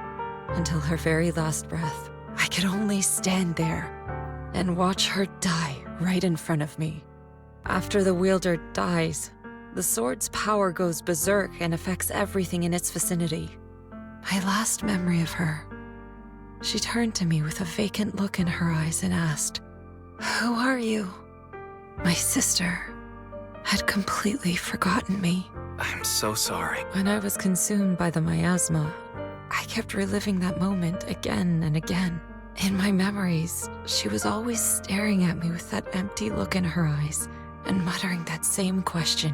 Until her very last breath, I could only stand there and watch her die right in front of me. After the wielder dies, the sword's power goes berserk and affects everything in its vicinity. My last memory of her, she turned to me with a vacant look in her eyes and asked, "Who are you?" My sister had completely forgotten me. I'm so sorry. When I was consumed by the miasma, I kept reliving that moment again and again. In my memories, she was always staring at me with that empty look in her eyes and muttering that same question,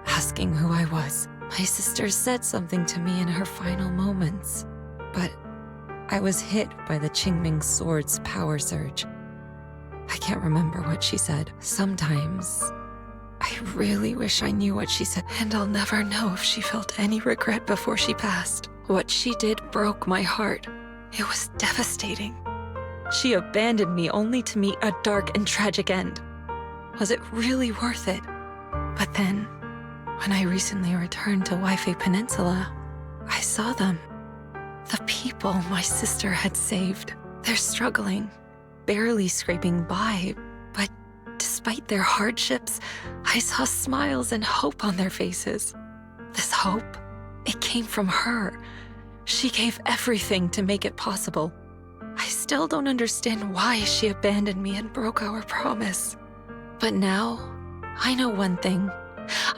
asking who I was. My sister said something to me in her final moments, but I was hit by the Qingming sword's power surge. I can't remember what she said. Sometimes, I really wish I knew what she said, and I'll never know if she felt any regret before she passed. What she did broke my heart. It was devastating. She abandoned me only to meet a dark and tragic end. Was it really worth it? But then, when I recently returned to Waifei Peninsula, I saw them. The people my sister had saved. They're struggling, barely scraping by, but despite their hardships, I saw smiles and hope on their faces. This hope, it came from her. She gave everything to make it possible. I still don't understand why she abandoned me and broke our promise. But now, I know one thing.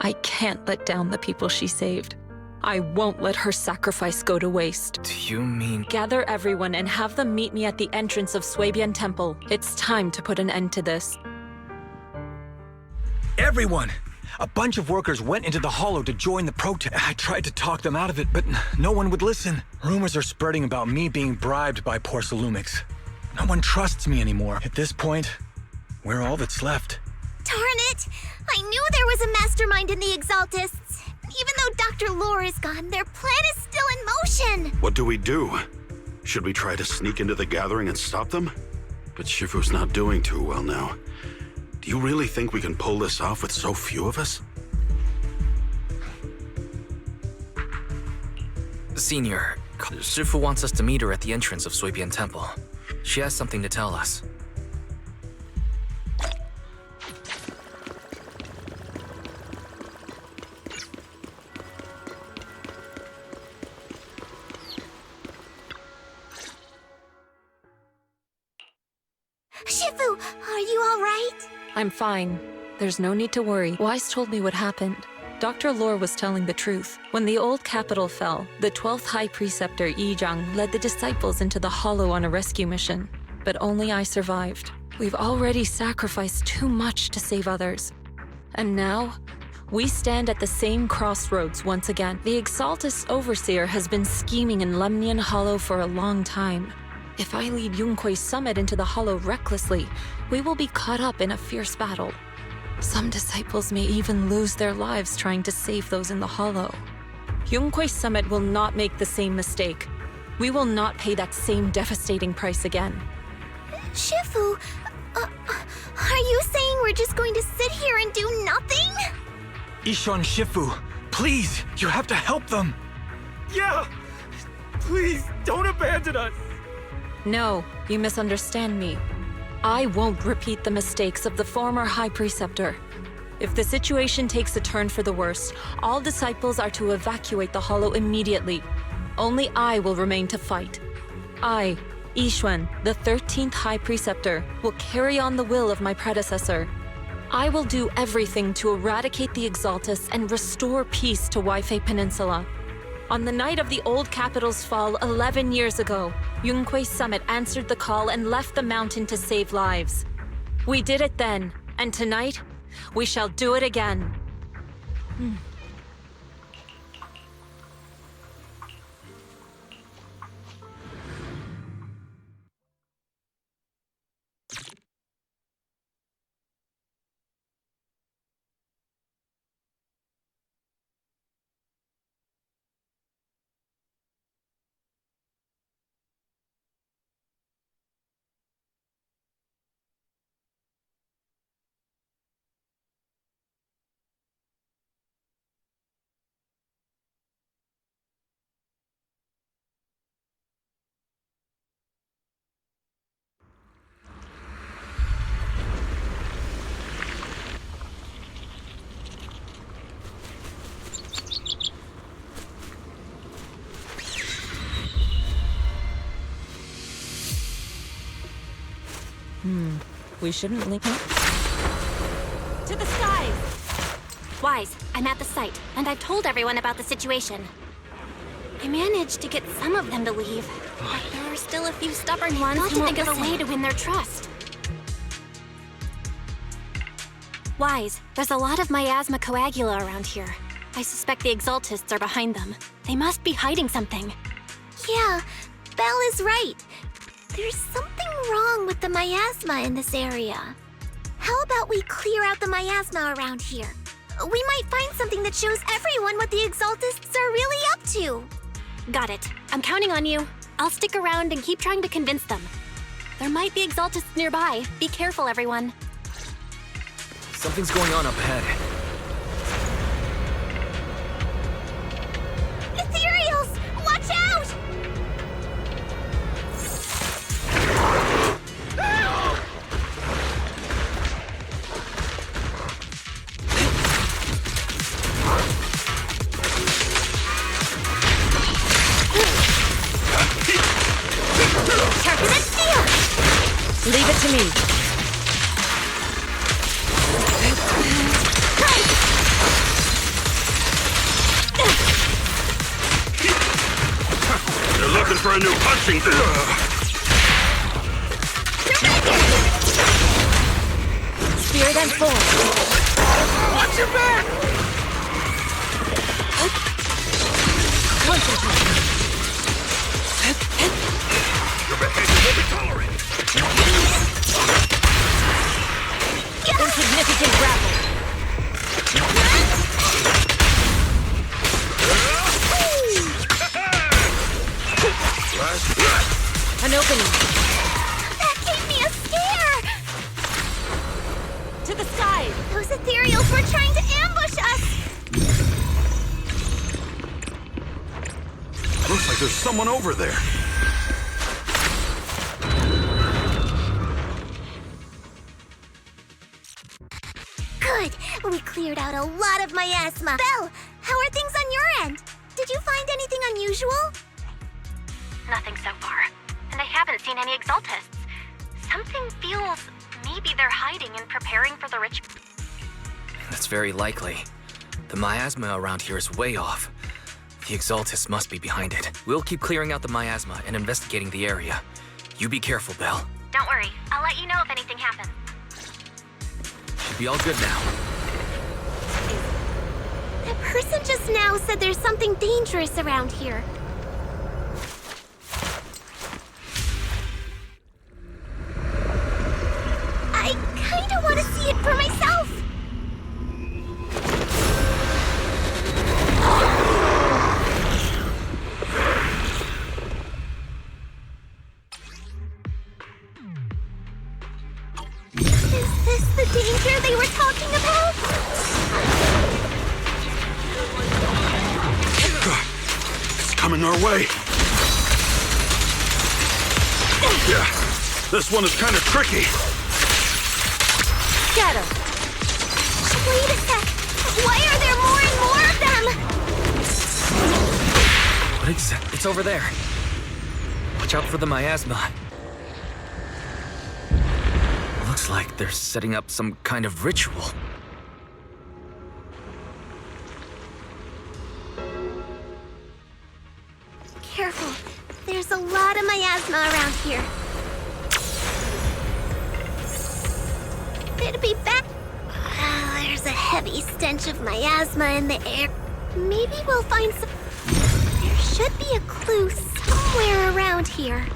I can't let down the people she saved. I won't let her sacrifice go to waste. Do you mean... Gather everyone and have them meet me at the entrance of Suibian Temple. It's time to put an end to this. Everyone! A bunch of workers went into the hollow to join the protest. I tried to talk them out of it, but no one would listen. Rumors are spreading about me being bribed by Porcelumix. No one trusts me anymore. At this point, we're all that's left. Darn it! I knew there was a mastermind in the Exaltists. Even though Dr. Lore is gone, their plan is still in motion. What do we do? Should we try to sneak into the gathering and stop them? But Shifu's not doing too well now. Do you really think we can pull this off with so few of us? Senior, Shifu wants us to meet her at the entrance of Suibian Temple. She has something to tell us. Shifu, are you all right? I'm fine. There's no need to worry. Wise told me what happened. Dr. Lore was telling the truth. When the old capital fell, the 12th High Preceptor Yi Zhang led the disciples into the Hollow on a rescue mission. But only I survived. We've already sacrificed too much to save others. And now, we stand at the same crossroads once again. The Exaltus Overseer has been scheming in Lemnian Hollow for a long time. If I lead Yunque's summit into the Hollow recklessly, we will be caught up in a fierce battle. Some disciples may even lose their lives trying to save those in the Hollow. Yunque's summit will not make the same mistake. We will not pay that same devastating price again. Shifu, are you saying we're just going to sit here and do nothing? Ishan Shifu, please, you have to help them. Yeah! Please, don't abandon us! No, you misunderstand me. I won't repeat the mistakes of the former High Preceptor. If the situation takes a turn for the worse, all disciples are to evacuate the Hollow immediately. Only I will remain to fight. I, Yixuan, the 13th High Preceptor, will carry on the will of my predecessor. I will do everything to eradicate the Exaltus and restore peace to Waifei Peninsula. On the night of the old capital's fall 11 years ago, Yunque's summit answered the call and left the mountain to save lives. We did it then, and tonight, we shall do it again. We shouldn't leave. To the skies! Wise, I'm at the site, and I've told everyone about the situation. I managed to get some of them to leave, but there are still a few stubborn ones who won't think of a way to win their trust. Wise, there's a lot of miasma coagula around here. I suspect the Exaltists are behind them. They must be hiding something. Yeah, Belle is right. There's something wrong with the miasma in this area. How about we clear out the miasma around here? We might find something that shows everyone what the Exaltists are really up to. Got it. I'm counting on you. I'll stick around and keep trying to convince them. There might be Exaltists nearby. Be careful, everyone. Something's going on up ahead. Ethereals! Watch out! Turbulent steel! Leave it to me. You're looking for a new punching. Spirit and form. Watch your back! Concentrate. Your behavior will be tolerated. Insignificant grapple. An opening. That gave me a scare! To the skies! Those ethereals were trying to ambush us! Looks like there's someone over there. Good! We cleared out a lot of miasma. Belle, how are things on your end? Did you find anything unusual? Nothing so far. And I haven't seen any Exaltists. Something feels maybe they're hiding and preparing for the rich. That's very likely. The miasma around here is way off. The Exaltists must be behind it. We'll keep clearing out the miasma and investigating the area. You be careful, Belle. Don't worry. I'll let you know if anything happens. Should be all good now. The person just now said there's something dangerous around here. I kinda want to see it for myself. Is this the danger they were talking about? It's coming our way. Yeah, this one is kind of tricky. Get him! Wait a sec. Why are there more and more of them? What exactly? It's over there. Watch out for the miasma. Looks like they're setting up some kind of ritual. Careful. There's a lot of miasma around here. It'll be back. There's a heavy stench of miasma in the air. Maybe we'll find some. There should be a clue somewhere around here.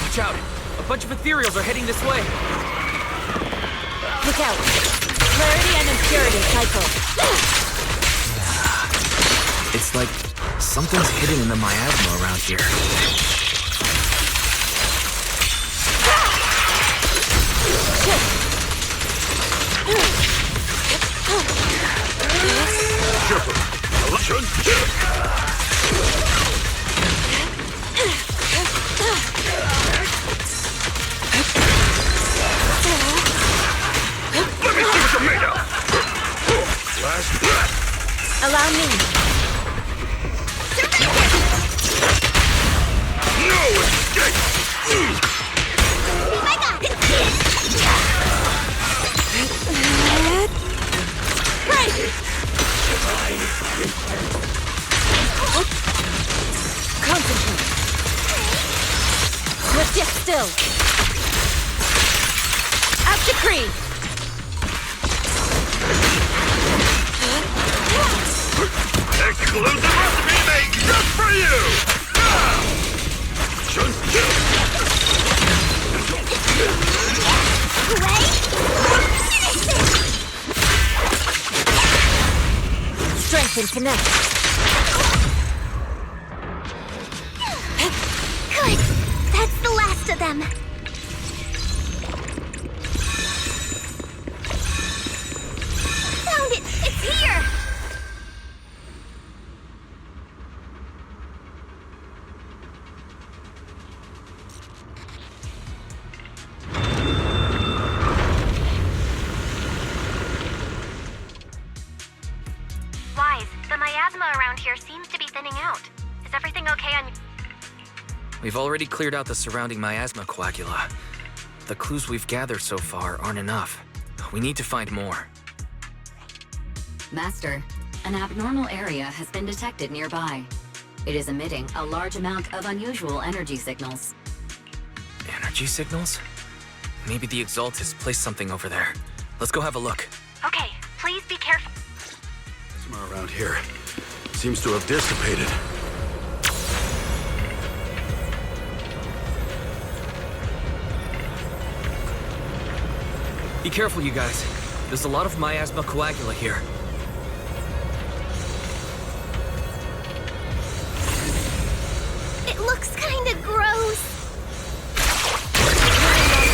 Watch out! A bunch of ethereals are heading this way. Look out! Clarity and impurity cycle. It's like something's hidden in the miasma around here. Let me see what you mean! Allow me. No escape! Concentrate. Let's get still. Out decree. Exclusive recipe made just for you! Strength and finesse. Good. That's the last of them. Found it! It's here! Wise, the miasma around here seems to be thinning out. Is everything okay on... We've already cleared out the surrounding miasma coagula. The clues we've gathered so far aren't enough. We need to find more. Master, an abnormal area has been detected nearby. It is emitting a large amount of unusual energy signals. Energy signals? Maybe the Exaltus placed something over there. Let's go have a look. Okay, please be careful. Plasma around here seems to have dissipated. Be careful, you guys. There's a lot of miasma coagula here. It looks kinda gross.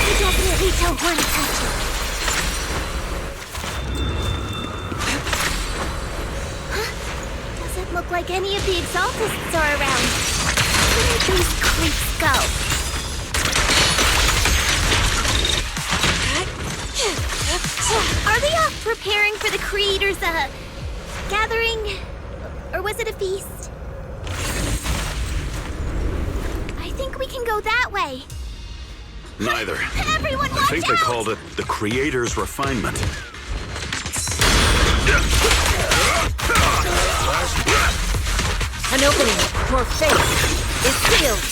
You definitely don't want to touch it. Huh? Doesn't look like any of the Exaltists are around. Where did these creeps go? Are they off preparing for the Creator's, gathering? Or was it a feast? I think we can go that way. Neither. Everyone I think they called it the Creator's Refinement. An opening for faith is sealed.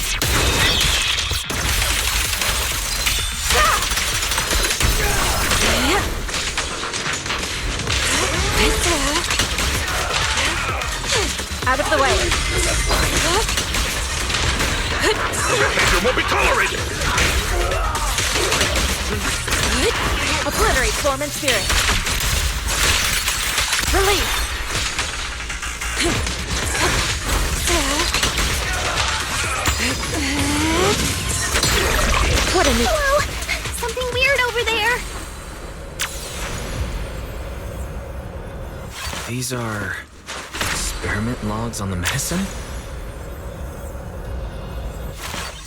Out of the way. Behavior won't be tolerated! Obliterate form and spirit. Release. What a new... Whoa! Something weird over there! These are... experiment logs on the medicine?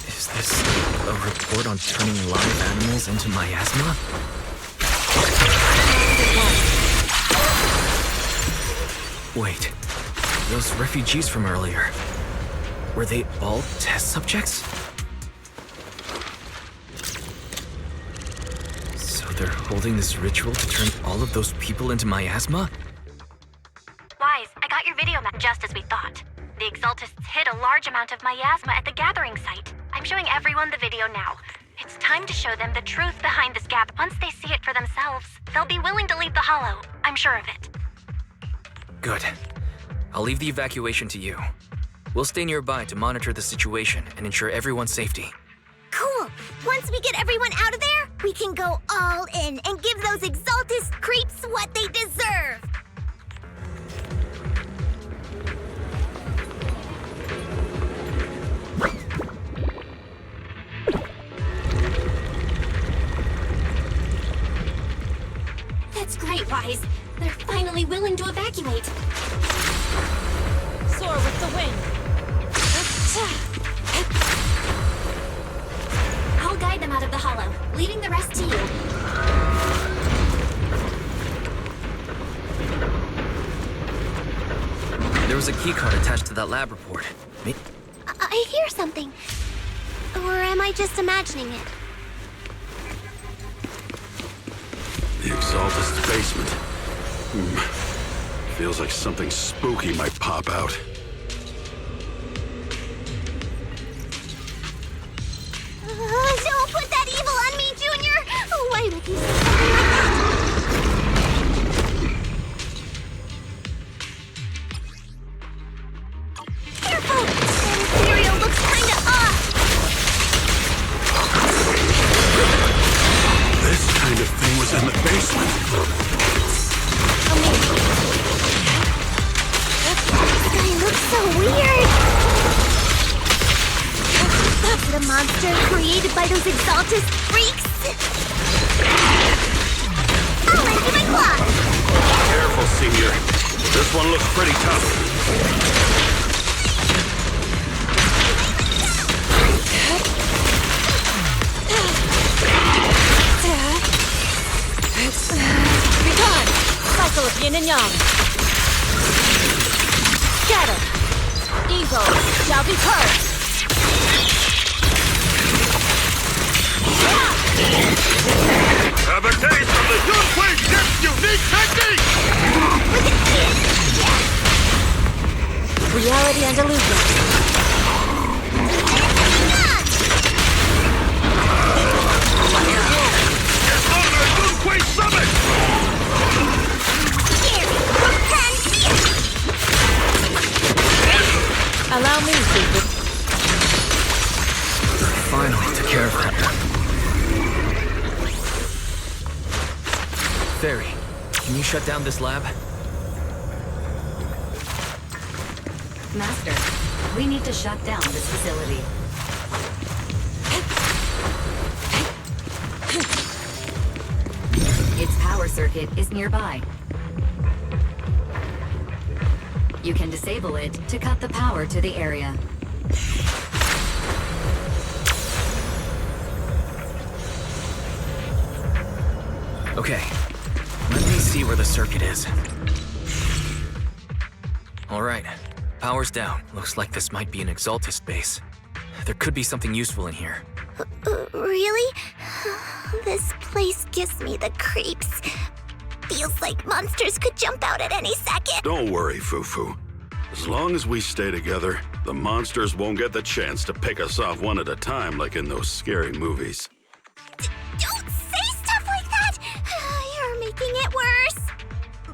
Is this a report on turning live animals into miasma? Wait, those refugees from earlier, were they all test subjects? So they're holding this ritual to turn all of those people into miasma? Wise, I got your video map just as we thought. The Exaltists hid a large amount of miasma at the gathering site. I'm showing everyone the video now. It's time to show them the truth behind this gap. Once they see it for themselves, they'll be willing to leave the Hollow. I'm sure of it. Good. I'll leave the evacuation to you. We'll stay nearby to monitor the situation and ensure everyone's safety. Cool! Once we get everyone out of there, we can go all in and give those Exaltist creeps what they deserve! That's great, Wise. They're finally willing to evacuate. Soar with the wind. I'll guide them out of the Hollow, leaving the rest to you. was a keycard attached to that lab report. I hear something. Or am I just imagining it? The Exaltist's basement. Feels like something spooky might pop out. Don't put that evil on me, Junior! Why would you say something like that? Careful! That ethereal looks kinda off! This kind of thing was in the basement. This guy looks so weird! Is it a monster created by those Exaltist freaks? I'll lend you my claw! Careful, Senior. This one looks pretty tough. Be gone! Cycle of yin and yang. Scatter. Evil shall be purged. Have a taste of the Yunhui Ship's unique technique! Reality and illusion. It's on the Yunhui Summit! Allow me, Fufu. Finally took care of that. Fairy, can you shut down this lab? Master, we need to shut down this facility. Its power circuit is nearby. You can disable it to cut the power to the area. Okay, let me see where the circuit is. Alright, power's down. Looks like this might be an Exaltist base. There could be something useful in here. Really? This place gives me the creeps. Feels like monsters could jump out at any second. Don't worry, Fufu. As long as we stay together, the monsters won't get the chance to pick us off one at a time like in those scary movies. Don't say stuff like that! You're making it worse.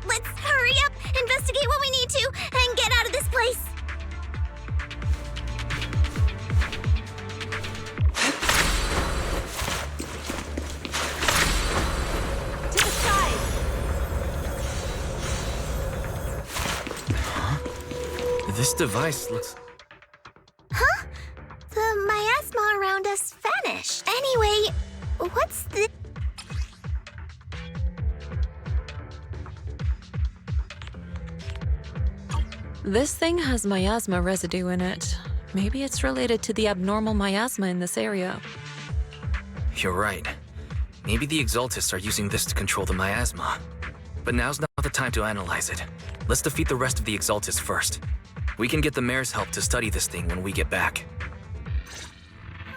Let's hurry up, investigate what we need to, and get out of this place. To the side! This device looks... Huh? The miasma around us vanished. Anyway, what's the... This thing has miasma residue in it. Maybe it's related to the abnormal miasma in this area. You're right. Maybe the Exaltists are using this to control the miasma. But now's not the time to analyze it. Let's defeat the rest of the Exaltists first. We can get the mayor's help to study this thing when we get back.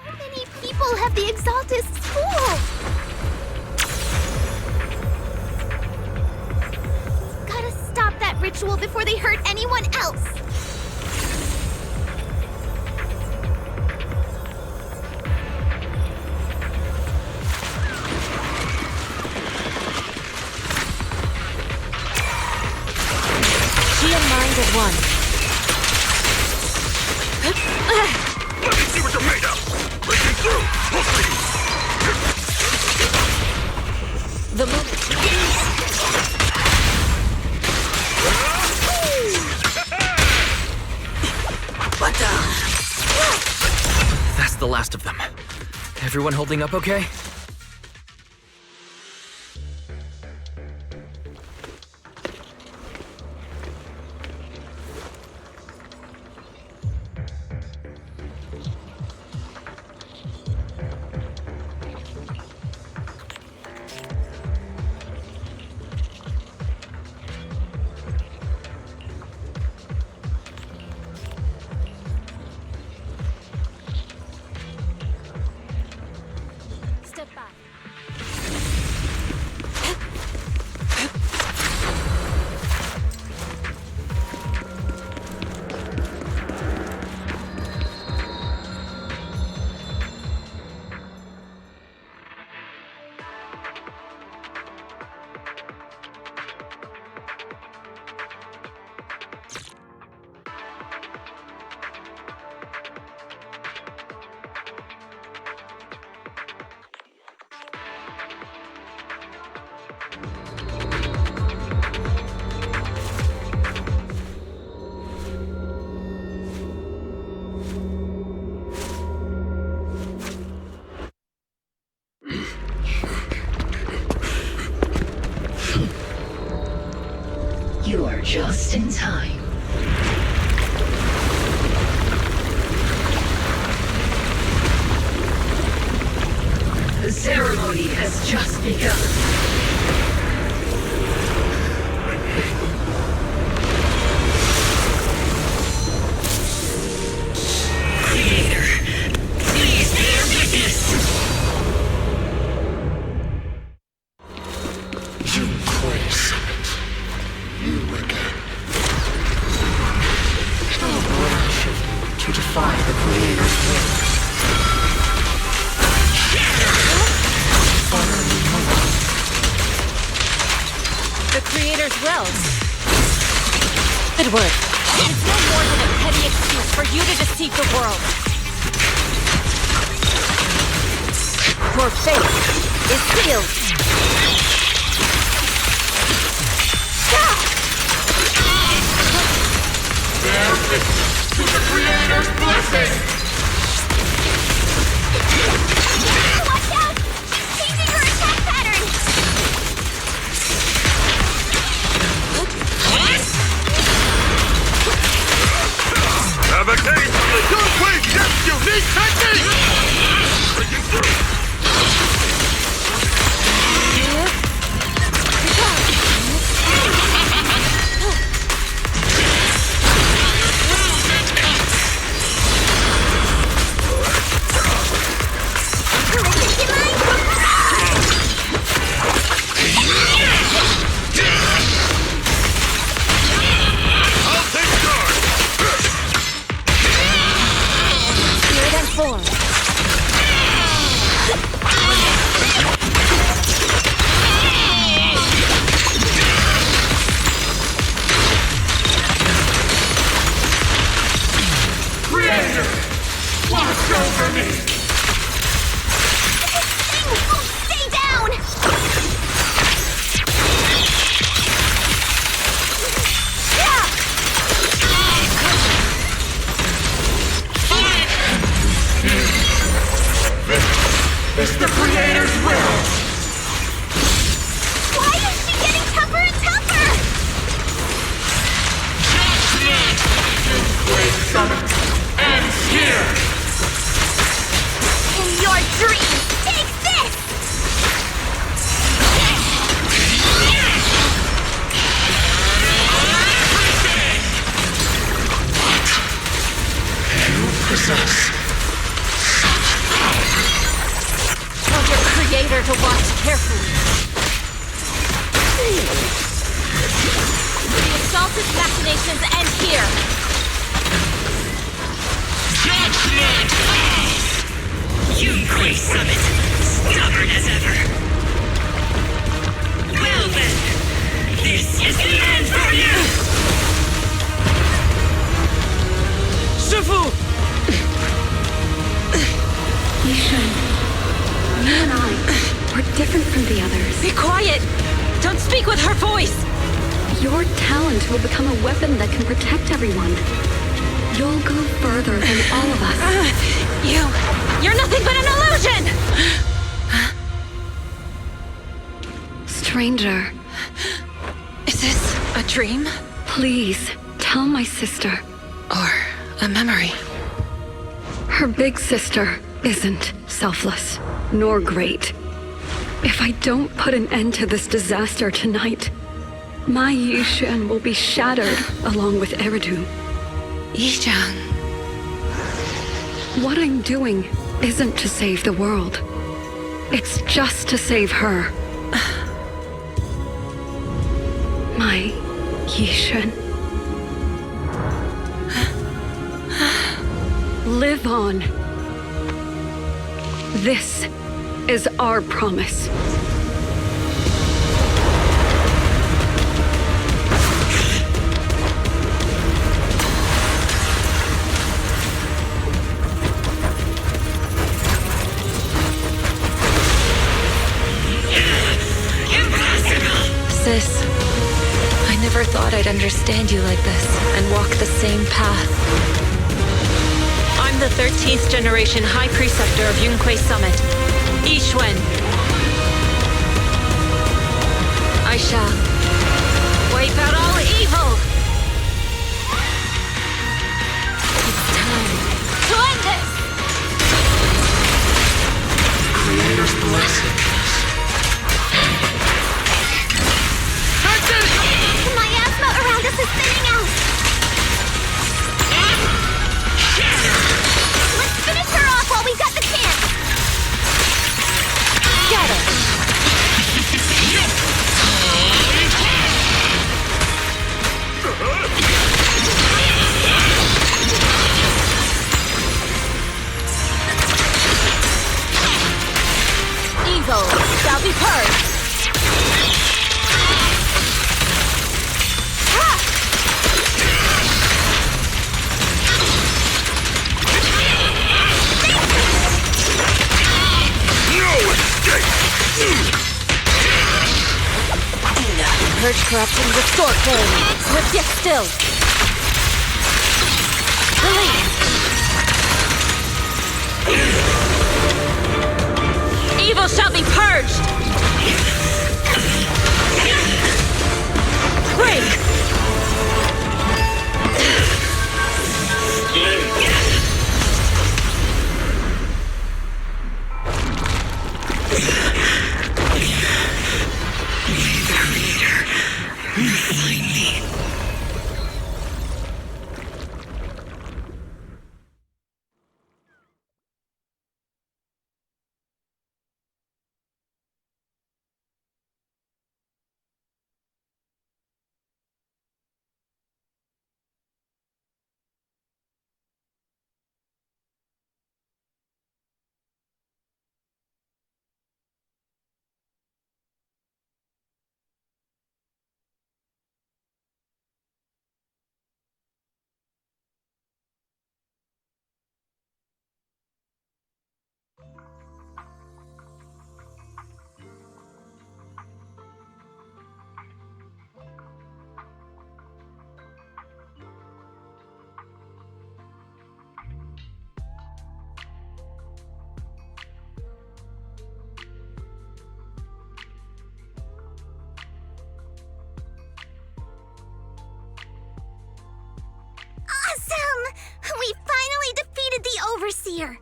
How many people have the Exaltists fooled? Gotta stop that ritual before they hurt anyone else. She and mind at one. Let me see what you're made of! Breaking through! We'll see! The move... That's the last of them. Everyone holding up okay? You are just in time. The ceremony has just begun. Creator, please bear witness. Yunquei Summit. You again. How brash of you to defy the Creator's will. The Creator's will. Good work. It's no more than a petty excuse for you to deceive the world. Your fate is sealed. Bear witness to the Creator's blessing! Watch out! She's changing her attack pattern! Have a taste of the Yunquei Jet's unique technique! Breaking through! I'll take charge! Spirit and form. Creator! Watch over me! Stay down! It's the Creator's will! Why is she getting tougher and tougher? Yunquei Summit ends here! In your dreams, take this! You possess Tell your Creator to watch carefully. The assault's machinations end here. judgment! Yunquei Summit, stubborn as ever. Well then, this is the end for you! Shifu! Yishan, you and I, we're different from the others. Be quiet! Don't speak with her voice! Your talent will become a weapon that can protect everyone. You'll go further than all of us. You're nothing but an illusion! Stranger. Is this a dream? Please, tell my sister. Or a memory? Her big sister isn't selfless, nor great. If I don't put an end to this disaster tonight, my Yishan will be shattered along with Eridu. Yizhang. What I'm doing isn't to save the world. It's just to save her. My Yishan. Live on. This is our promise. Sis, I never thought I'd understand you like this and walk the same path. I'm the 13th generation High Preceptor of Yunquei Summit, Yixuan. I shall wipe out all evil! Evil! It's time to end this! Creator's blessing. The miasma around us is thinning out. Let's finish her off while we've got the chance. Scatter! Evil shall be purged! Purge corruption, restore clarity. Swift yet still. Release. Evil shall be purged. Break. Awesome! We finally defeated the Overseer.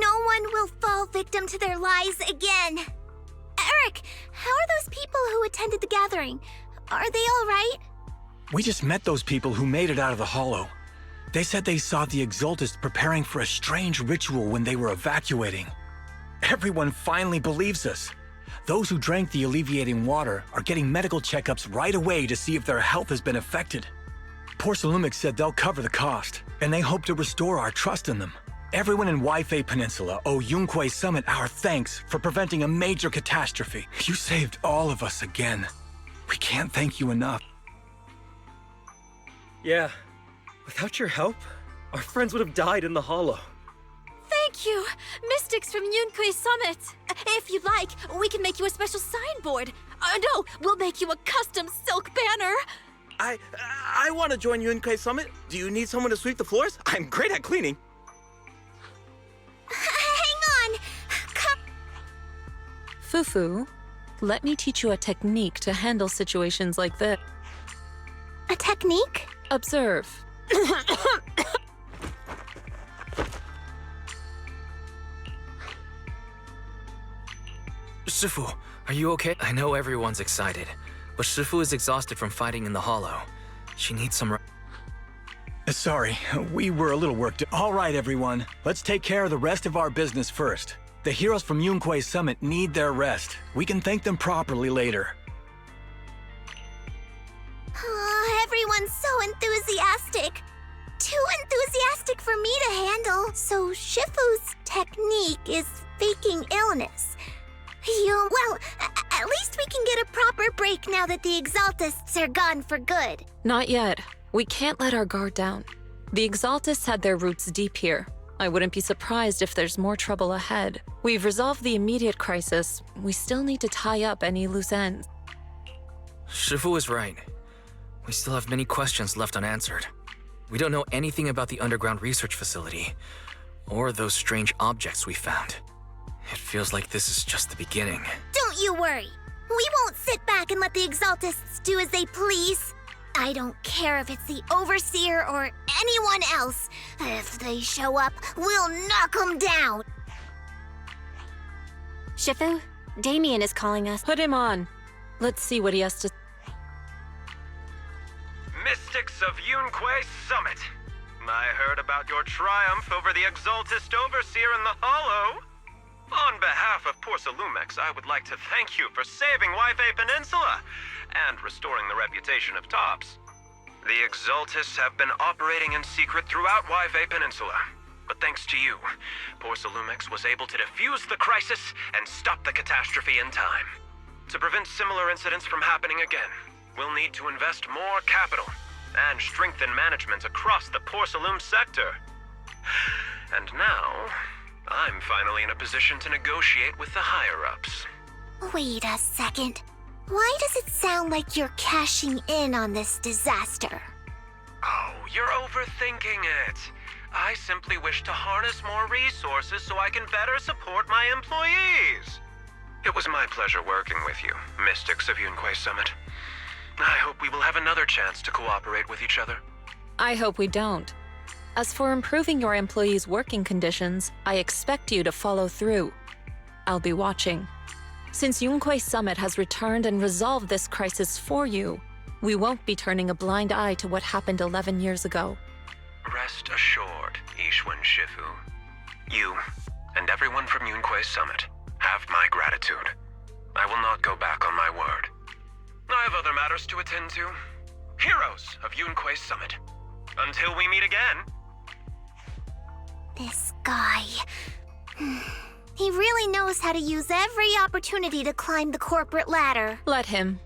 No one will fall victim to their lies again. Eric, how are those people who attended the gathering? Are they all right? We just met those people who made it out of the Hollow. They said they saw the Exaltists preparing for a strange ritual when they were evacuating. Everyone finally believes us. Those who drank the alleviating water are getting medical checkups right away to see if their health has been affected. Porcelumic said they'll cover the cost, and they hope to restore our trust in them. Everyone in Waifei Peninsula owe Yunquei Summit our thanks for preventing a major catastrophe. You saved all of us again. We can't thank you enough. Yeah, without your help, our friends would have died in the Hollow. Thank you, Mystics from Yunquei Summit. If you'd like, we can make you a special signboard. No, we'll make you a custom silk banner. I want to join Yunquei Summit. Do you need someone to sweep the floors? I'm great at cleaning. Hang on! Fufu, let me teach you a technique to handle situations like this. A technique? Observe. Shifu, are you okay? I know everyone's excited, but Shifu is exhausted from fighting in the Hollow. She needs some Sorry, we were a little worked. All right, everyone. Let's take care of the rest of our business first. The heroes from Yunquei Summit need their rest. We can thank them properly later. Everyone's so enthusiastic. Too enthusiastic for me to handle. So Shifu's technique is faking illness. Well, at least we can get a proper break now that the Exaltists are gone for good. Not yet. We can't let our guard down. The Exaltists had their roots deep here. I wouldn't be surprised if there's more trouble ahead. We've resolved the immediate crisis. We still need to tie up any loose ends. Shifu is right. We still have many questions left unanswered. We don't know anything about the underground research facility, or those strange objects we found. It feels like this is just the beginning. Don't you worry. We won't sit back and let the Exaltists do as they please. I don't care if it's the Overseer or anyone else. If they show up, we'll knock them down. Shifu, Damien is calling us. Put him on. Let's see what he has to... Mystics of Yunquay Summit. I heard about your triumph over the Exaltist Overseer in the Hollow. On behalf of Porcelumex, I would like to thank you for saving Wi-Fi Peninsula and restoring the reputation of Tops. The Exaltists have been operating in secret throughout Wi-Fi Peninsula, but thanks to you, Porcelumex was able to defuse the crisis and stop the catastrophe in time. To prevent similar incidents from happening again, we'll need to invest more capital and strengthen management across the Porcelume sector. And now, I'm finally in a position to negotiate with the higher-ups. Wait a second. Why does it sound like you're cashing in on this disaster? Oh, you're overthinking it. I simply wish to harness more resources so I can better support my employees. It was my pleasure working with you, Mystics of Yunquay Summit. I hope we will have another chance to cooperate with each other. I hope we don't. As for improving your employees' working conditions, I expect you to follow through. I'll be watching. Since Yunquay Summit has returned and resolved this crisis for you, we won't be turning a blind eye to what happened 11 years ago. Rest assured, Ishwan Shifu. You, and everyone from Yunquay Summit, have my gratitude. I will not go back on my word. I have other matters to attend to. Heroes of Yunquay Summit. Until we meet again. This guy... He really knows how to use every opportunity to climb the corporate ladder. Let him.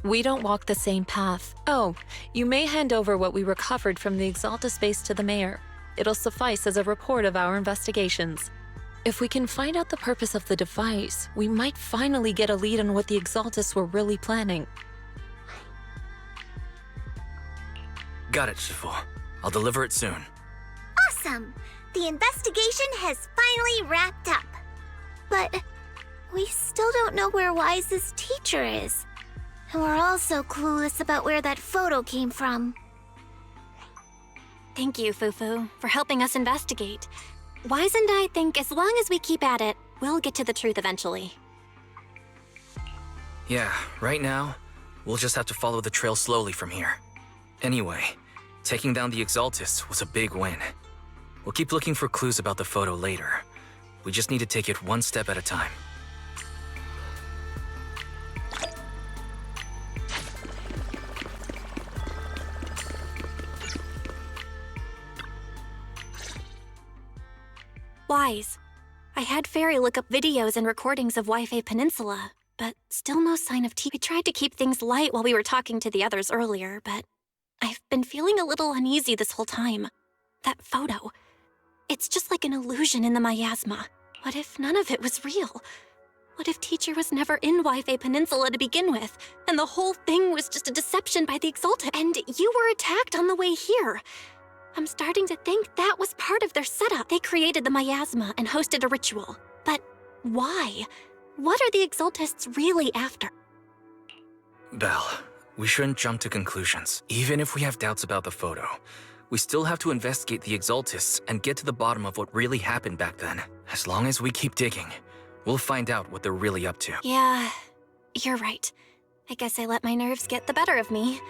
We don't walk the same path. Oh, you may hand over what we recovered from the Exaltus base to the mayor. It'll suffice as a report of our investigations. If we can find out the purpose of the device, we might finally get a lead on what the Exaltus were really planning. Got it, Shifu. I'll deliver it soon. Awesome! The investigation has finally wrapped up. But we still don't know where Wise's teacher is. And we're also clueless about where that photo came from. Thank you, Fufu, for helping us investigate. Wise and I think as long as we keep at it, we'll get to the truth eventually. Yeah, right now, we'll just have to follow the trail slowly from here. Anyway, taking down the Exaltists was a big win. We'll keep looking for clues about the photo later. We just need to take it one step at a time. Wise. I had Fairy look up videos and recordings of Wi-Fi Peninsula, but still no sign of We tried to keep things light while we were talking to the others earlier, but I've been feeling a little uneasy this whole time. That photo. It's just like an illusion in the miasma. What if none of it was real? What if Teacher was never in Wi-Fi Peninsula to begin with, and the whole thing was just a deception by the Exalted, and you were attacked on the way here? I'm starting to think that was part of their setup. They created the miasma and hosted a ritual. But why? What are the Exaltists really after? Belle, we shouldn't jump to conclusions. Even if we have doubts about the photo, we still have to investigate the Exaltists and get to the bottom of what really happened back then. As long as we keep digging, we'll find out what they're really up to. Yeah, you're right. I guess I let my nerves get the better of me.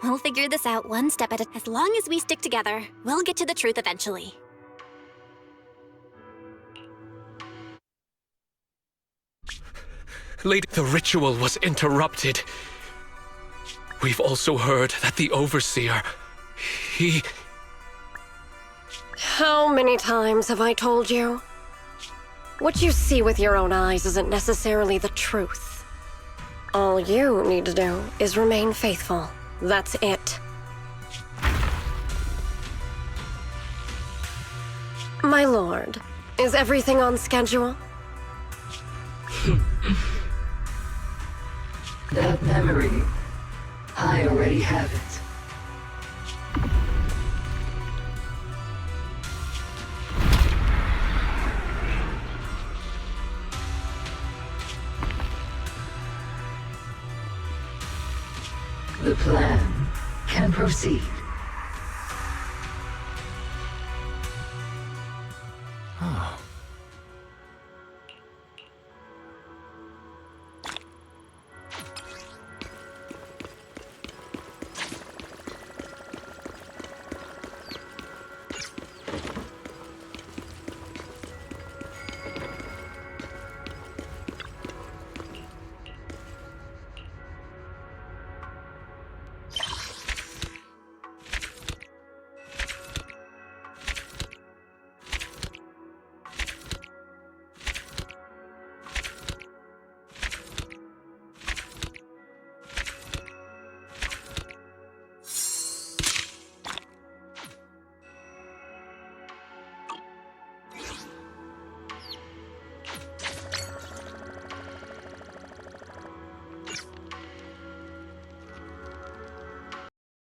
We'll figure this out one step at a time. As long as we stick together, we'll get to the truth eventually. Lady, the ritual was interrupted. We've also heard that the Overseer, he... How many times have I told you? What you see with your own eyes isn't necessarily the truth. All you need to do is remain faithful. That's it. My lord, is everything on schedule? That memory, I already have it. The plan can proceed.